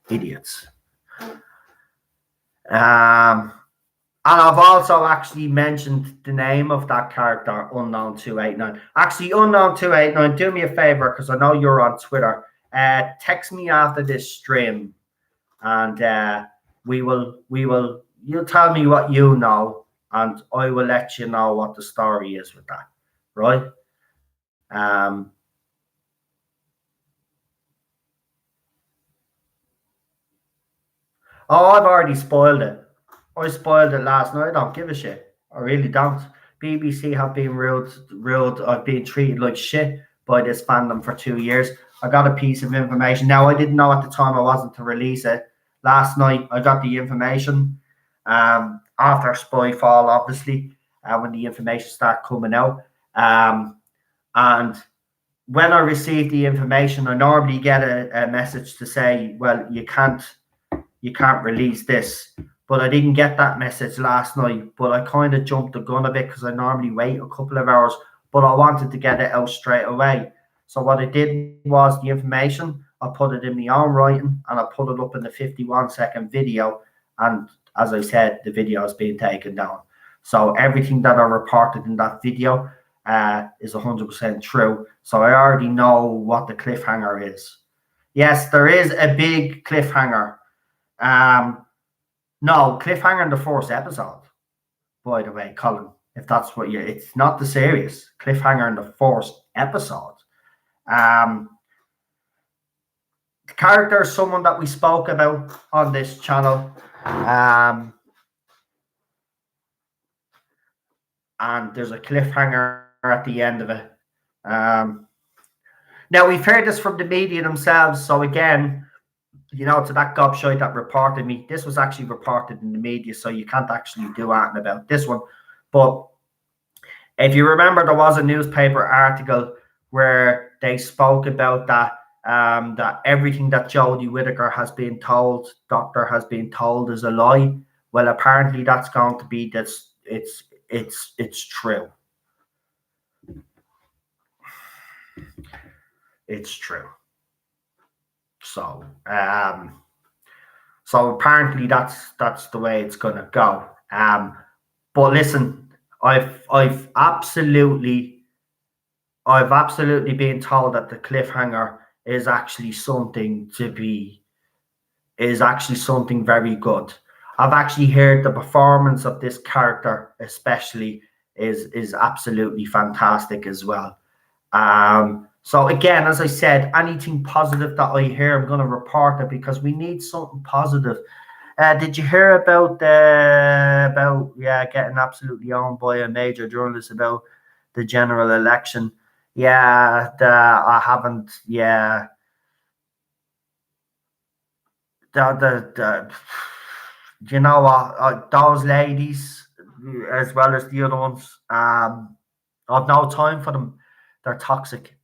Idiots. And I've also actually mentioned the name of that character, Unknown 289. Actually, Unknown 289, do me a favor because I know you're on Twitter. Text me after this stream, and you'll tell me what you know, and I will let you know what the story is with that, right? Oh, I've already spoiled it. I spoiled it last night. I don't give a shit. I really don't. BBC have been rude. I've been treated like shit by this fandom for 2 years. I got a piece of information. Now, I didn't know at the time I wasn't to release it. Last night, I got the information after Spyfall, obviously, when the information started coming out. And when I received the information, I normally get a message to say, well, you can't release this. But I didn't get that message last night. But I kind of jumped the gun a bit because I normally wait a couple of hours. But I wanted to get it out straight away. So what I did was the information, I put it in my own writing and I put it up in the 51-second video. And as I said, the video is being taken down. So everything that I reported in that video is 100% true. So I already know what the cliffhanger is. Yes, there is a big cliffhanger. No, cliffhanger in the first episode, by the way, Colin, if that's what it's not the series. Cliffhanger in the first episode. The character is someone that we spoke about on this channel. And there's a cliffhanger at the end of it. Now, we've heard this from the media themselves. So again, you know, to that gobshite that reported me, this was actually reported in the media, so you can't actually do anything about this one. But if you remember, there was a newspaper article where they spoke about that that everything that Jodie Whittaker has been told, Doctor has been told, is a lie. Well, apparently that's going to be this. It's true. It's true. So apparently that's the way it's gonna go. But listen, I've absolutely been told that the cliffhanger is actually something very good. I've actually heard the performance of this character, especially, is absolutely fantastic as well. So again, as I said, anything positive that I hear, I'm going to report it because we need something positive. Did you hear about getting absolutely owned by a major journalist about the general election? Yeah, I haven't. Yeah, you know what? Those ladies, as well as the other ones. I've no time for them. They're toxic.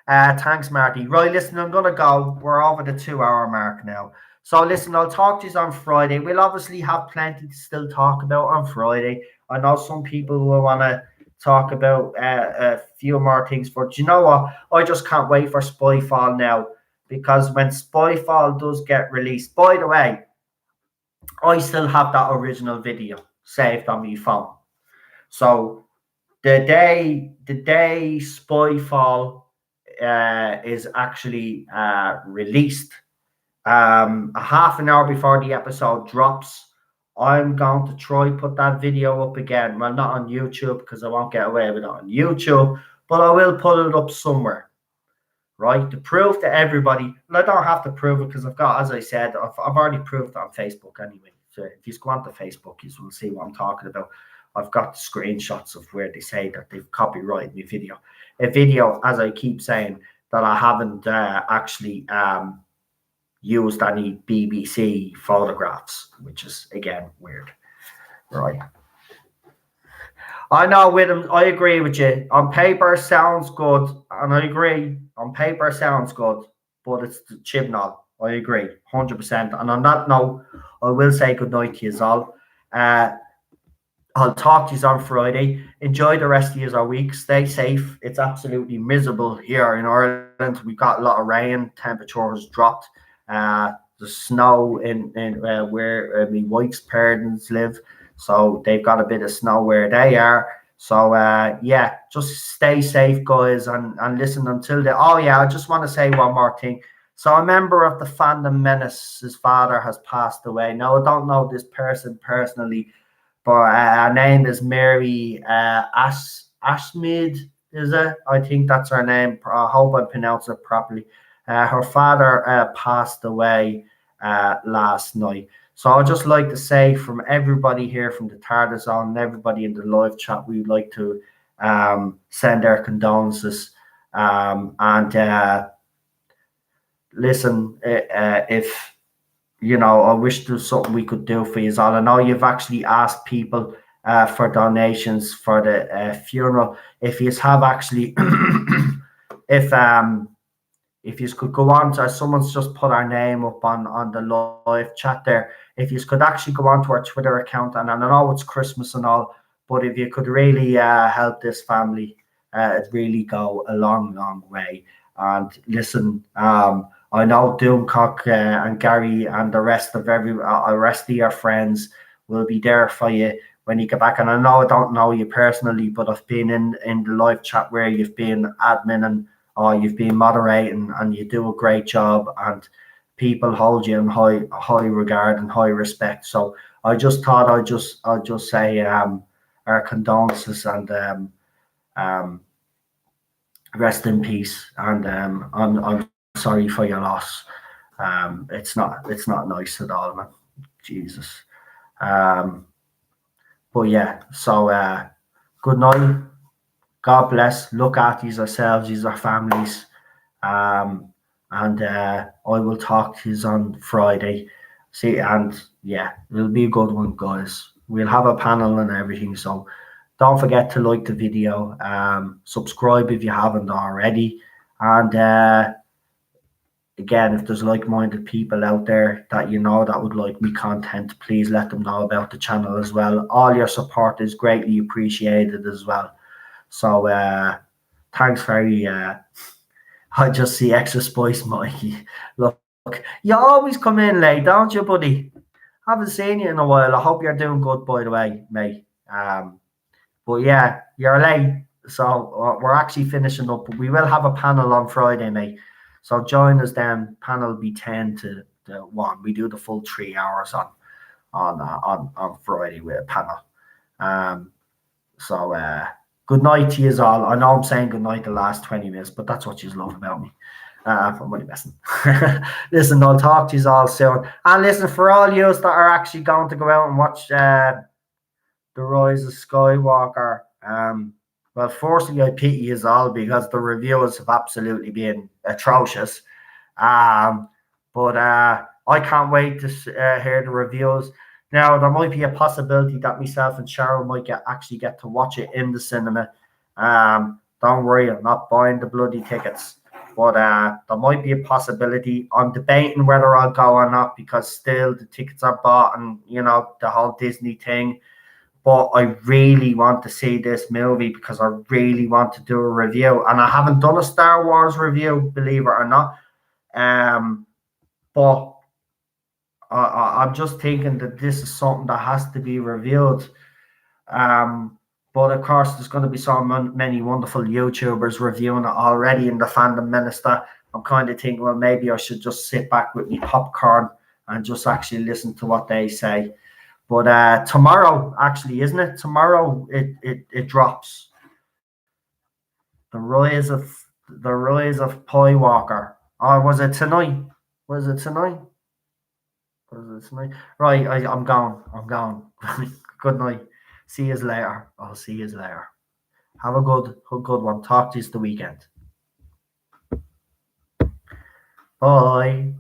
Thanks, Marty. Right, listen, I'm gonna go. We're over the 2 hour mark now. So listen, I'll talk to you on Friday. We'll obviously have plenty to still talk about on Friday. I know some people will want to talk about a few more things, but you know what? I just can't wait for Spyfall now, because when Spyfall does get released, by the way, I still have that original video saved on my phone. So the day Spyfall is actually released, a half an hour before the episode drops, I'm going to try put that video up again. Well, not on YouTube, because I won't get away with it on YouTube, but I will put it up somewhere, right? To prove to everybody. And I don't have to prove it, because I've got, as I said, I've already proved it on Facebook anyway. So if you go onto Facebook, you will see what I'm talking about. I've got screenshots of where they say that they've copyrighted my video. A video, as I keep saying, that I haven't actually used any BBC photographs, which is again weird, right? I know with him, I agree with you. On paper sounds good, and I agree. On paper sounds good, but it's the Chibnall. I agree, 100%. And on that note, I will say good night to you all. I'll talk to you on Friday. Enjoy the rest of your week. Stay safe. It's absolutely miserable here in Ireland. We've got a lot of rain. Temperature has dropped. The snow in where my wife's parents live, so they've got a bit of snow where they are. So yeah, just stay safe, guys, and listen until the. Oh yeah, I just want to say one more thing. So a member of the Fandom Menace, his father has passed away. Now I don't know this person personally, but her name is Mary Ashmead, is it? I think that's her name. I hope I pronounce it properly. Her father passed away last night. So I'd just like to say from everybody here from the Tardis on and everybody in the live chat, we'd like to send our condolences. And listen, if I wish there's something we could do for you all. I know you've actually asked people for donations for the funeral. If you have actually, if you could go on to, someone's just put our name up on the live chat there. If you could actually go on to our Twitter account, and I know it's Christmas and all, but if you could really help this family, it'd really go a long, long way. And listen, I know Doomcock and Gary and the rest of your friends will be there for you when you get back. And I know I don't know you personally, but I've been in the live chat where you've been admin and you've been moderating, and you do a great job, and people hold you in high regard and high respect. So I just thought I'd just say our condolences and rest in peace. And I'm sorry for your loss. It's not nice at all, man. Jesus. But yeah, so good night. God bless. Look after yourselves, your families. And I will talk to you on Friday. See, and yeah, it'll be a good one, guys. We'll have a panel and everything. So don't forget to like the video. Subscribe if you haven't already. And again, if there's like-minded people out there that that would like me content, please let them know about the channel as well. All your support is greatly appreciated as well. So thanks very I just see extra spice, Mikey. Look, you always come in late, don't you, buddy? Haven't seen you in a while. I hope you're doing good, by the way, mate. But yeah, you're late. So we're actually finishing up. But we will have a panel on Friday, mate. So join us then. Panel will be 10 to 1. We do the full 3 hours on Friday with a panel. So good night to you all. I know I'm saying good night the last 20 minutes, but that's what you love about me. I'm only messing. Listen, I'll talk to you all soon. And listen, for all you that are actually going to go out and watch The Rise of Skywalker, well, firstly, I pity you all because the reviews have absolutely been atrocious. But I can't wait to hear the reviews. Now, there might be a possibility that myself and Cheryl might actually get to watch it in the cinema. Don't worry, I'm not buying the bloody tickets. But there might be a possibility. I'm debating whether I'll go or not because still the tickets are bought and, the whole Disney thing. But I really want to see this movie because I really want to do a review. And I haven't done a Star Wars review, believe it or not. But I'm just thinking that this is something that has to be reviewed. But of course, there's going to be so many wonderful YouTubers reviewing it already in the Fandom Minister. I'm kind of thinking, well, maybe I should just sit back with my popcorn and just actually listen to what they say. But tomorrow, actually, isn't it? Tomorrow it drops. The Rise of Pie Walker. Or was it tonight? Was it tonight? Right, I'm gone. Good night. See you later. I'll see you later. Have a good one. Talk to you the weekend. Bye.